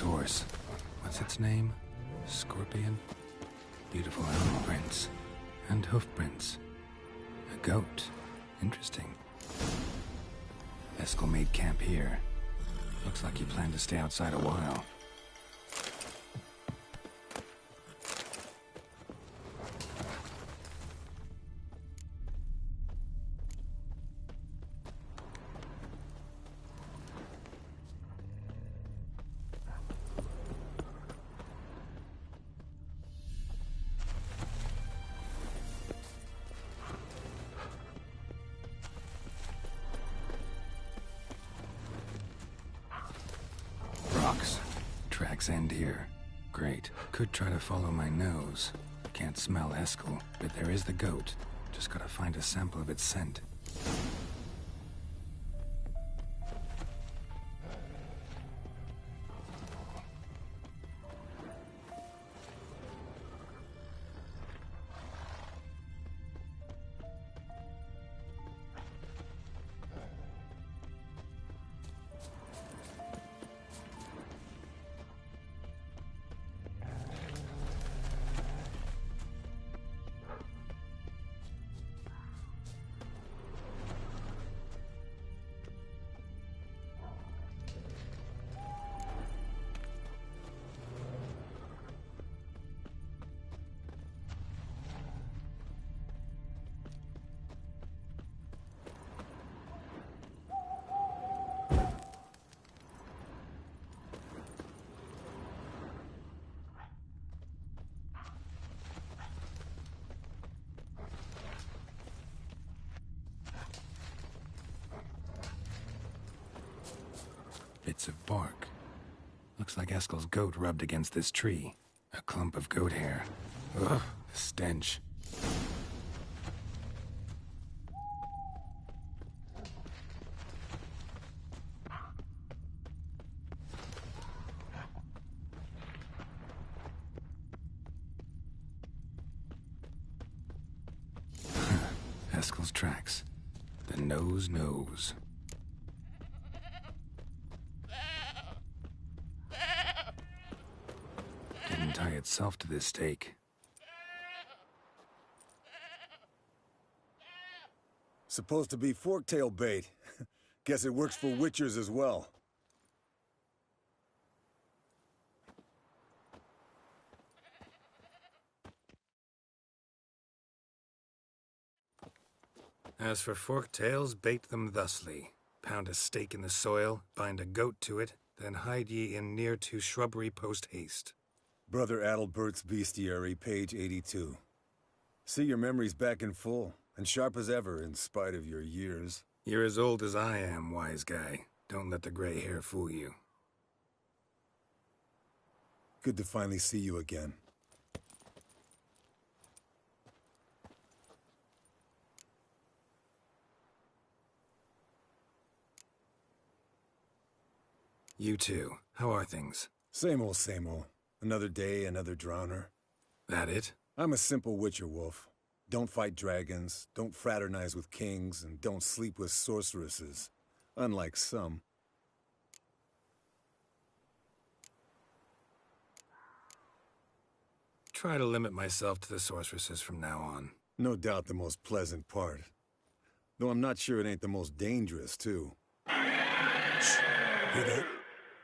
horse. What's its name? Scorpion? Beautiful animal prints. And hoof prints. A goat. Interesting. Eskel made camp here. Looks like he planned to stay outside a while. Tracks end here. Great. Could try to follow my nose. Can't smell Eskel, but there is the goat. Just gotta find a sample of its scent. Bits of bark. Looks like Eskel's goat rubbed against this tree. A clump of goat hair. Ugh, stench. Eskel's tracks. The nose knows. Didn't tie itself to this stake. Supposed to be forktail bait. Guess it works for witchers as well. As for forktails, bait them thusly. Pound a stake in the soil, bind a goat to it, then hide ye in near to shrubbery post haste. Brother Adalbert's Bestiary, page 82. See your memories back in full, and sharp as ever in spite of your years. You're as old as I am, wise guy. Don't let the gray hair fool you. Good to finally see you again. You too. How are things? Same old, same old. Another day, another drowner. That it? I'm a simple witcher wolf. Don't fight dragons, don't fraternize with kings, and don't sleep with sorceresses. Unlike some. Try to limit myself to the sorceresses from now on. No doubt the most pleasant part. Though I'm not sure it ain't the most dangerous, too. Shh. Hear that?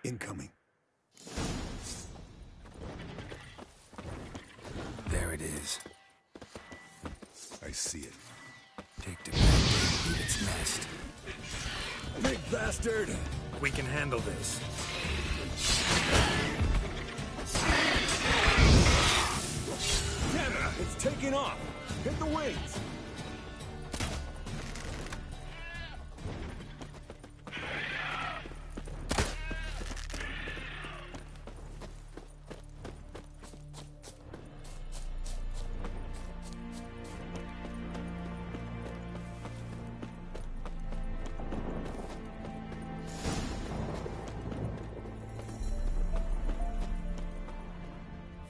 Incoming. There it is. I see it. Take to bed and eat its nest. Big bastard! We can handle this. Damn it! It's taking off! Hit the wings!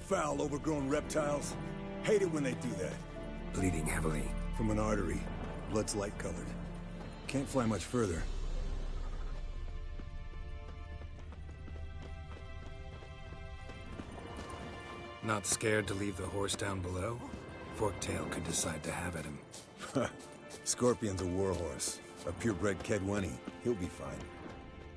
Foul, overgrown reptiles. Hate it when they do that. Bleeding heavily. From an artery. Blood's light-colored. Can't fly much further. Not scared to leave the horse down below? Forktail could decide to have at him. Scorpion's a warhorse. A purebred Kedwenny. He'll be fine.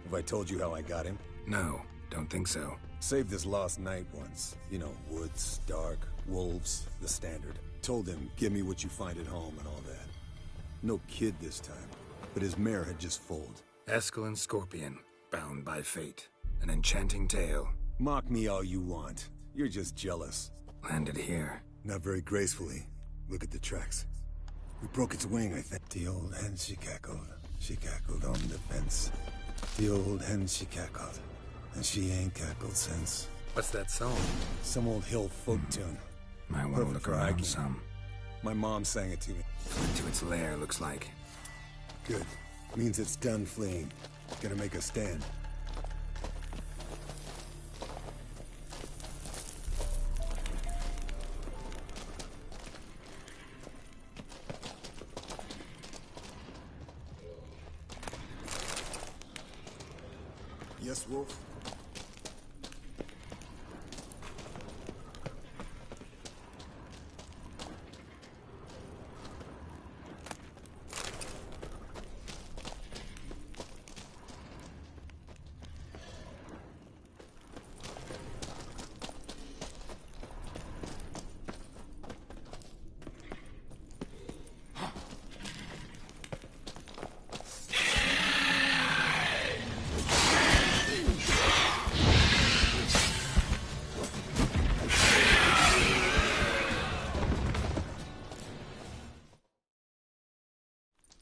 Have I told you how I got him? No, don't think so. Saved this lost knight once. You know, woods, dark, wolves, the standard. Told him, give me what you find at home and all that. No kid this time, but his mare had just foaled. Eskel Scorpion, bound by fate. An enchanting tale. Mock me all you want. You're just jealous. Landed here. Not very gracefully. Look at the tracks. We broke its wing, I think. The old hen, she cackled. She cackled on the fence. The old hen, she cackled. And she ain't cackled since. What's that song? Some old hill folk tune. Might want to look around some. My mom sang it to me. Fled to its lair, looks like. Good. Means it's done fleeing. Gonna make a stand. Yes, Wolf?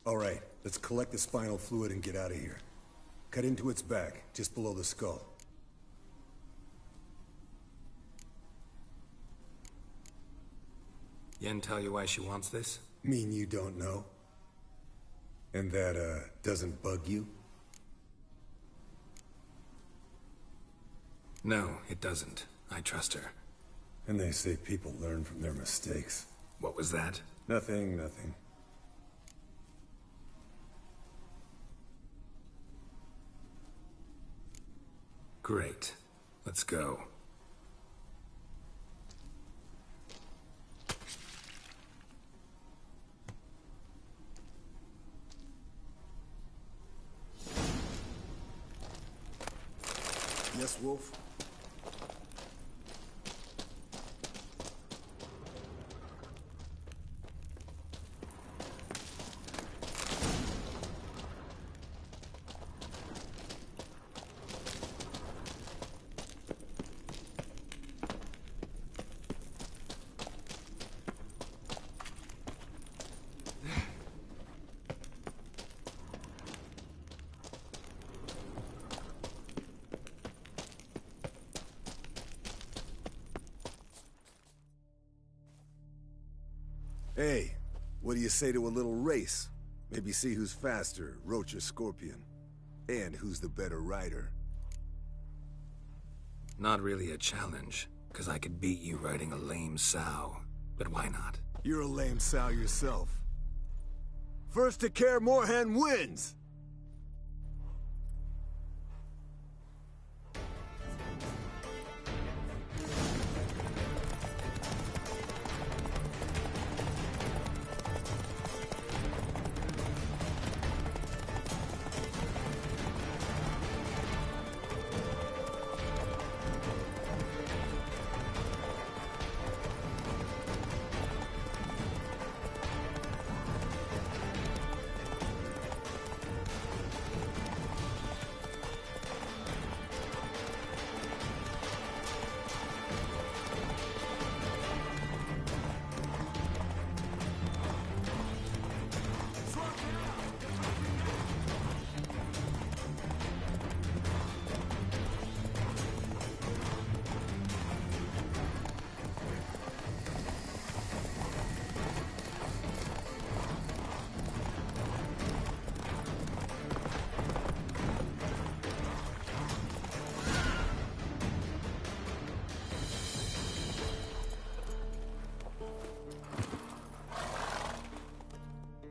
All right, let's collect the spinal fluid and get out of here. Cut into its back, just below the skull. Yen tell you why she wants this? Mean you don't know? And that, doesn't bug you? No, it doesn't. I trust her. And they say people learn from their mistakes. What was that? Nothing, nothing. Great. Let's go. Yes, Wolf? Hey, what do you say to a little race? Maybe see who's faster, Roach or Scorpion. And who's the better rider. Not really a challenge, because I could beat you riding a lame sow. But why not? You're a lame sow yourself. First to Kaer Morhen wins!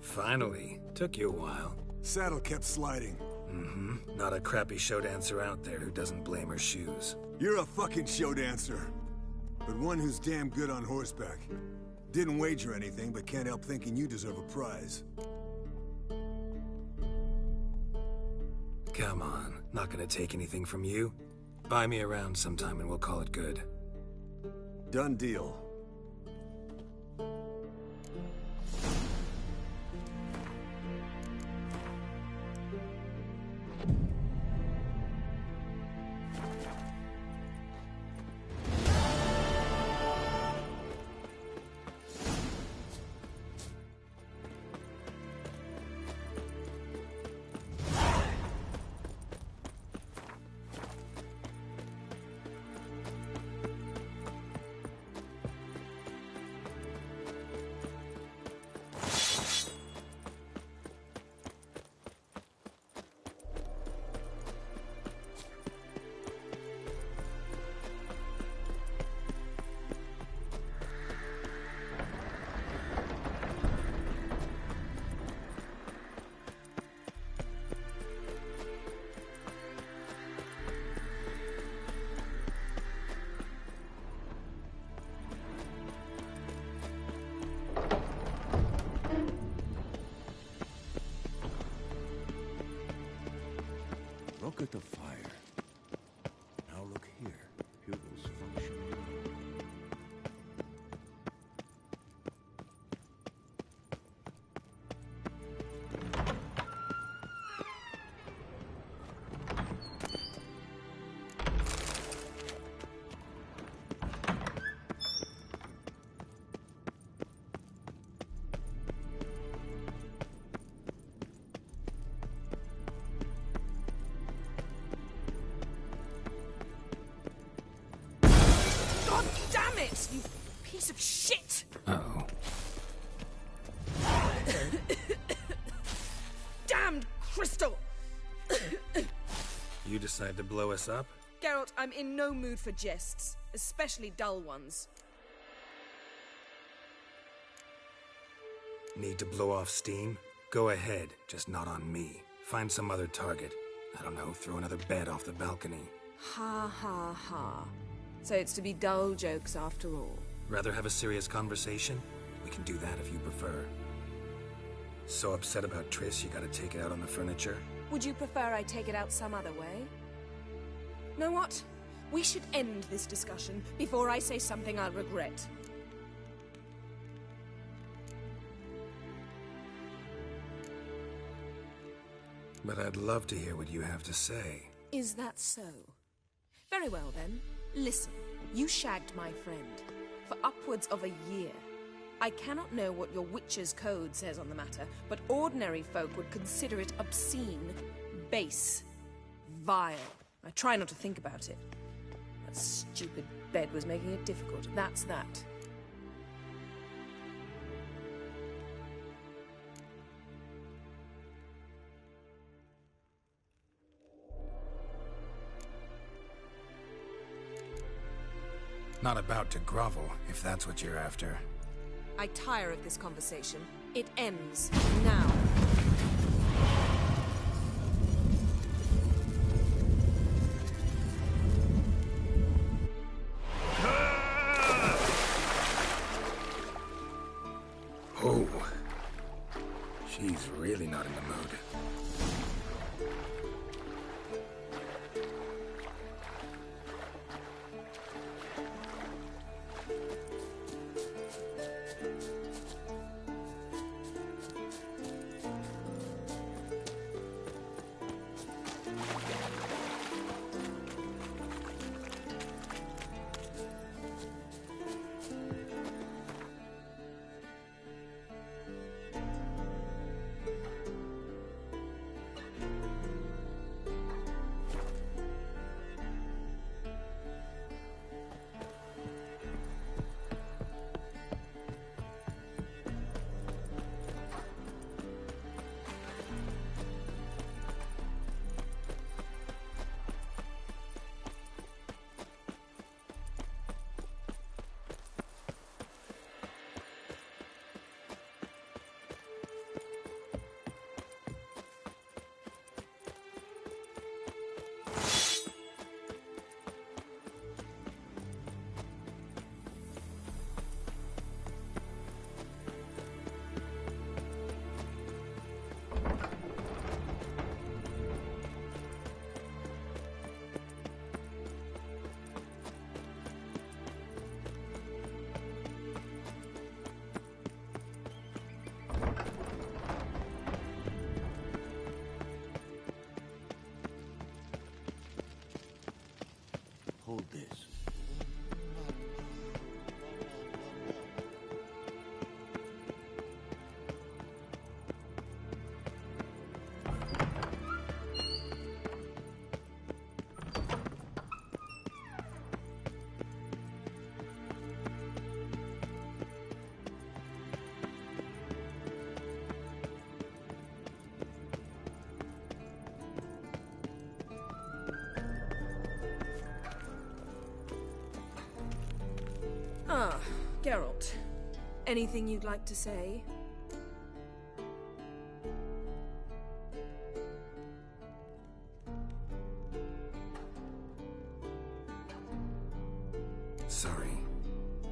Finally. Took you a while. Saddle kept sliding. Mm-hmm. Not a crappy show dancer out there who doesn't blame her shoes. You're a fucking show dancer. but one who's damn good on horseback. Didn't wager anything, but can't help thinking you deserve a prize. Come on, not gonna take anything from you. Buy me around sometime and we'll call it good. Done deal. Look at the fire. Now look here. Pupils function. Damn it, you piece of shit! Uh-oh. Damned crystal! You decide to blow us up? Geralt, I'm in no mood for jests, especially dull ones. Need to blow off steam? Go ahead, just not on me. Find some other target. I don't know, throw another bed off the balcony. Ha ha ha. So it's to be dull jokes after all. Rather have a serious conversation? We can do that if you prefer. So upset about Triss you gotta take it out on the furniture? Would you prefer I take it out some other way? Know what? We should end this discussion before I say something I'll regret. But I'd love to hear what you have to say. Is that so? Very well then. Listen, you shagged my friend for upwards of a year. I cannot know what your witch's code says on the matter, but ordinary folk would consider it obscene, base, vile. I try not to think about it. That stupid bed was making it difficult. That's that. Not about to grovel, if that's what you're after. I tire of this conversation. It ends now. Oh. She's really not in the mood. Ah, Geralt. Anything you'd like to say? Sorry.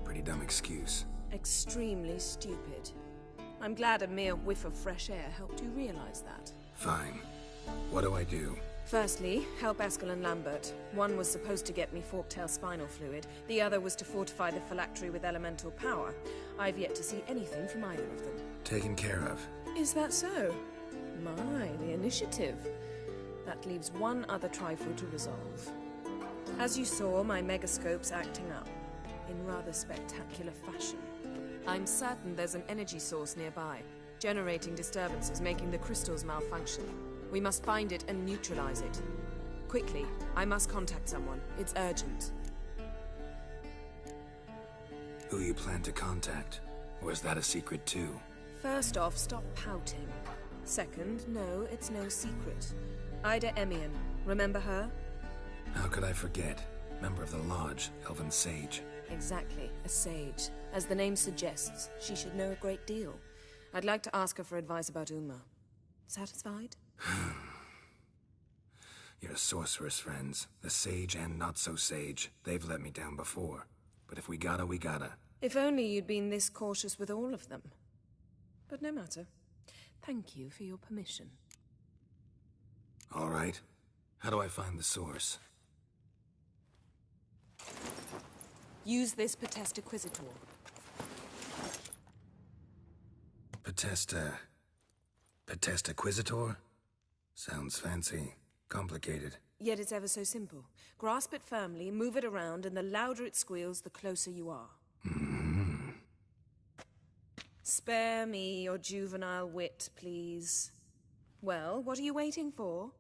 Pretty dumb excuse. Extremely stupid. I'm glad a mere whiff of fresh air helped you realize that. Fine. What do I do? Firstly, help Eskel and Lambert. One was supposed to get me forktail spinal fluid, the other was to fortify the phylactery with elemental power. I've yet to see anything from either of them. Taken care of. Is that so? My, the initiative. That leaves one other trifle to resolve. As you saw, my megascope's acting up, in rather spectacular fashion. I'm certain there's an energy source nearby, generating disturbances, making the crystals malfunction. We must find it and neutralize it. Quickly, I must contact someone. It's urgent. Who you plan to contact? Or is that a secret too? First off, stop pouting. Second, no, it's no secret. Ida Emian. Remember her? How could I forget? Member of the Lodge, Elven Sage. Exactly, a sage. As the name suggests, she should know a great deal. I'd like to ask her for advice about Uma. Satisfied? Your sorceress friends, the sage and not-so-sage, they've let me down before. But if we gotta, we gotta. If only you'd been this cautious with all of them. But no matter. Thank you for your permission. All right. How do I find the source? Use this Potesta Quisitor. Potesta Quisitor? Sounds fancy. Complicated. Yet it's ever so simple. Grasp it firmly, move it around, and the louder it squeals, the closer you are. Mm-hmm. Spare me your juvenile wit, please. Well, what are you waiting for?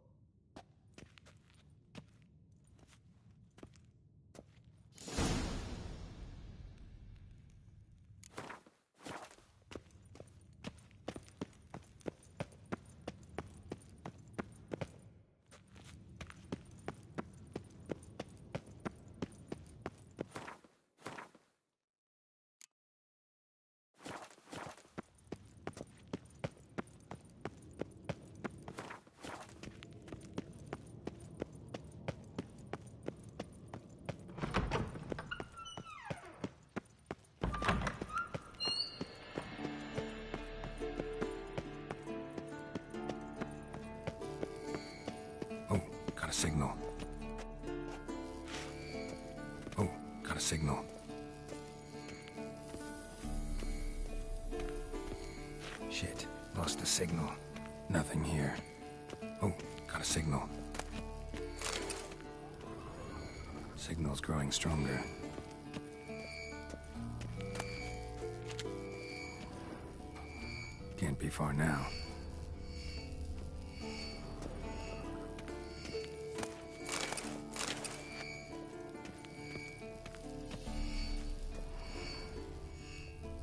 Got a signal. Oh, got a signal. Shit, lost the signal. Nothing here. Oh, got a signal. Signal's growing stronger. Can't be far now.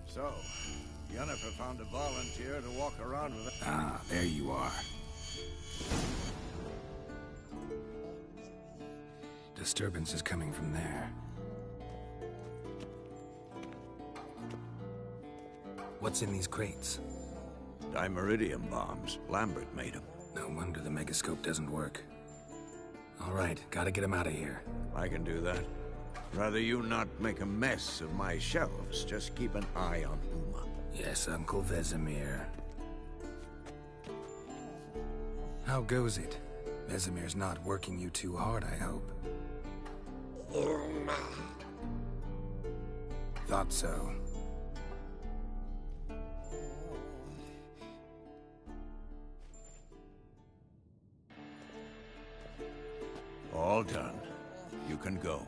So, Yennefer found a volunteer to walk around with her. Ah, there you are. Disturbance is coming from there. What's in these crates? Dimeridium bombs. Lambert made them. No wonder the megascope doesn't work. All right, gotta get him out of here. I can do that. Rather you not make a mess of my shelves. Just keep an eye on Uma. Yes, Uncle Vesemir. How goes it? Vesemir's not working you too hard, I hope. Uma. Thought so. All done. You can go.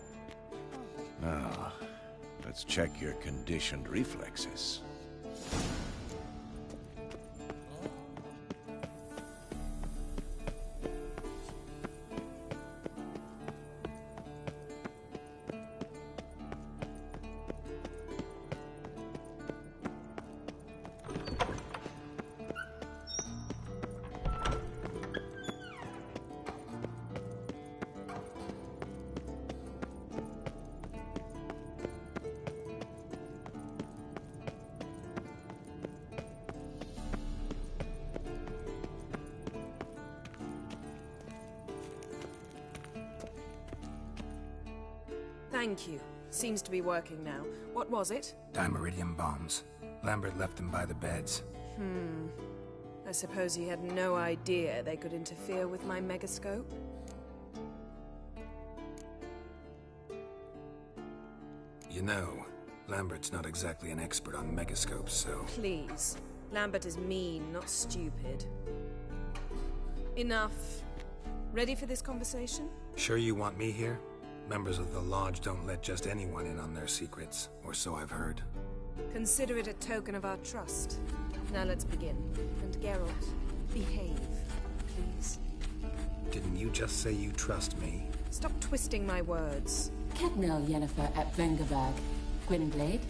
Now, let's check your conditioned reflexes. Thank you. Seems to be working now. What was it? Dimeridium bombs. Lambert left them by the beds. I suppose he had no idea they could interfere with my megascope? You know, Lambert's not exactly an expert on megascopes, so... Please. Lambert is mean, not stupid. Enough. Ready for this conversation? Sure you want me here? Members of the Lodge don't let just anyone in on their secrets, or so I've heard. Consider it a token of our trust. Now let's begin. And Geralt, behave, please. Didn't you just say you trust me? Stop twisting my words. Cadnell Yennefer at Vengerberg. Gwynblade?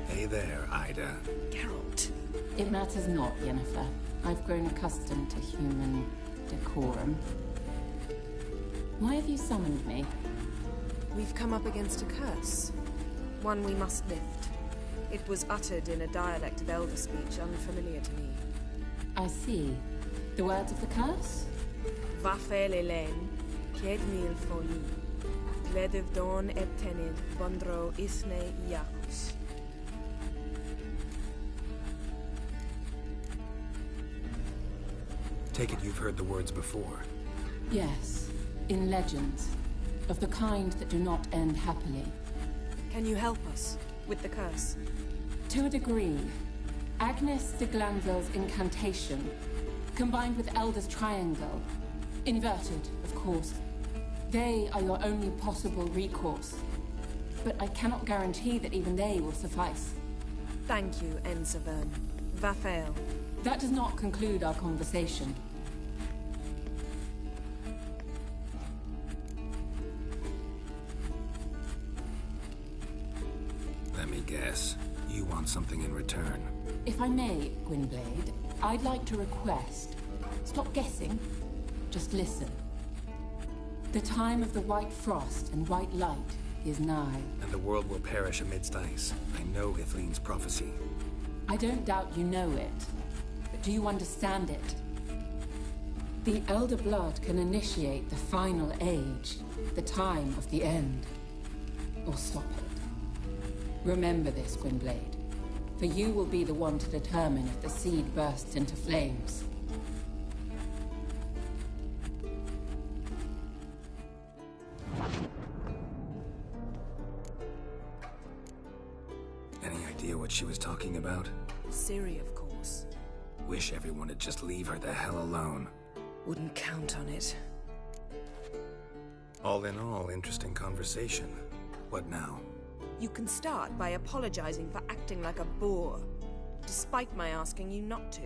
Hey there, Ida. Geralt. It matters not, Yennefer. I've grown accustomed to human decorum. Why have you summoned me? We've come up against a curse. One we must lift. It was uttered in a dialect of Elder speech unfamiliar to me. I see. The words of the curse? Vafel Elen, Kied Mil Foli, Gledev Don et Tenid, Bondro Isne Iacus. Take it you've heard the words before. Yes. In legends. Of the kind that do not end happily. Can you help us with the curse? To a degree. Agnes de Glanville's incantation, combined with Elder's triangle, inverted, of course. They are your only possible recourse. But I cannot guarantee that even they will suffice. Thank you, Ensavern. Vafel. That does not conclude our conversation. Let me guess. You want something in return. If I may, Gwynblade, I'd like to request... Stop guessing. Just listen. The time of the white frost and white light is nigh. And the world will perish amidst ice. I know Ithleen's prophecy. I don't doubt you know it. But do you understand it? The Elder Blood can initiate the final age, the time of the end. Or stop it. Remember this, Gwynblade. For you will be the one to determine if the seed bursts into flames. Any idea what she was talking about? Ciri, of course. Wish everyone would just leave her the hell alone. Wouldn't count on it. All in all, interesting conversation. What now? You can start by apologizing for acting like a boor, despite my asking you not to.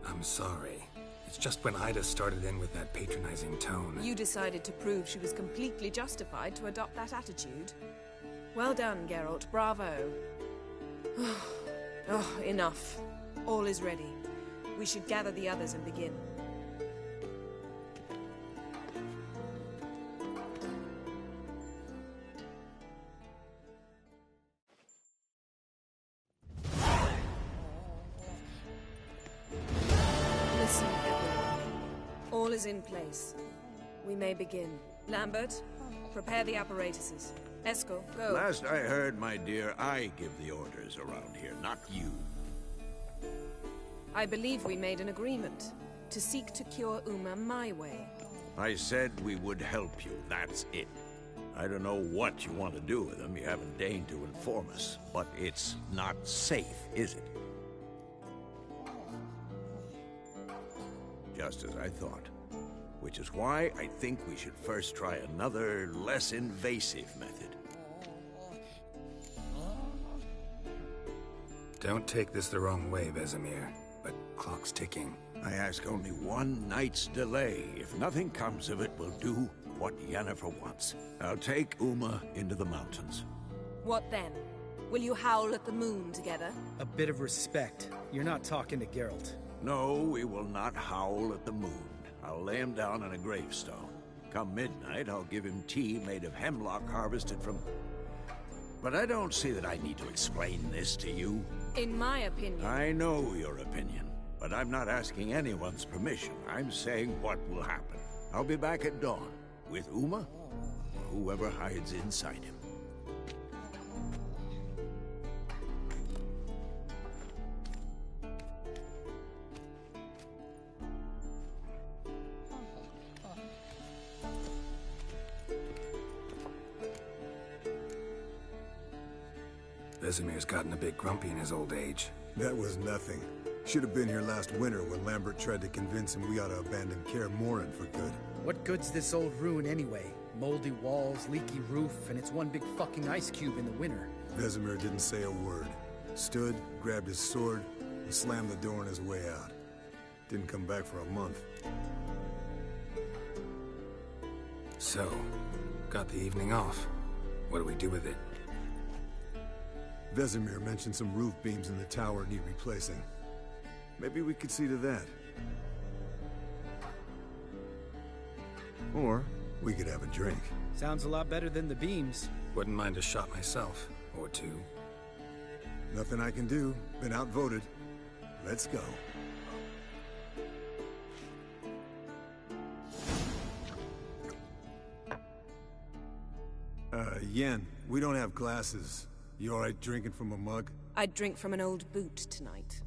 I'm sorry. It's just when Ida started in with that patronizing tone. You decided to prove she was completely justified to adopt that attitude. Well done, Geralt. Bravo. Oh, enough. All is ready. We should gather the others and begin. Listen, everyone. All is in place. We may begin. Lambert, prepare the apparatuses. Eskel, go. Last I heard, my dear, I give the orders around here, not you. I believe we made an agreement to seek to cure Uma my way. I said we would help you, that's it. I don't know what you want to do with them, you haven't deigned to inform us, but it's not safe, is it? Just as I thought. Which is why I think we should first try another, less invasive method. Don't take this the wrong way, Vesemir, but clock's ticking. I ask only one night's delay. If nothing comes of it, we'll do what Yennefer wants. I'll take Uma into the mountains. What then? Will you howl at the moon together? A bit of respect. You're not talking to Geralt. No, we will not howl at the moon. I'll lay him down on a gravestone. Come midnight, I'll give him tea made of hemlock harvested from... But I don't see that I need to explain this to you. In my opinion... I know your opinion. But I'm not asking anyone's permission. I'm saying what will happen. I'll be back at dawn, with Uma, or whoever hides inside him. Vesemir's gotten a bit grumpy in his old age. That was nothing. Should have been here last winter when Lambert tried to convince him we ought to abandon Kaer Morhen for good. What good's this old ruin anyway? Moldy walls, leaky roof, and it's one big fucking ice cube in the winter. Vesemir didn't say a word. Stood, grabbed his sword, and slammed the door on his way out. Didn't come back for a month. So, got the evening off. What do we do with it? Vesemir mentioned some roof beams in the tower need replacing. Maybe we could see to that. Or we could have a drink. Sounds a lot better than the beams. Wouldn't mind a shot myself, or two. Nothing I can do. Been outvoted. Let's go. Yen, we don't have glasses. You alright drinking from a mug? I'd drink from an old boot tonight.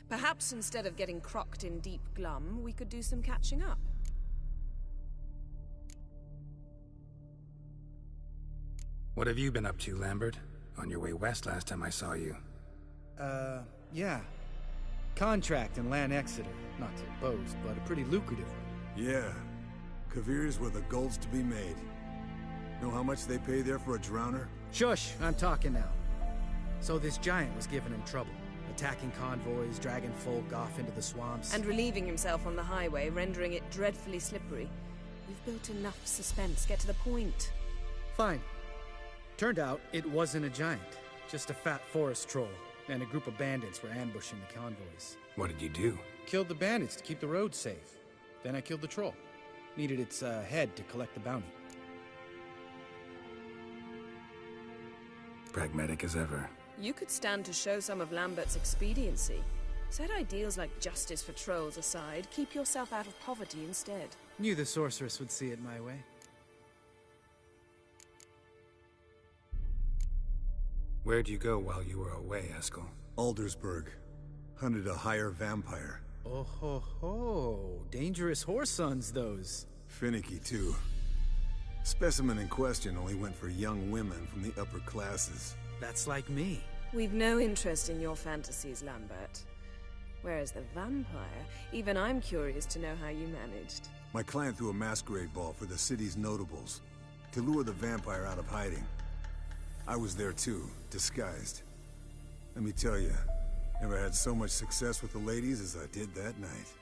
Perhaps instead of getting crocked in deep glum, we could do some catching up. What have you been up to, Lambert? On your way west last time I saw you. Yeah. Contract in Lan Exeter. Not to boast, but a pretty lucrative one. Yeah. Kavir's where the gold's to be made. Know how much they pay there for a drowner? Shush, I'm talking now. So this giant was giving him trouble. Attacking convoys, dragging folk off into the swamps. And relieving himself on the highway, rendering it dreadfully slippery. You've built enough suspense. Get to the point. Fine. Turned out it wasn't a giant. Just a fat forest troll. And a group of bandits were ambushing the convoys. What did you do? Killed the bandits to keep the road safe. Then I killed the troll. Needed its head to collect the bounty. Pragmatic as ever. You could stand to show some of Lambert's expediency. Set ideals like justice for trolls aside, keep yourself out of poverty instead. Knew the sorceress would see it my way. Where'd you go while you were away, Eskel? Aldersburg. Hunted a higher vampire. Oh ho ho. Dangerous horse sons, those. Finicky, too. Specimen in question only went for young women from the upper classes. That's like me. We've no interest in your fantasies, Lambert. Whereas the vampire, even I'm curious to know how you managed. My client threw a masquerade ball for the city's notables, to lure the vampire out of hiding. I was there too, disguised. Let me tell you, never had so much success with the ladies as I did that night.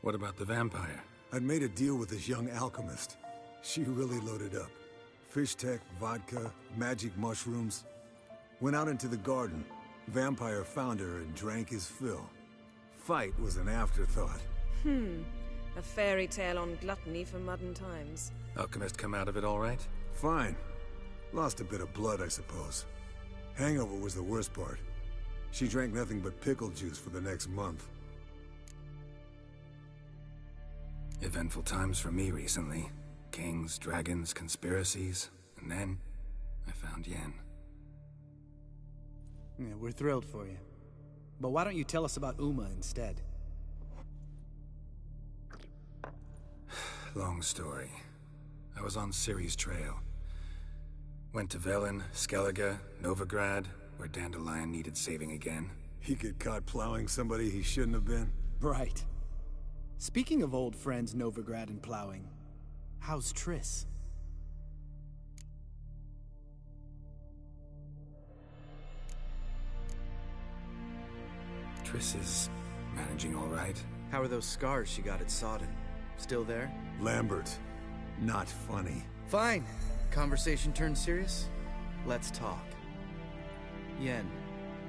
What about the vampire? I'd made a deal with this young alchemist. She really loaded up. Fish tech, vodka, magic mushrooms. Went out into the garden. Vampire found her and drank his fill. Fight was an afterthought. A fairy tale on gluttony for modern times. Alchemist come out of it all right? Fine. Lost a bit of blood, I suppose. Hangover was the worst part. She drank nothing but pickle juice for the next month. Eventful times for me recently. Kings, dragons, conspiracies, and then I found Yen. Yeah, we're thrilled for you. But why don't you tell us about Uma instead? Long story. I was on Ciri's trail. Went to Velen, Skellige, Novigrad, where Dandelion needed saving again. He get caught plowing somebody he shouldn't have been? Right. Speaking of old friends Novigrad and plowing, how's Triss? Triss is managing all right. How are those scars she got at Sodden? Still there? Lambert. Not funny. Fine. Conversation turned serious? Let's talk. Yen,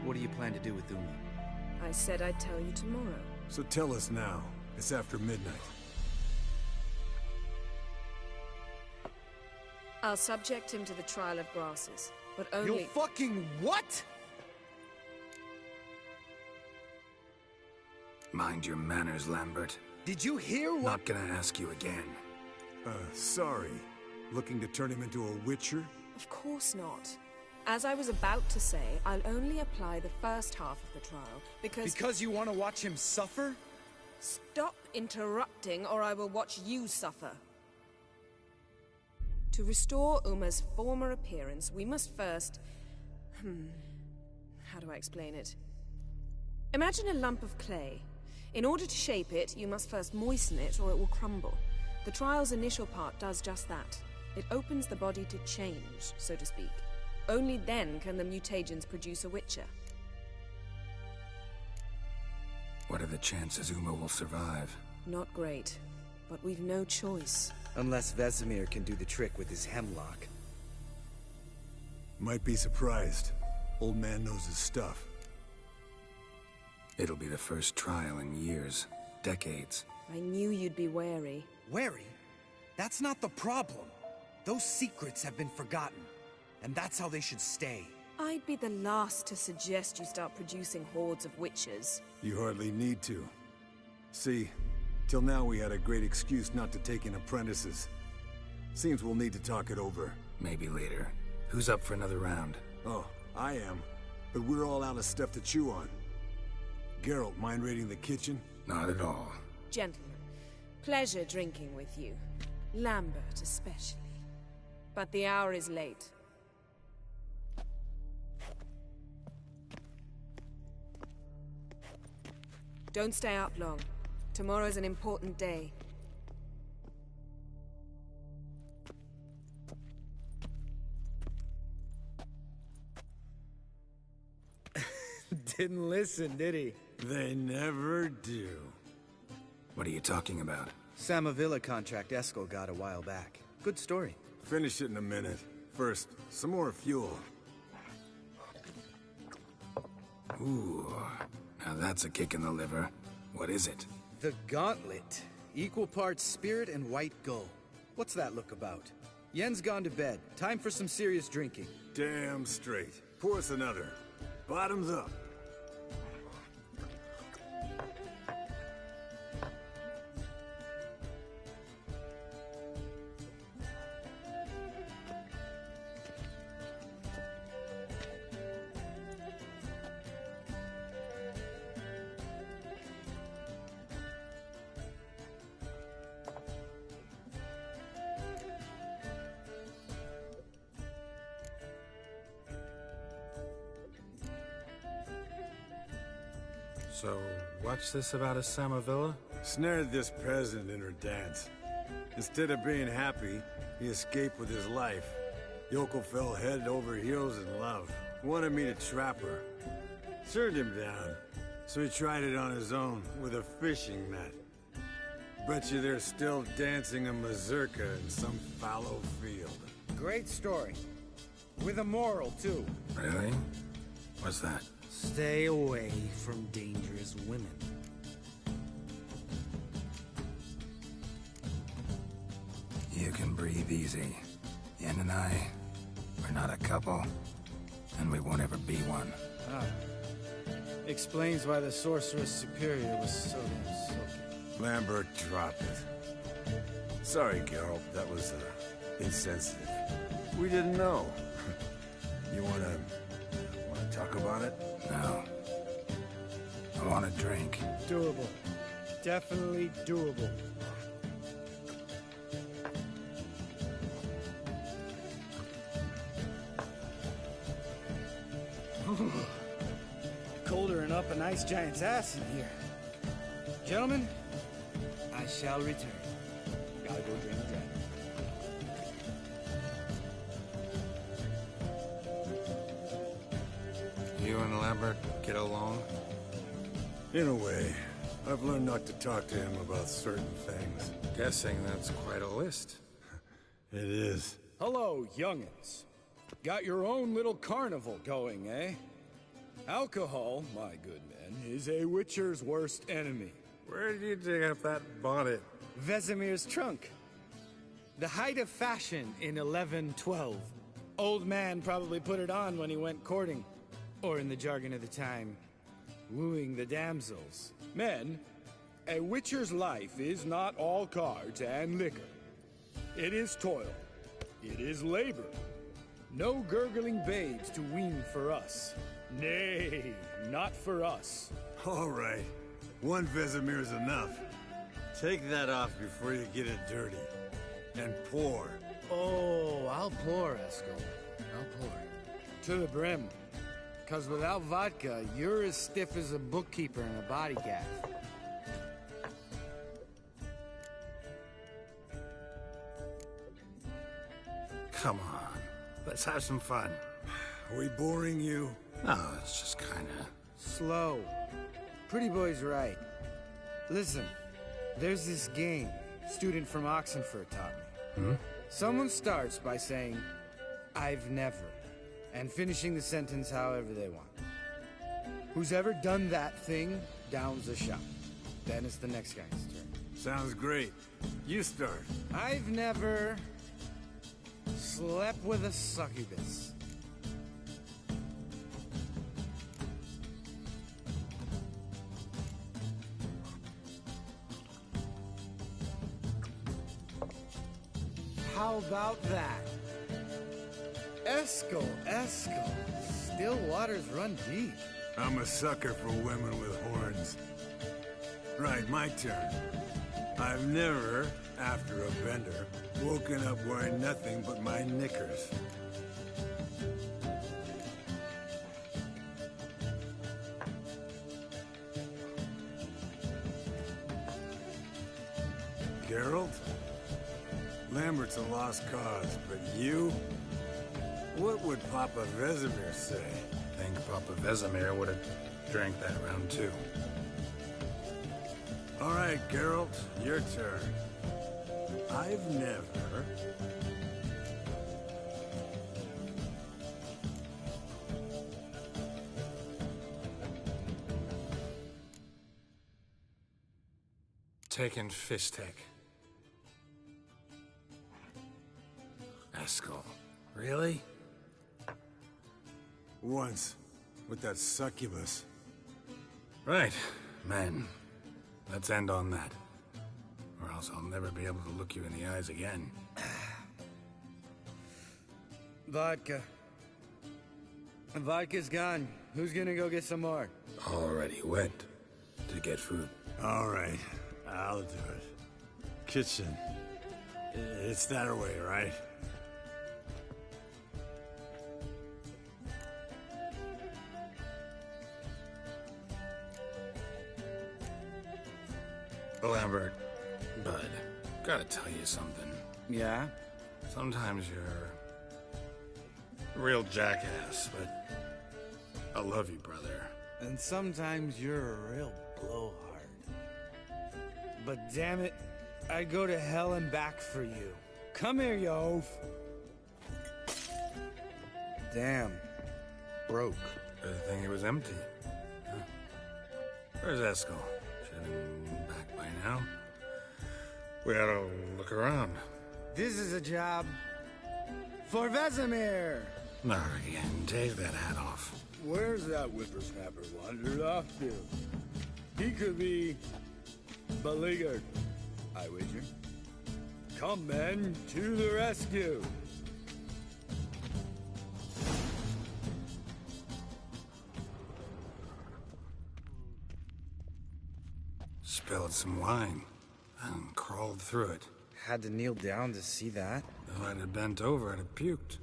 what do you plan to do with Uma? I said I'd tell you tomorrow. So tell us now. It's after midnight. I'll subject him to the trial of grasses, but only— You'll fucking what? Mind your manners, Lambert. Did you hear what— Not gonna ask you again. Sorry. Looking to turn him into a witcher? Of course not. As I was about to say, I'll only apply the first half of the trial, because— Because you want to watch him suffer? Stop interrupting, or I will watch you suffer. To restore Uma's former appearance, we must first— how do I explain it? Imagine a lump of clay. In order to shape it, you must first moisten it, or it will crumble. The trial's initial part does just that. It opens the body to change, so to speak. Only then can the mutagens produce a witcher. What are the chances Uma will survive? Not great, but we've no choice. Unless Vesemir can do the trick with his hemlock. Might be surprised. Old man knows his stuff. It'll be the first trial in years. Decades. I knew you'd be wary. Wary? That's not the problem. Those secrets have been forgotten. And that's how they should stay. I'd be the last to suggest you start producing hordes of witches. You hardly need to. See, till now we had a great excuse not to take in apprentices. Seems we'll need to talk it over. Maybe later. Who's up for another round? Oh, I am. But we're all out of stuff to chew on. Geralt, mind raiding the kitchen? Not at all. Gentlemen, pleasure drinking with you. Lambert especially. But the hour is late. Don't stay up long. Tomorrow's an important day. Didn't listen, did he? They never do. What are you talking about? Samavilla contract Eskel got a while back. Good story. Finish it in a minute. First, some more fuel. Ooh, now that's a kick in the liver. What is it? The Gauntlet. Equal parts spirit and white gull. What's that look about? Yen's gone to bed. Time for some serious drinking. Damn straight. Pour us another. Bottoms up. So, what's this about a Samavilla? Snared this peasant in her dance. Instead of being happy, he escaped with his life. Yoko fell head over heels in love. Wanted me to trap her. Turned him down. So he tried it on his own, with a fishing net. Bet you they're still dancing a mazurka in some fallow field. Great story. With a moral, too. Really? What's that? Stay away from dangerous women. You can breathe easy. Yen and I, we're not a couple, and we won't ever be one. Ah. Explains why the Sorceress Superior was so damn silky. Lambert, drop it. Sorry, Geralt, that was, insensitive. We didn't know. You wanna talk about it? No. I want a drink. Doable. Definitely doable. Colder and up a nice giant's ass in here. Gentlemen, I shall return. Gotta go drain the dragon. You and Lambert get along? In a way. I've learned not to talk to him about certain things. Guessing that's quite a list. It is. Hello, young'uns. Got your own little carnival going, eh? Alcohol, my good men, is a witcher's worst enemy. Where did you dig up that bonnet? Vesemir's trunk. The height of fashion in 1112. Old man probably put it on when he went courting. Or in the jargon of the time, wooing the damsels. Men, a witcher's life is not all cards and liquor. It is toil. It is labor. No gurgling babes to wean for us. Nay, not for us. All right. One Vesemir is enough. Take that off before you get it dirty. And pour. Oh, I'll pour, Eskel. I'll pour. To the brim. 'Cause without vodka, you're as stiff as a bookkeeper in a body gaff. Come on. Let's have some fun. Are we boring you? No, it's just kinda... Slow. Pretty boy's right. Listen, there's this game student from Oxenford taught me. Hmm? Someone starts by saying, I've never, and finishing the sentence however they want. Who's ever done that thing downs a shot. Then it's the next guy's turn. Sounds great. You start. I've never slept with a succubus. How about that? Eskel. Still waters run deep. I'm a sucker for women with horns. Right, my turn. I've never, after a bender, woken up wearing nothing but my knickers. Geralt? Lambert's a lost cause, but you? What would Papa Vesemir say? I think Papa Vesemir would have drank that round too. All right, Geralt, your turn. I've never... Taken Fistek. Eskel. Really? Once, with that succubus. Right, men. Let's end on that. Or else I'll never be able to look you in the eyes again. Vodka. Vodka's gone. Who's gonna go get some more? Already went to get food. All right, I'll do it. Kitchen. It's that way, right? Lambert, bud, gotta tell you something. Yeah? Sometimes you're a real jackass, but I love you, brother. And sometimes you're a real blowhard. But damn it, I'd go to hell and back for you. Come here, you oaf. Damn. Broke. Good thing it was empty. Huh? Where's Eskel? Should have been back by now. We ought to look around. This is a job for Vesemir. Not again. Take that hat off. Where's that whippersnapper wandered off to? He could be beleaguered, I wager. Come, men, to the rescue! Spilled some wine and crawled through it. Had to kneel down to see that. If I'd have bent over, I'd have puked.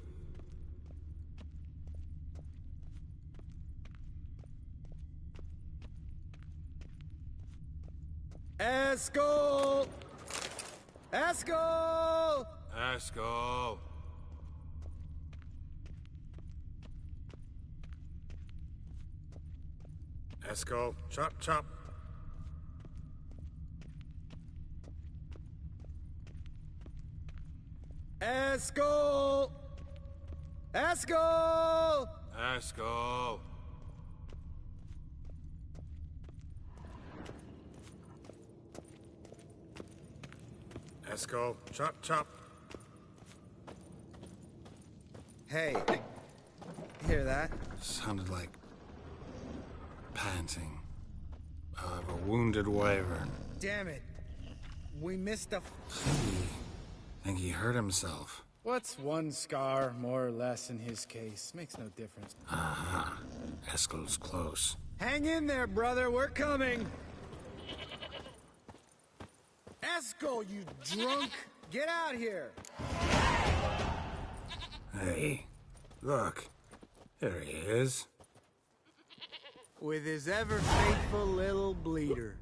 Eskel! Eskel! Eskel! Eskel, chop, chop. Eskel! Eskel! Eskel! Eskel, chop, chop. Hey, hear that? Sounded like panting of a wounded wyvern. Damn it. We missed a... Think he hurt himself. What's one scar, more or less, in his case? Makes no difference. Aha. Eskel's close. Hang in there, brother. We're coming. Eskel, you drunk! Get out here! Hey, look. There he is. With his ever-faithful little bleeder.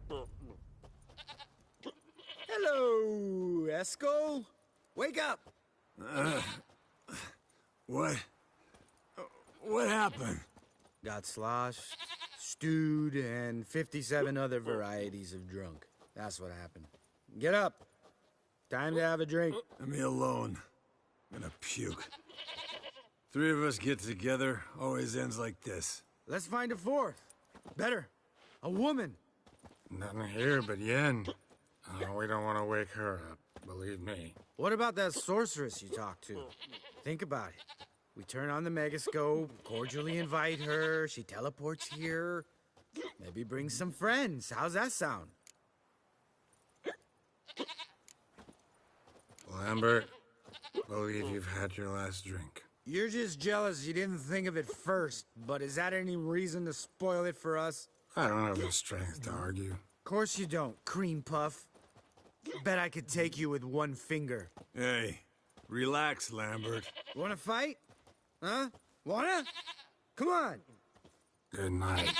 Hello, Eskel. Wake up! What? What happened? Got sloshed, stewed, and 57 other varieties of drunk. That's what happened. Get up. Time to have a drink. Leave me alone. I'm gonna puke. Three of us get together, always ends like this. Let's find a fourth. Better. A woman. Nothing here but Yen. Oh, we don't want to wake her up, believe me. What about that sorceress you talked to? Think about it. We turn on the megascope, cordially invite her, she teleports here. Maybe bring some friends. How's that sound? Lambert, believe you've had your last drink. You're just jealous you didn't think of it first, but is that any reason to spoil it for us? I don't have the strength to argue. Of course you don't, cream puff. Bet I could take you with one finger. Hey, relax, Lambert. Wanna fight? Huh? Wanna? Come on. Good night.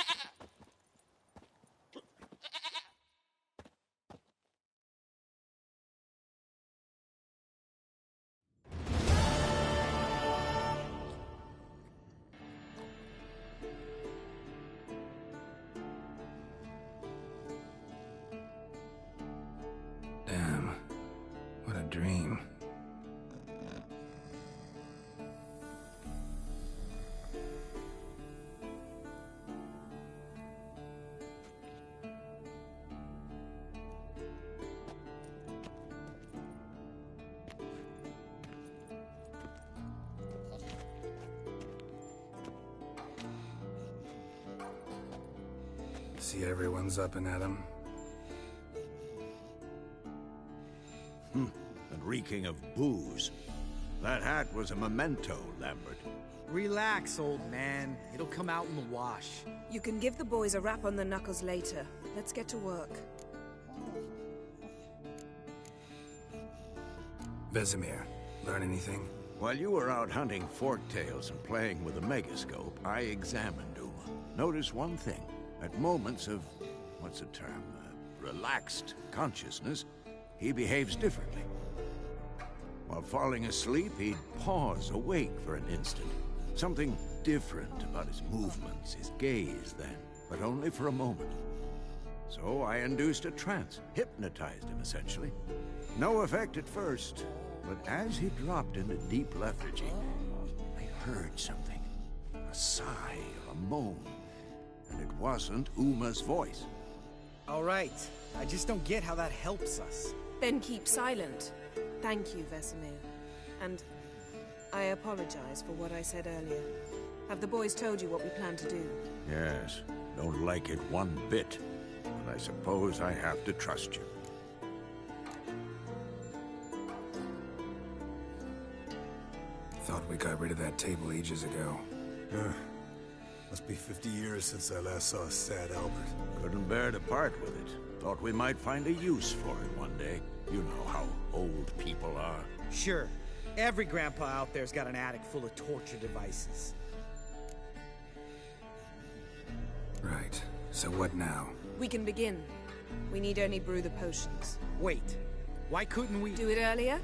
Damn. What a dream. See everyone's up and at 'em. And reeking of booze. That hat was a memento, Lambert. Relax, old man. It'll come out in the wash. You can give the boys a rap on the knuckles later. Let's get to work. Vesemir, learn anything? While you were out hunting forktails and playing with a megascope, I examined Uma. Notice one thing. At moments of, what's the term, relaxed consciousness, he behaves differently. While falling asleep, he'd pause awake for an instant. Something different about his movements, his gaze then, but only for a moment. So I induced a trance, hypnotized him essentially. No effect at first, but as he dropped into deep lethargy, I heard something. A sigh or a moan. And it wasn't Uma's voice. All right. I just don't get how that helps us. Then keep silent. Thank you, Vesemir. And I apologize for what I said earlier. Have the boys told you what we plan to do? Yes, don't like it one bit. But I suppose I have to trust you. Thought we got rid of that table ages ago. Must be 50 years since I last saw sad Albert. Couldn't bear to part with it. Thought we might find a use for it one day. You know how old people are. Sure. Every grandpa out there's got an attic full of torture devices. Right. So what now? We can begin. We need only brew the potions. Wait. Why couldn't we... Do it earlier?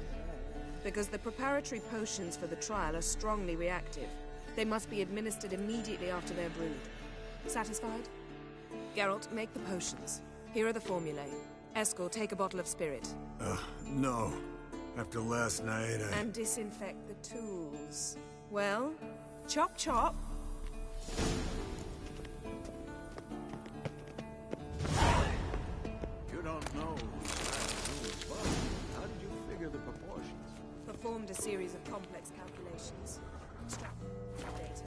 Because the preparatory potions for the trial are strongly reactive. They must be administered immediately after they're brewed. Satisfied? Geralt, make the potions. Here are the formulae. Eskel, take a bottle of spirit. No. After last night, And disinfect the tools. Well, chop chop. You don't know how did you figure the proportions? Performed a series of complex calculations. extract data.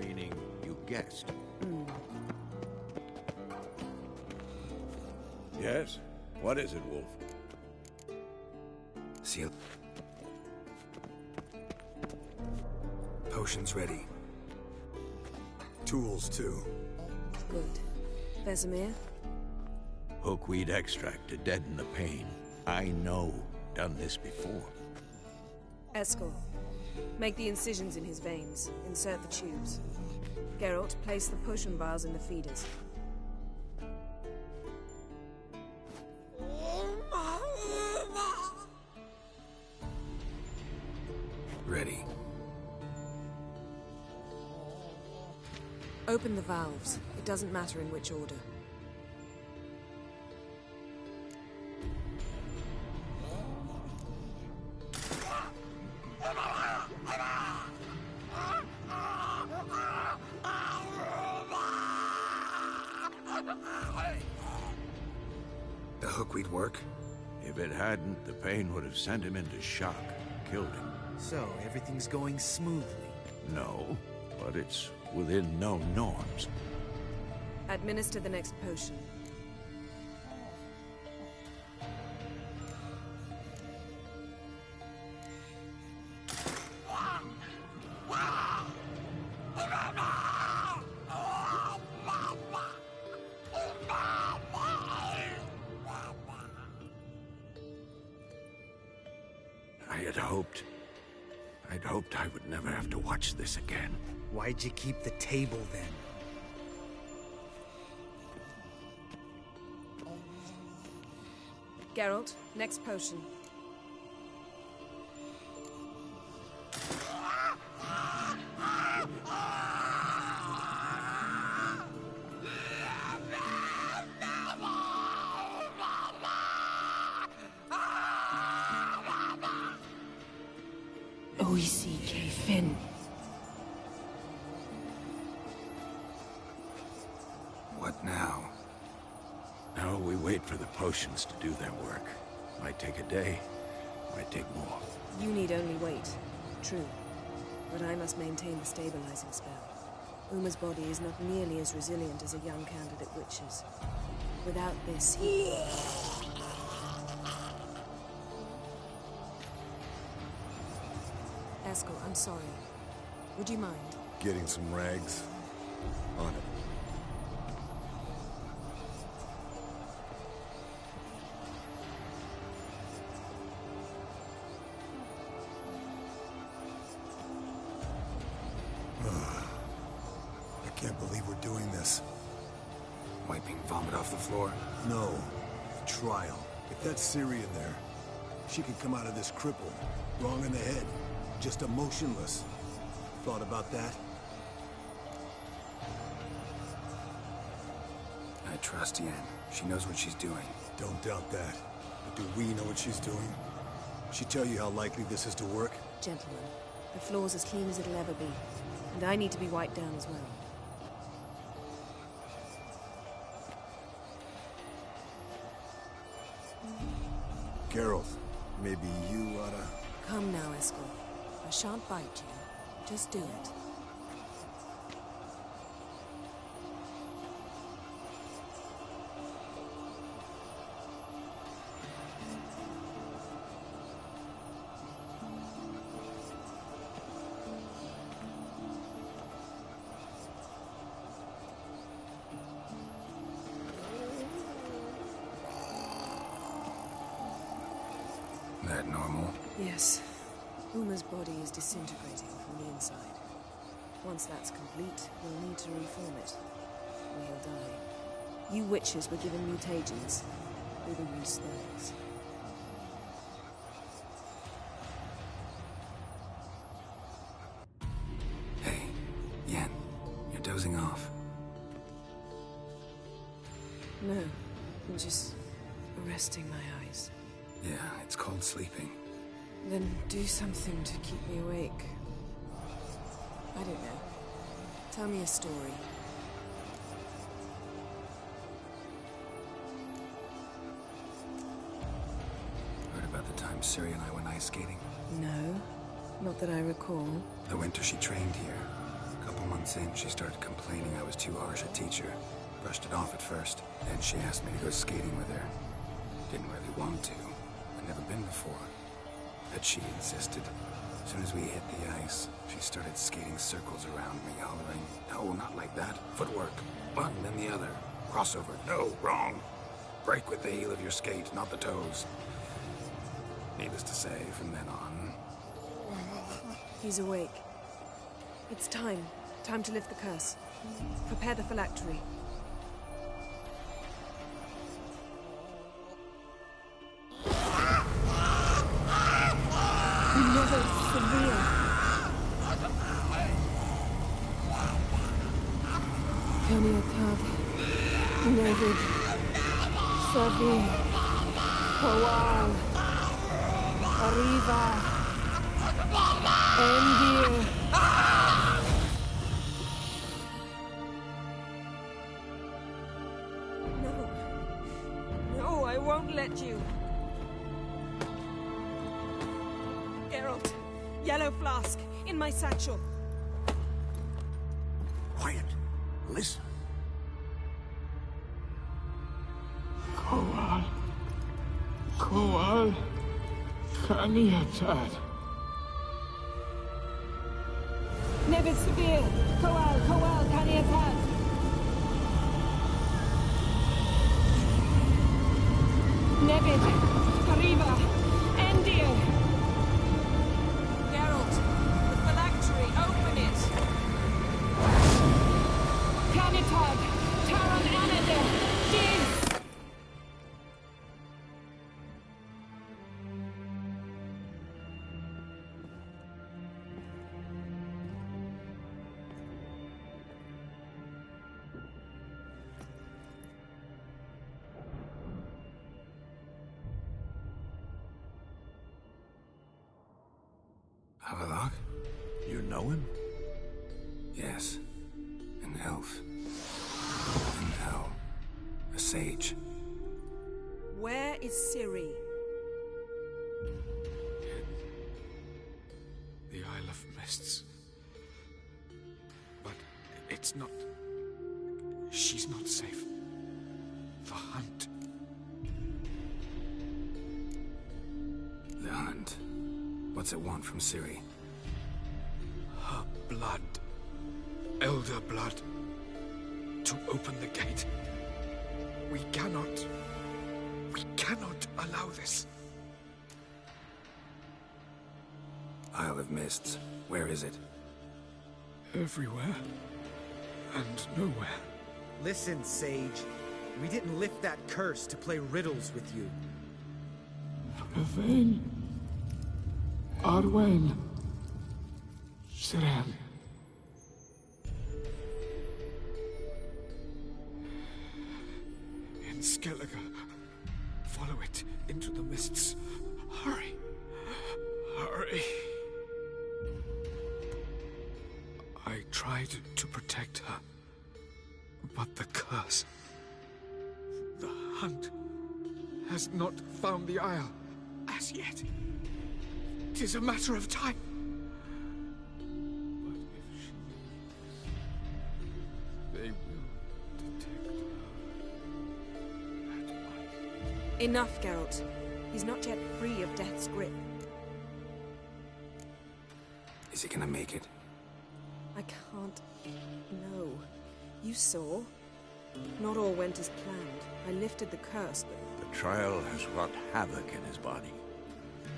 Meaning you guessed. Yes? What is it, Wolf? Seal. Potions ready. Tools, too. Good. Vesemir? Hookweed extract to deaden the pain. I know. Done this before. Eskel. Make the incisions in his veins. Insert the tubes. Geralt, place the potion vials in the feeders. Ready. Open the valves. It doesn't matter in which order. The hookweed work? If it hadn't, the pain would have sent him into shock. Killed him. So, everything's going smoothly. No, but it's within known norms. Administer the next potion. I'd hoped I would never have to watch this again. Why'd you keep the table, then? Geralt, next potion. OECK Finn. What now? Now we wait for the potions to do their work. Might take a day, might take more. You need only wait. True. But I must maintain the stabilizing spell. Uma's body is not nearly as resilient as a young candidate witch's. Without this, he... Eskel, I'm sorry. Would you mind? Getting some rags. On it. I can't believe we're doing this. Wiping vomit off the floor? No. Trial. If that's Ciri in there, she could come out of this crippled, wrong in the head, just emotionless. Thought about that? I trust Yen. She knows what she's doing. Don't doubt that. But do we know what she's doing? She tell you how likely this is to work? Gentlemen, the floor's as clean as it'll ever be. And I need to be wiped down as well. Geralt, maybe you oughta... Come now, Eskel. I shan't bite you. Just do it. That normal? Yes. Uma's body is disintegrating from the inside. Once that's complete, we'll need to reform it. Or he'll die. You witches were given mutagens. We will use theirs. Hey, Yen, you're dozing off. No, I'm just resting my eyes. Yeah, it's called sleeping. Then do something to keep me awake. I don't know. Tell me a story. Heard about the time Siri and I went ice skating? No, not that I recall. The winter she trained here. A couple months in, she started complaining I was too harsh a teacher. Brushed it off at first. Then she asked me to go skating with her. Didn't really want to. I'd never been before. But she insisted. As soon as we hit the ice, she started skating circles around me, hollering, "No, not like that. Footwork. One, then the other. Crossover. No, wrong. Break with the heel of your skate, not the toes." Needless to say, from then on... He's awake. It's time. Time to lift the curse. Prepare the phylactery. Never severe. Kaniatag. Nevid. Savi. Kowal. Arriva. Endir. No. No, I won't let you. Geralt, yellow flask, in my satchel. Quiet. Listen. Kowal. Kowal. Kaniatad. Nevid Severe. Kowal, Kaniatad. Nevid. Arriva. Endir. Geralt, the phylactery, open it. Kanitag. Taron Anadir. Diz. Havelock? You know him? Yes. An elf. In hell. A sage. Where is Ciri? The Isle of Mists. But it's not... She's not safe. The hunt. The hunt. What's it want from Ciri? Her blood. Elder blood. To open the gate. We cannot allow this. Isle of Mists. Where is it? Everywhere. And nowhere. Listen, Sage. We didn't lift that curse to play riddles with you. Yvain. Arwen. Siren. In Skellige. Follow it into the mists. Hurry. Hurry. I tried to protect her. But the curse... The hunt has not found the Isle as yet. 'Tis a matter of time. But if she leaves, they will detect her. Enough, Geralt. He's not yet free of death's grip. Is he gonna make it? I can't... No. You saw. Not all went as planned. I lifted the curse, but... The trial has wrought havoc in his body.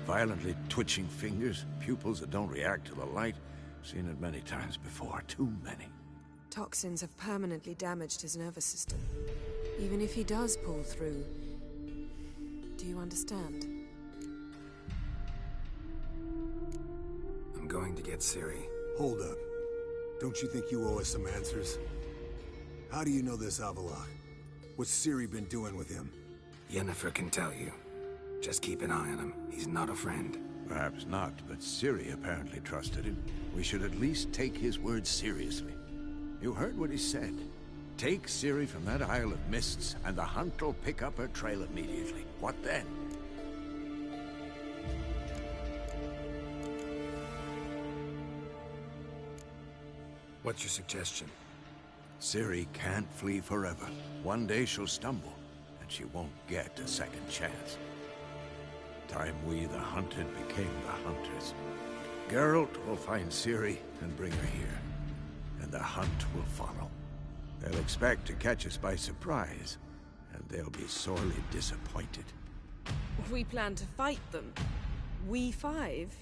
Violently twitching fingers, pupils that don't react to the light. Seen it many times before, too many. Toxins have permanently damaged his nervous system. Even if he does pull through... Do you understand? I'm going to get Ciri. Hold up. Don't you think you owe us some answers? How do you know this Avalok? What's Ciri been doing with him? Yennefer can tell you. Just keep an eye on him. He's not a friend. Perhaps not, but Ciri apparently trusted him. We should at least take his words seriously. You heard what he said. Take Ciri from that Isle of Mists, and the hunt will pick up her trail immediately. What then? What's your suggestion? Ciri can't flee forever. One day she'll stumble, and she won't get a second chance. Time we, the hunted, became the hunters. Geralt will find Ciri and bring her here, and the hunt will follow. They'll expect to catch us by surprise, and they'll be sorely disappointed. We plan to fight them. We five?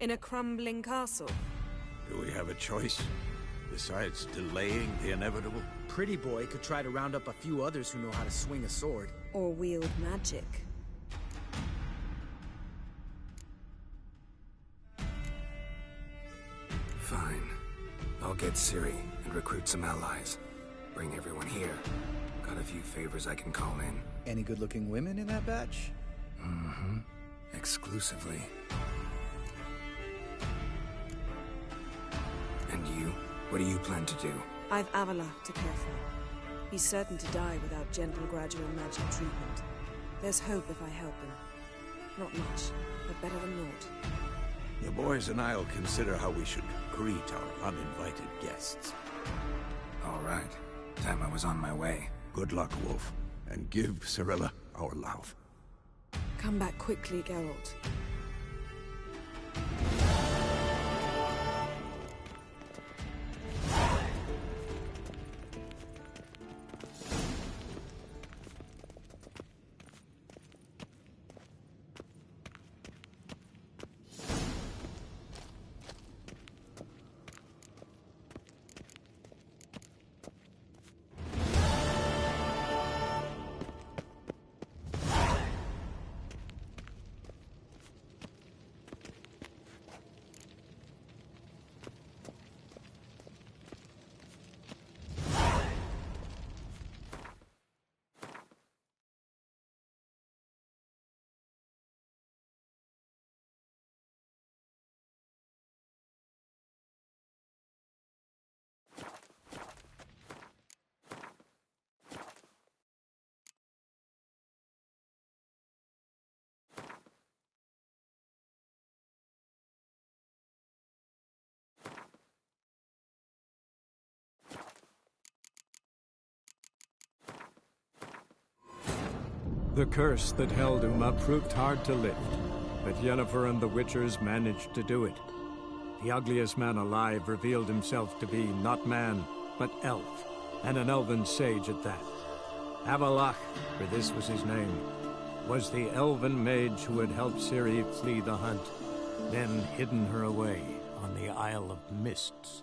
In a crumbling castle? Do we have a choice? Besides delaying the inevitable? Pretty Boy could try to round up a few others who know how to swing a sword. Or wield magic. Fine. I'll get Ciri and recruit some allies. Bring everyone here. Got a few favors I can call in. Any good-looking women in that batch? Mm-hmm. Exclusively. And you? What do you plan to do? I've Avila to care for. He's certain to die without gentle, gradual magic treatment. There's hope if I help him. Not much, but better than naught. The boys and I'll consider how we should greet our uninvited guests. All right. Time I was on my way. Good luck, Wolf. And give Cirilla our love. Come back quickly, Geralt. The curse that held Uma proved hard to lift, but Yennefer and the Witchers managed to do it. The ugliest man alive revealed himself to be not man, but elf, and an elven sage at that. Avalach, for this was his name, was the elven mage who had helped Ciri flee the hunt, then hidden her away on the Isle of Mists.